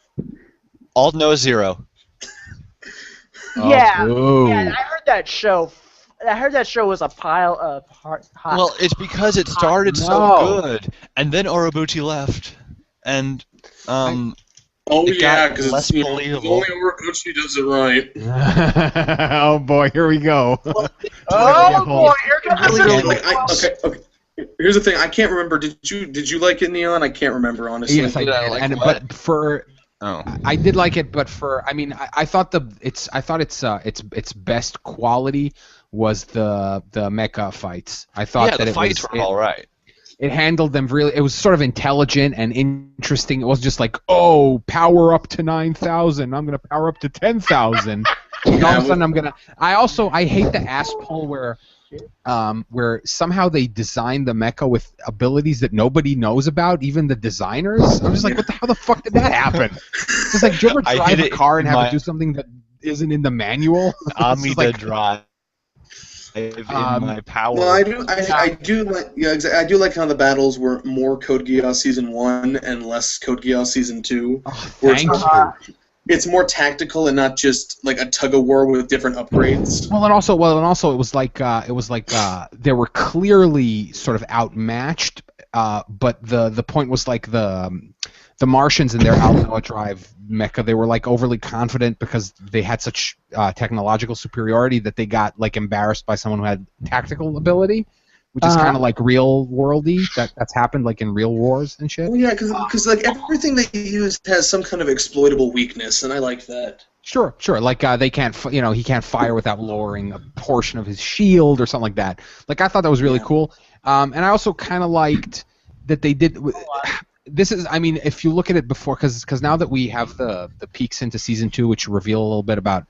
Speaker 2: Alt no zero.
Speaker 1: Yeah,
Speaker 3: Oh.
Speaker 1: yeah. I heard that show. I heard that show was a pile of hot.
Speaker 2: Well, it's because it started
Speaker 3: No.
Speaker 2: so good, and then Orobuchi left, and
Speaker 4: Oh Oh
Speaker 5: It
Speaker 4: yeah,
Speaker 5: got
Speaker 4: because
Speaker 5: less
Speaker 4: it's
Speaker 5: believable.
Speaker 4: only Horikoshi does it right.
Speaker 3: Oh boy, here we go.
Speaker 1: Oh boy, here comes
Speaker 4: Really,
Speaker 1: the
Speaker 2: Again.
Speaker 4: okay. Here's the thing. I can't remember. Did you like it, Neon? I can't remember honestly.
Speaker 3: Yes, I
Speaker 5: Did
Speaker 3: did.
Speaker 5: I like
Speaker 3: And
Speaker 5: what?
Speaker 3: but for
Speaker 2: Oh.
Speaker 3: I did like it, but for I mean, I thought its best quality was the mecha fights. I thought
Speaker 2: Yeah,
Speaker 3: that
Speaker 2: the
Speaker 3: it
Speaker 2: fights
Speaker 3: was
Speaker 2: were all right.
Speaker 3: it handled them really. It was sort of intelligent and interesting. It wasn't just like, oh, power up to 9,000. I'm gonna power up to 10,000. And all of a sudden, I'm gonna. I hate the ass pull where somehow they designed the mecha with abilities that nobody knows about, even the designers. I'm just like, how the fuck did that happen? It's like, do you ever
Speaker 5: I
Speaker 3: drive
Speaker 5: hit
Speaker 3: a
Speaker 5: it
Speaker 3: car and
Speaker 5: in
Speaker 3: have
Speaker 5: my-
Speaker 3: it do something that isn't in the manual? It's just like,
Speaker 5: Drive. In my power.
Speaker 4: Well, I do like how the battles were more Code Geass Season 1 and less Code Geass Season 2.
Speaker 3: oh,
Speaker 4: Where it's
Speaker 3: thank
Speaker 4: more-
Speaker 3: you.
Speaker 4: It's more tactical and not just like a tug of war with different upgrades.
Speaker 3: Well, and also, it was like they were clearly sort of outmatched, but the point was like the Martians in their Alpha Drive mecha, they were like overly confident because they had such technological superiority that they got like embarrassed by someone who had tactical ability, which is kind of like real worldy. That's happened like in real wars and shit.
Speaker 4: Well, yeah, because like everything they use has some kind of exploitable weakness, and I like that.
Speaker 3: Sure. Like he can't fire without lowering a portion of his shield or something like that. Like I thought that was really cool. And I also kind of liked that they did. This is, I mean, if you look at it before, because now that we have the peeks into season 2, which reveal a little bit about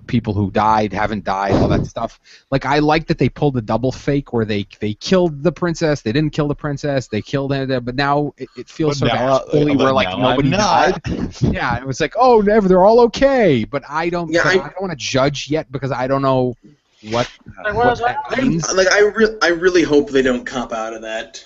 Speaker 3: people who died, haven't died, all that stuff. Like I like that they pulled a double fake where they killed the princess, they didn't kill the princess, they killed her, but now it feels sort of fully where like nobody died. Yeah, it was like, oh, never, they're all okay, but I don't want to judge yet because I don't know what that means.
Speaker 4: Like I really hope they don't cop out of that.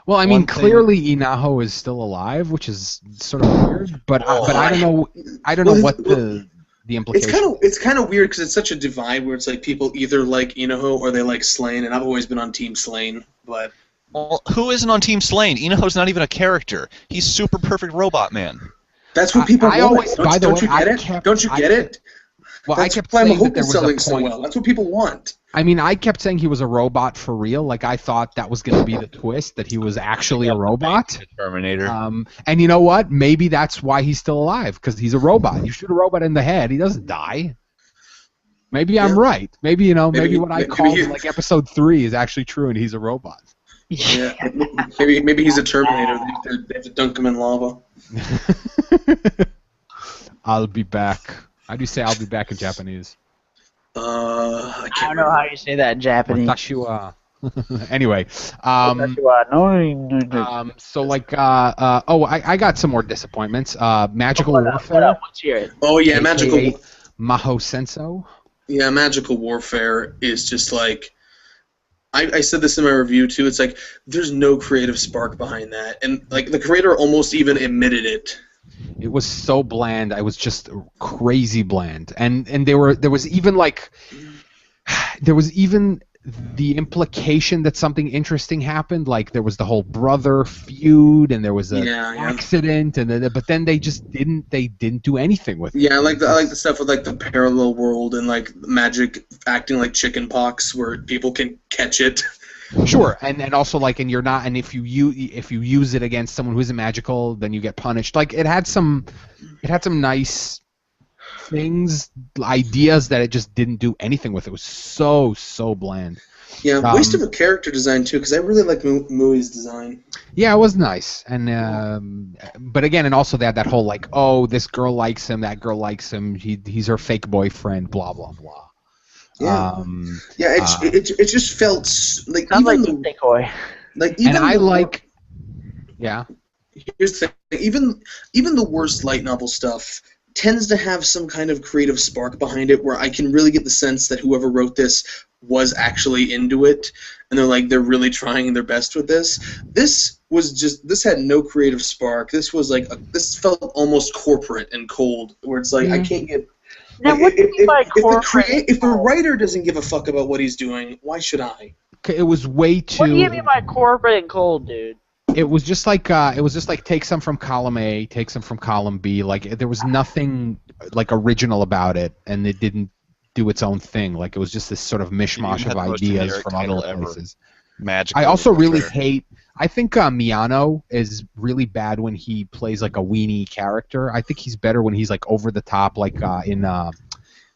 Speaker 3: Well, I mean, clearly Inaho is still alive, which is sort of weird, but I don't know. I don't know what the implication.
Speaker 4: It's kind of weird because it's such a divide where it's like people either like Inaho or they like Slain, and I've always been on Team Slain. But
Speaker 2: Well, who isn't on Team Slain? Inaho's not even a character. He's super perfect robot man.
Speaker 4: that's what people want.
Speaker 3: Always, by the way,
Speaker 4: don't you get it? Don't you get it?
Speaker 3: Well,
Speaker 4: That's
Speaker 3: I kept
Speaker 4: why
Speaker 3: saying that
Speaker 4: Mahoka
Speaker 3: there
Speaker 4: is
Speaker 3: was a
Speaker 4: selling
Speaker 3: point.
Speaker 4: so well. That's what people want.
Speaker 3: I mean, I kept saying he was a robot for real. Like I thought that was going to be the twist, that he was actually a robot.
Speaker 5: Terminator.
Speaker 3: And you know what? Maybe that's why he's still alive, because he's a robot. You shoot a robot in the head, he doesn't die. Maybe I'm right. Maybe maybe what I called like episode 3 is actually true, and he's a robot.
Speaker 4: Yeah, maybe he's a Terminator. They have to dunk him in lava.
Speaker 3: I'll be back. How do you say "I'll be back" in Japanese?
Speaker 4: I
Speaker 1: I don't know how you say that in Japanese.
Speaker 3: Watashi wa. Anyway, so like, I got some more disappointments. Magical Warfare.
Speaker 1: Let's hear it.
Speaker 4: Oh yeah,
Speaker 3: aka
Speaker 4: magical.
Speaker 3: Maho Senso.
Speaker 4: Yeah, Magical Warfare is just like. I said this in my review too. It's like there's no creative spark behind that, and like the creator almost even admitted it.
Speaker 3: It was so bland. I was just crazy bland, and there was even the implication that something interesting happened. Like there was the whole brother feud, and there was an accident, and but then they just didn't do anything with it.
Speaker 4: Yeah, I like the stuff with like the parallel world and like magic acting like chicken pox, where people can catch it.
Speaker 3: Sure, and also like, and you're not, and if you use it against someone who isn't magical, then you get punished. Like it had some nice things, ideas that it just didn't do anything with. It was so bland.
Speaker 4: Yeah, waste of a character design too, because I really like Mui's design.
Speaker 3: Yeah, it was nice, and but again, and also they had that whole like, oh, this girl likes him, that girl likes him, he's her fake boyfriend, blah blah blah.
Speaker 4: Yeah, it just felt like
Speaker 1: Sounds
Speaker 4: even
Speaker 1: like
Speaker 4: the
Speaker 1: decoy.
Speaker 4: like even
Speaker 3: and I
Speaker 4: the,
Speaker 3: like, yeah.
Speaker 4: Here's the thing, even the worst light novel stuff tends to have some kind of creative spark behind it, where I can really get the sense that whoever wrote this was actually into it, and they're really trying their best with this. This had no creative spark. This was like this felt almost corporate and cold, where it's like I can't get.
Speaker 1: Now,
Speaker 4: Like,
Speaker 1: what do you mean by corporate?
Speaker 4: if the writer doesn't give a fuck about what he's doing, why should I?
Speaker 3: It was way too.
Speaker 1: What do you mean by corporate and cold, dude?
Speaker 3: It was just like take some from column A, take some from column B. Like there was nothing like original about it, and it didn't do its own thing. Like it was just this sort of mishmash
Speaker 2: had
Speaker 3: of
Speaker 2: the most
Speaker 3: ideas
Speaker 2: generic
Speaker 3: from
Speaker 2: title
Speaker 3: other
Speaker 2: ever.
Speaker 3: places.
Speaker 2: Magical.
Speaker 3: I also really
Speaker 2: fair.
Speaker 3: hate. I think Miyano is really bad when he plays like a weenie character. I think he's better when he's like over the top, like in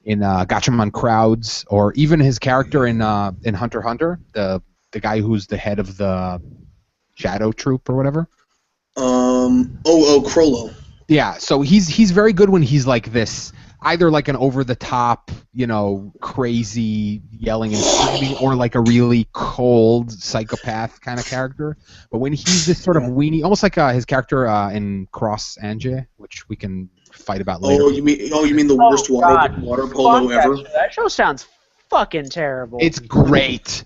Speaker 3: Gatchaman Crowds, or even his character in Hunter x Hunter, the guy who's the head of the Shadow Troop or whatever.
Speaker 4: Crollo.
Speaker 3: Yeah, so he's very good when he's like this, either like an over the top, crazy yelling and screaming, or like a really cold psychopath kind of character. But when he's this sort of weenie, almost like his character in Cross Ange, which we can fight about later.
Speaker 4: Oh, you mean the worst water polo ever?
Speaker 1: That show sounds fucking terrible.
Speaker 3: It's great.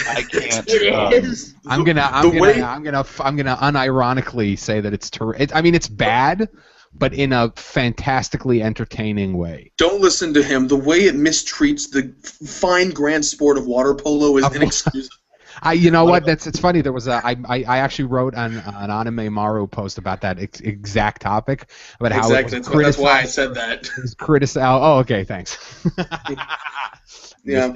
Speaker 2: I can't.
Speaker 1: It is.
Speaker 3: I'm gonna unironically say that it's I mean, it's bad, but in a fantastically entertaining way.
Speaker 4: Don't listen to him. The way it mistreats the fine grand sport of water polo is inexcusable.
Speaker 3: You know what? It's funny. There was I actually wrote an Anime Maru post about that exact topic, about how
Speaker 4: that's why I said that.
Speaker 3: Oh, okay, thanks.
Speaker 4: Yeah,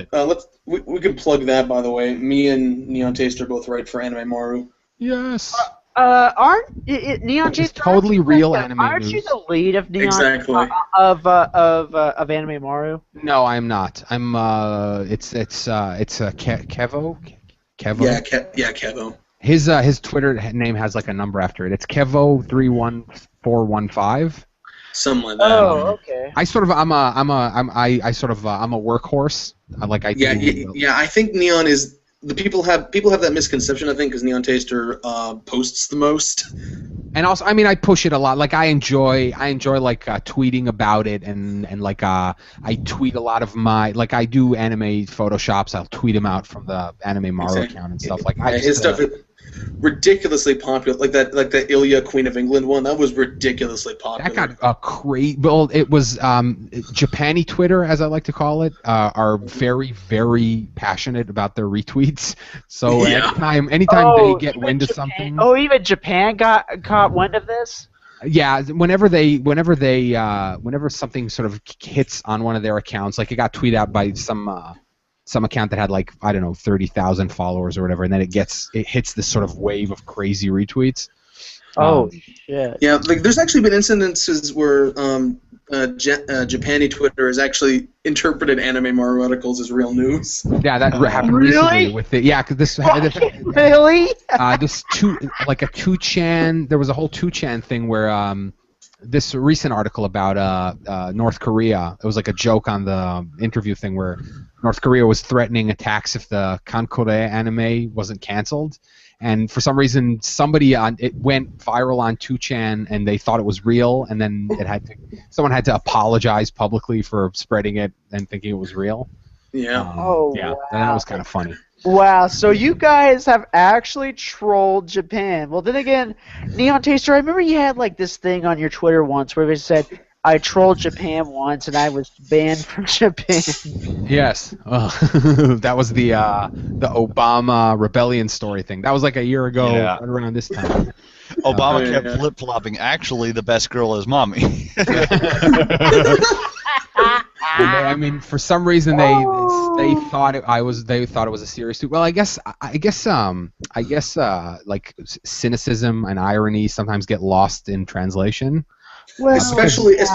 Speaker 4: we can plug that, by the way. Me and Neon Taste are both right for Anime Maru.
Speaker 3: Yes.
Speaker 1: Aren't Neon Chase
Speaker 3: totally real anime
Speaker 1: Aren't
Speaker 3: news.
Speaker 1: you the lead of Neon
Speaker 4: Exactly.
Speaker 1: of Anime Maru?
Speaker 3: No, I'm not. I'm it's Kevo. Kevo.
Speaker 4: Yeah, Kevo.
Speaker 3: His Twitter name has like a number after it. It's Kevo31415.
Speaker 4: Something like that.
Speaker 1: Oh, okay.
Speaker 3: I'm a workhorse.
Speaker 4: I think Neon is the people have that misconception. I think because Neon Taster posts the most.
Speaker 3: And also, I mean, I push it a lot. Like I enjoy like tweeting about it, and like I tweet a lot of my I do anime photoshops. I'll tweet them out from the Anime Maru account and stuff.
Speaker 4: His stuff is ridiculously popular. Like that Ilya Queen of England one. That was ridiculously popular.
Speaker 3: That got crazy. Well, it was Japani Twitter, as I like to call it, are very, very passionate about their retweets. So anytime they get wind of something.
Speaker 1: Oh, even Japan caught wind of this.
Speaker 3: Yeah, whenever something sort of hits on one of their accounts, like it got tweeted out by some account that had 30,000 followers or whatever, and then it hits this sort of wave of crazy retweets.
Speaker 1: Oh shit!
Speaker 4: Yeah, there's actually been incidences where Japani Twitter has actually interpreted Anime Maru articles as real news.
Speaker 3: Yeah, that happened recently with it. Yeah, because this
Speaker 1: really
Speaker 3: this 2chan. There was a whole 2chan thing where this recent article about North Korea. It was like a joke on the interview thing where North Korea was threatening attacks if the Kankore anime wasn't canceled, and for some reason it went viral on 2chan and they thought it was real, and then someone had to apologize publicly for spreading it and thinking it was real.
Speaker 4: Yeah.
Speaker 1: Wow.
Speaker 3: And that was kind of funny.
Speaker 1: Wow, so you guys have actually trolled Japan. Well, then again, Neon Taster, I remember you had this thing on your Twitter once where you said, I trolled Japan once and I was banned from Japan.
Speaker 3: Yes. That was the Obama rebellion story thing. That was like a year ago, right around this time.
Speaker 2: Obama kept flip-flopping. Actually, the best girl is mommy.
Speaker 3: I mean, for some reason they thought it was a serious. Well, I guess cynicism and irony sometimes get lost in translation.
Speaker 1: Well,
Speaker 4: especially in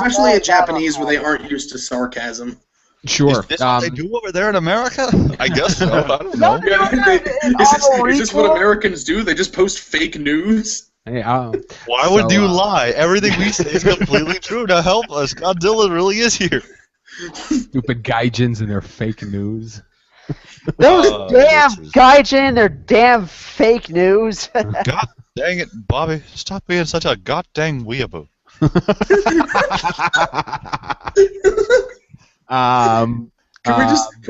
Speaker 4: Japanese where they aren't used to sarcasm.
Speaker 3: Sure.
Speaker 2: Is this what they do over there in America? I guess so. I don't know.
Speaker 4: Is this what Americans do? They just post fake news?
Speaker 3: Yeah.
Speaker 2: Why would you lie? Everything we say is completely true. Now help us. Godzilla really is here.
Speaker 3: Stupid gaijins and their fake news.
Speaker 1: Those damn gaijin and their damn fake news.
Speaker 2: God dang it, Bobby. Stop being such a goddamn weeaboo.
Speaker 4: Can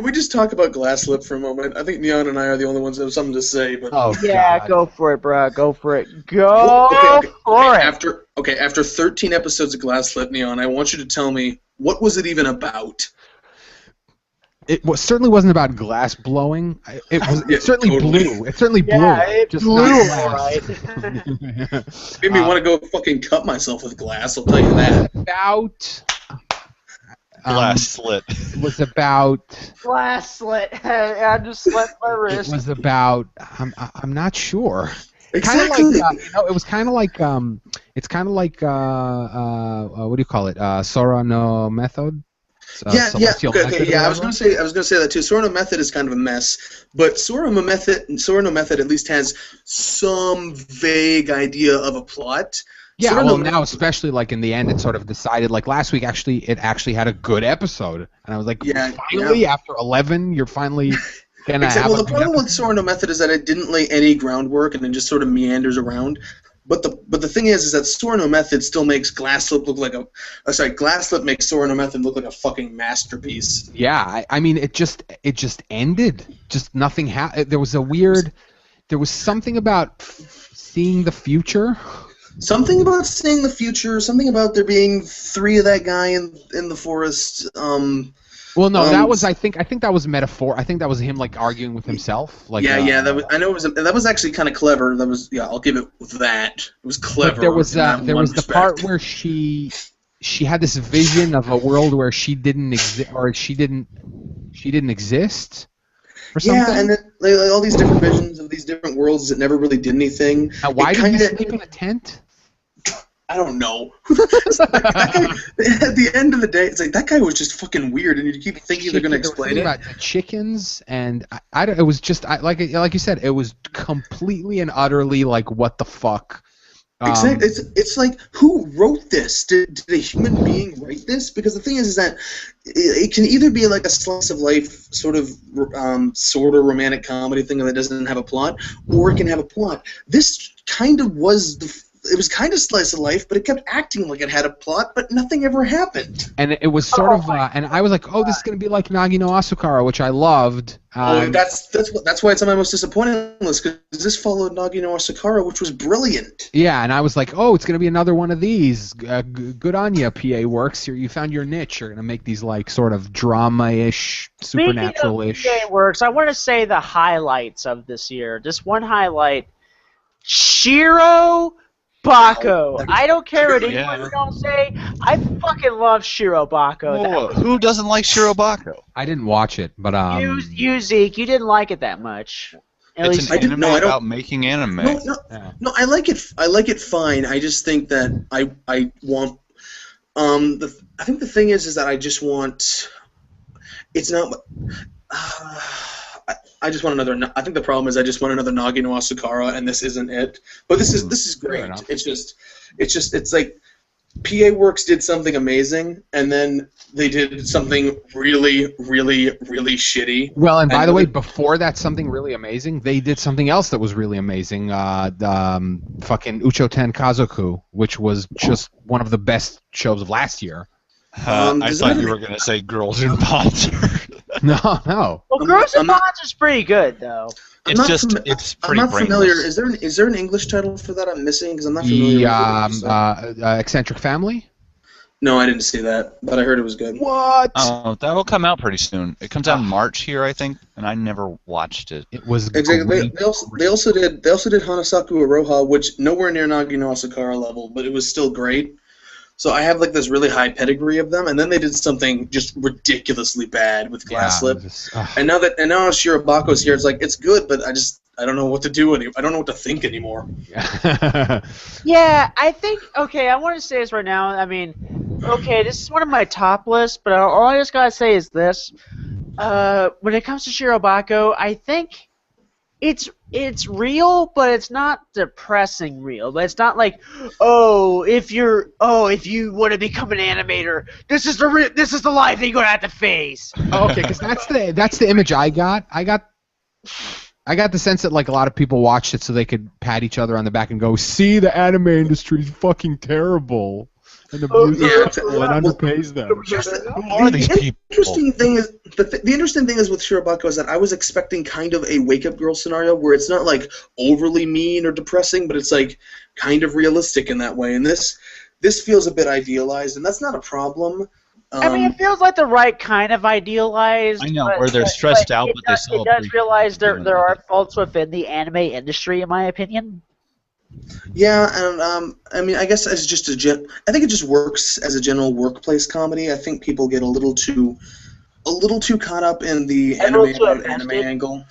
Speaker 4: we just talk about Glass Lip for a moment? I think Neon and I are the only ones that have something to say. But
Speaker 1: God. Go for it, bro. Go for it. Go for it.
Speaker 4: After 13 episodes of Glass Lip, Neon, I want you to tell me, what was it even about?
Speaker 3: certainly wasn't about glass blowing. It certainly
Speaker 4: totally.
Speaker 3: blew. It certainly blew.
Speaker 1: Yeah, it
Speaker 3: just
Speaker 1: blew,
Speaker 3: not
Speaker 1: all
Speaker 3: glass.
Speaker 1: right.
Speaker 4: Made me want to go fucking cut myself with glass. I'll tell you that.
Speaker 3: About
Speaker 2: Glass slit.
Speaker 3: it was about.
Speaker 1: Glass slit. I just slit my
Speaker 3: It
Speaker 1: wrist.
Speaker 3: was about. I'm not sure.
Speaker 4: Exactly.
Speaker 3: Kind of like it was kind of like it's kind of like what do you call it? Sora no method. Celestial
Speaker 4: Okay,
Speaker 3: Method or
Speaker 4: yeah. I was
Speaker 3: whatever?
Speaker 4: gonna say that too. Sora no Method is kind of a mess, but Sora no Method at least has some vague idea of a plot.
Speaker 3: Yeah,
Speaker 4: Sora
Speaker 3: well,
Speaker 4: no
Speaker 3: now especially like in the end, it sort of decided. Like last week, it actually had a good episode, and I was like,
Speaker 4: Yeah,
Speaker 3: finally, after 11, you're finally gonna
Speaker 4: Except,
Speaker 3: have
Speaker 4: well,
Speaker 3: a
Speaker 4: the
Speaker 3: good
Speaker 4: problem with
Speaker 3: episode.
Speaker 4: Sora no Method is that it didn't lay any groundwork and it just sort of meanders around. But the thing is that Sora no Method still makes Glasslip look like Glasslip makes Sora no Method look like a fucking masterpiece.
Speaker 3: Yeah, I mean, it just ended. Just nothing happened. There was something about seeing the future.
Speaker 4: Something about seeing the future. Something about there being 3 of that guy in the forest.
Speaker 3: Well, no, that was I think that was metaphor. I think that was him like arguing with himself. Like
Speaker 4: I know that was actually kind of clever. I'll give it that. It was clever.
Speaker 3: But there was
Speaker 4: one
Speaker 3: the part where she had this vision of a world where she didn't exist, or she didn't exist, or something.
Speaker 4: Yeah, and then, like all these different visions of these different worlds that never really did anything.
Speaker 3: Now, why
Speaker 4: It
Speaker 3: did he
Speaker 4: kinda-
Speaker 3: sleep in a tent?
Speaker 4: I don't know. That guy, at the end of the day, it's like that guy was just fucking weird, and you keep thinking they're gonna explain it.
Speaker 3: About the chickens, and it was just like you said, it was completely and utterly like what the fuck.
Speaker 4: Exactly. It's like, who wrote this? Did a human being write this? Because the thing is that it can either be like a slice of life sort of romantic comedy thing that doesn't have a plot, or it can have a plot. This kind of was it was kind of slice of life, but it kept acting like it had a plot, but nothing ever happened.
Speaker 3: And it was sort of, and I was like, oh, this is going to be like Nagi no Asukara, which I loved.
Speaker 4: That's why it's on my most disappointing list, because this followed Nagi no Asukara, which was brilliant.
Speaker 3: Yeah, and I was like, oh, it's going to be another one of these. Good on you, PA Works. You found your niche. You're going to make these like sort of drama-ish, supernatural-ish.
Speaker 1: Speaking of PA Works, I want to say the highlights of this year. Just one highlight. Shiro Bako. I don't care what anyone else say. I fucking love Shiro Bako.
Speaker 2: Whoa, who doesn't like Shirobako?
Speaker 3: I didn't watch it, but
Speaker 1: You Zeke, you didn't like it that much. At
Speaker 2: It's
Speaker 1: least
Speaker 2: an
Speaker 4: I didn't-
Speaker 2: anime
Speaker 4: no, I don't-
Speaker 2: about making anime.
Speaker 4: No, I like it. I like it fine. I just think that I want. I think the thing is that I just want. It's not. I just want another. I think the problem is I just want another Nagi no Asukara, and this isn't it. But this is great.
Speaker 3: enough.
Speaker 4: It's like PA Works did something amazing, and then they did something really, really, really shitty.
Speaker 3: Well, and by the way, before that, something really amazing, they did something else that was really amazing. Fucking Uchoten Kazoku, which was just one of the best shows of last year.
Speaker 2: I thought you were going to say Girls in Concert.
Speaker 3: No.
Speaker 1: Well, Girls and Bonds is pretty good, though.
Speaker 2: It's pretty
Speaker 4: I'm not
Speaker 2: brainless.
Speaker 4: familiar. Is there an English title for that I'm missing? Because I'm not familiar.
Speaker 3: The Eccentric Family?
Speaker 4: No, I didn't see that, but I heard it was good.
Speaker 3: What?
Speaker 2: Oh, that'll come out pretty soon. It comes out in March here, I think, and I never watched it.
Speaker 3: It was
Speaker 4: Exactly.
Speaker 3: great.
Speaker 4: They also did Hanasaku Aroha, which nowhere near Nagi no Asukara level, but it was still great. So I have like this really high pedigree of them, and then they did something just ridiculously bad with Glasslip. And now Shirabako's here, it's like it's good, but I don't know what to do I don't know what to think anymore.
Speaker 1: Yeah, I think, okay, I want to say this right now. I mean, okay, this is one of my top lists, but all I just gotta say is this. When it comes to Shirobako, I think it's real, but it's not depressing real. But it's not like, if you want to become an animator, this is the life that you're gonna have to face.
Speaker 3: Okay, because that's the image I got. I got the sense that like a lot of people watched it so they could pat each other on the back and go, "See, the anime industry is fucking terrible and abuses people and underpays them."
Speaker 2: Who are these people?
Speaker 4: The interesting thing is with Shirobako is that I was expecting kind of a wake-up girl scenario where it's not like overly mean or depressing, but it's like kind of realistic in that way. And this feels a bit idealized, and that's not a problem.
Speaker 1: I mean, it feels like the right kind of idealized.
Speaker 2: I know, where they're stressed out, but they still
Speaker 1: It does
Speaker 2: appreciate
Speaker 1: realize
Speaker 2: what they're
Speaker 1: there
Speaker 2: doing.
Speaker 1: are faults within the anime industry, in my opinion.
Speaker 4: Yeah, and I mean, I guess as just I think it just works as a general workplace comedy. I think people get a little too caught up in the
Speaker 1: A little
Speaker 4: anime
Speaker 1: too
Speaker 4: about anime
Speaker 1: invested.
Speaker 4: angle.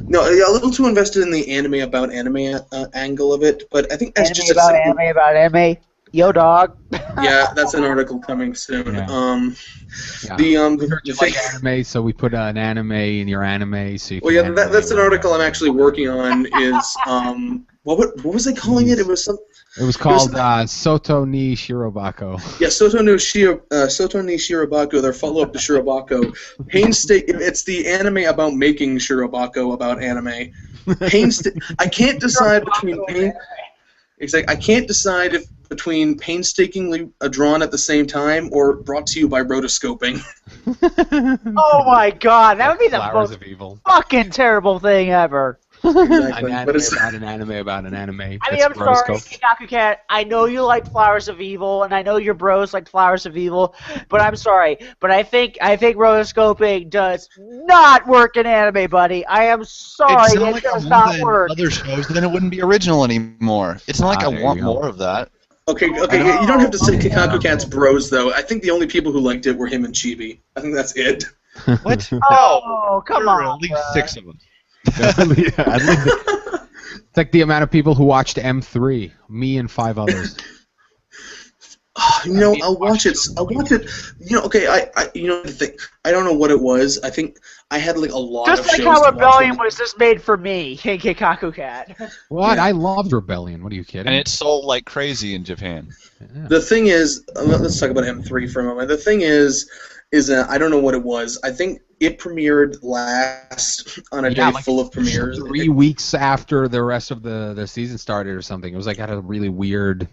Speaker 4: No, yeah, a little too invested in the anime about anime angle of it. But I think as just a simple,
Speaker 1: Anime about anime. Yo, dog.
Speaker 4: yeah, that's an article coming soon.
Speaker 3: Yeah. Yeah. We heard
Speaker 4: The
Speaker 3: you
Speaker 4: thing.
Speaker 3: like anime, so we put an anime in your anime, so you can.
Speaker 4: Well, yeah,
Speaker 3: anime
Speaker 4: that's an
Speaker 3: with
Speaker 4: article I'm
Speaker 3: it.
Speaker 4: actually working on. Is what was I calling it? It was some.
Speaker 3: It was called Soto ni Shirobako.
Speaker 4: Yeah, Soto ni Shirobako, their follow-up to Shirobako. It's the anime about making Shirobako about anime. I can't decide between I can't decide if between painstakingly drawn at the same time or brought to you by rotoscoping.
Speaker 1: Oh my god, that would be the
Speaker 3: Flowers
Speaker 1: most
Speaker 3: of Evil.
Speaker 1: fucking terrible thing ever.
Speaker 4: Exactly.
Speaker 3: An anime
Speaker 4: But it's,
Speaker 3: about an anime about an anime.
Speaker 1: I mean,
Speaker 3: That's
Speaker 1: I'm sorry,
Speaker 3: rotoscope.
Speaker 1: Kikaku Cat. I know you like Flowers of Evil, and I know your bros like Flowers of Evil, but I'm sorry. But I think rotoscoping does not work in anime, buddy. I am sorry,
Speaker 2: It's not
Speaker 1: it
Speaker 2: like
Speaker 1: does
Speaker 2: I
Speaker 1: not
Speaker 2: want that in
Speaker 1: work.
Speaker 2: other shows, then it wouldn't be original anymore. It's not like
Speaker 3: There
Speaker 2: I
Speaker 3: you
Speaker 2: want
Speaker 3: go.
Speaker 2: more of that.
Speaker 4: okay, you don't have to say Kikaku Cat's bros, though. I think the only people who liked it were him and Chibi. I think that's it.
Speaker 2: What?
Speaker 1: Oh, come
Speaker 2: There are
Speaker 1: on.
Speaker 2: at least
Speaker 1: bruh.
Speaker 2: 6 of them.
Speaker 3: It's like the amount of people who watched M3. Me and 5 others.
Speaker 4: I'll watch it. Okay. The thing. I don't know what it was. I think I had like a lot
Speaker 1: Just
Speaker 4: of
Speaker 1: like
Speaker 4: shows
Speaker 1: how
Speaker 4: to watch.
Speaker 1: Rebellion was just made for me, Kikaku Cat.
Speaker 3: What?
Speaker 4: Yeah.
Speaker 3: I loved Rebellion. What are you kidding?
Speaker 2: And it sold like crazy in Japan.
Speaker 3: Yeah.
Speaker 4: The thing is, let's talk about M3 for a moment. The thing is I don't know what it was. I think it premiered last on a day
Speaker 3: like
Speaker 4: full of premieres.
Speaker 3: 3 weeks after the rest of the season started or something. It was like had a really weird.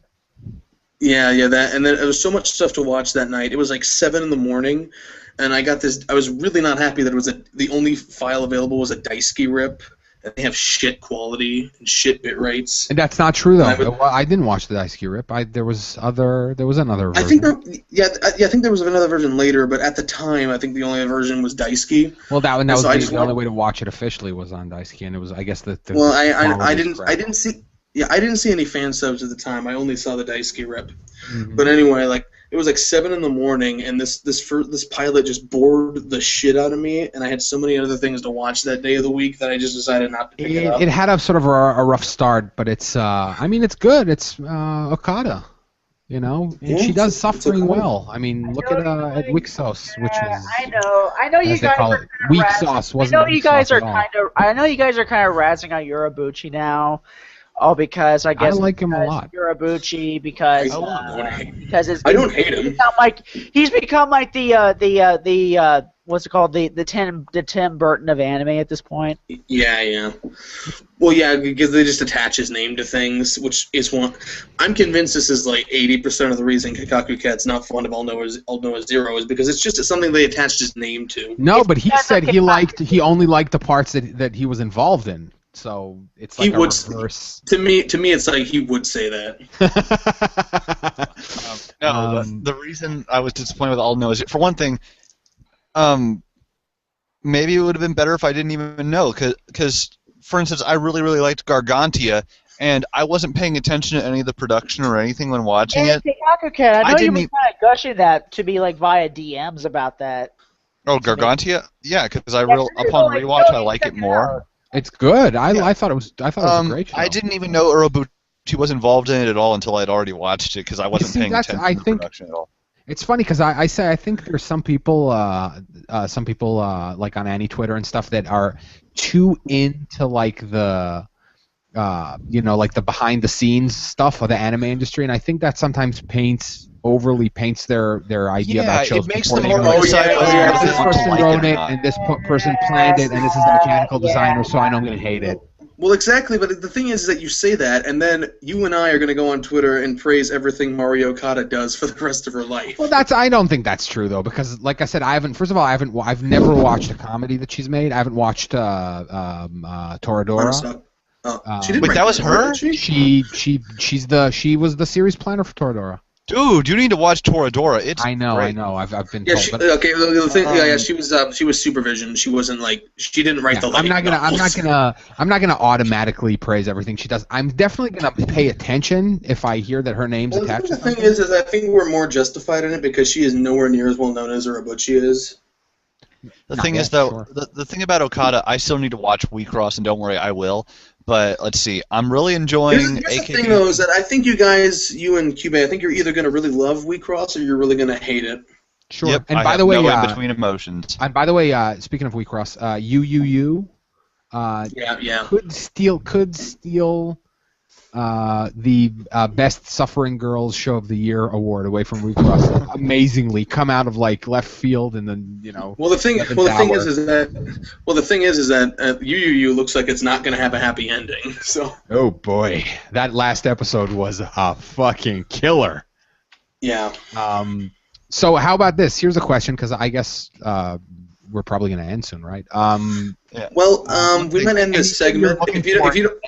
Speaker 4: Yeah, that, and then there was so much stuff to watch that night. It was like 7 in the morning, and I got this. I was really not happy that it was the only file available was a Daisuke rip, and they have shit quality and shit bit rates.
Speaker 3: And that's not true though.
Speaker 4: And
Speaker 3: I didn't watch the Daisuke rip. There was another version.
Speaker 4: I think I think there was another version later, but at the time, I think the only version was Daisuke.
Speaker 3: Well, that was
Speaker 4: So I
Speaker 3: the
Speaker 4: just
Speaker 3: only way to watch it officially was on Daisuke, and it was I guess the
Speaker 4: Well, I
Speaker 3: quality
Speaker 4: didn't
Speaker 3: crap.
Speaker 4: I didn't see. Yeah, I didn't see any fan subs at the time. I only saw the Daisuke rip.
Speaker 3: Mhm.
Speaker 4: But anyway, like it was like 7 in the morning, and this pilot just bored the shit out of me, and I had so many other things to watch that day of the week that I just decided not to pick it up.
Speaker 3: It had a sort of a rough start, but it's I mean it's good. It's Okada, and
Speaker 4: Yeah,
Speaker 3: she does
Speaker 4: it's
Speaker 3: suffering
Speaker 4: Okada.
Speaker 3: well. I mean, look at Weak Sauce, which was
Speaker 1: I know you
Speaker 3: as they
Speaker 1: guys
Speaker 3: call
Speaker 1: are
Speaker 3: it, weak sauce. Wasn't weak sauce at all.
Speaker 1: I know you guys are kind of razzing on Yorubuchi now. Oh, because I guess
Speaker 3: I like him a lot.
Speaker 1: Yorubuchi because
Speaker 4: I don't hate him.
Speaker 1: He's become like the what's it called the Tim Burton of anime at this point.
Speaker 4: Yeah. Well, yeah, because they just attach his name to things, which is one. I'm convinced this is like 80% of the reason Kikaku Cat's not fond of All Noah Zero is because it's just something they attached his name to.
Speaker 3: No, but he
Speaker 1: because
Speaker 3: said
Speaker 1: of
Speaker 3: he only liked the parts that he was involved in. So it's like
Speaker 4: He
Speaker 3: a
Speaker 4: would-
Speaker 3: reverse.
Speaker 4: To me, it's like he would say that.
Speaker 2: The reason I was disappointed with All No is, for one thing, maybe it would have been better if I didn't even know, because for instance, I really, really liked Gargantia, and I wasn't paying attention to any of the production or anything when watching it.
Speaker 1: Kikaku Cat, I know you
Speaker 2: didn't
Speaker 1: were
Speaker 2: e-
Speaker 1: kind of gushing that to me like via DMs about that.
Speaker 2: Oh, Gargantia? Yeah, because
Speaker 1: Yeah,
Speaker 2: upon
Speaker 1: like,
Speaker 2: rewatch,
Speaker 1: no,
Speaker 2: I
Speaker 1: you
Speaker 2: like
Speaker 1: check
Speaker 2: it
Speaker 1: it
Speaker 2: more.
Speaker 1: out.
Speaker 3: It's good. I
Speaker 2: Yeah.
Speaker 3: thought it was a great show.
Speaker 2: I didn't even know Urobuchi was involved in it at all until I'd already watched it, because I wasn't
Speaker 3: see,
Speaker 2: paying
Speaker 3: that's-
Speaker 2: attention
Speaker 3: I
Speaker 2: to the
Speaker 3: think-
Speaker 2: production at all.
Speaker 3: It's funny because I think there's some people like on Annie Twitter and stuff that are too into like the like the behind the scenes stuff of the anime industry, and I think that sometimes overly paints their idea
Speaker 2: Yeah,
Speaker 3: about shows.
Speaker 2: it makes
Speaker 3: before
Speaker 2: them
Speaker 3: they
Speaker 2: more
Speaker 3: know it.
Speaker 2: excited
Speaker 4: yeah,
Speaker 2: whether
Speaker 4: yeah,
Speaker 2: you
Speaker 3: This
Speaker 2: want to
Speaker 3: person
Speaker 2: like
Speaker 3: wrote
Speaker 2: it or
Speaker 3: it,
Speaker 2: not.
Speaker 3: and this person planned it, and this is the mechanical designer, so I know I'm going to hate it.
Speaker 4: Well, exactly, but the thing is that you say that, and then you and I are going to go on Twitter and praise everything Mario Okada does for the rest of her life.
Speaker 3: Well, I don't think that's true though, because like I said, I've never watched a comedy that she's made. I haven't watched Toradora.
Speaker 4: She didn't
Speaker 2: Wait,
Speaker 4: write
Speaker 2: that was
Speaker 4: it,
Speaker 2: her?
Speaker 4: did she?
Speaker 3: She was the series planner for Toradora.
Speaker 2: Dude, you need to watch Toradora. It's
Speaker 3: I know.
Speaker 2: great.
Speaker 3: I've been
Speaker 4: Yeah,
Speaker 3: told. But,
Speaker 4: okay. The thing, yeah, she was supervision. She wasn't like she didn't write the.
Speaker 3: I'm not gonna automatically praise everything she does. I'm definitely gonna pay attention if I hear that her name's attached.
Speaker 4: The thing is I think we're more justified in it because she is nowhere near as well known as Urabuchi is.
Speaker 2: The thing is, though, the thing about Okada, I still need to watch Cross, and don't worry, I will. But let's see, I'm really enjoying.
Speaker 4: Here's the thing, though, is that I think you guys, you and Cube, I think you're either going to really love Cross or you're really going to hate it.
Speaker 3: Sure.
Speaker 2: Yep,
Speaker 3: and
Speaker 2: I
Speaker 3: by
Speaker 2: have
Speaker 3: the way,
Speaker 2: no in between emotions.
Speaker 3: And by the way, speaking of Cross, UUU, could steal the Best Suffering Girls Show of the Year award away from Recross. Amazingly, come out of like left field and then
Speaker 4: Well, the thing is that UUU looks like it's not going to have a happy ending. So.
Speaker 3: Oh boy, that last episode was a fucking killer.
Speaker 4: Yeah.
Speaker 3: So how about this? Here's a question because I guess we're probably going to end soon, right?
Speaker 4: Yeah. Well, we might end this segment. If you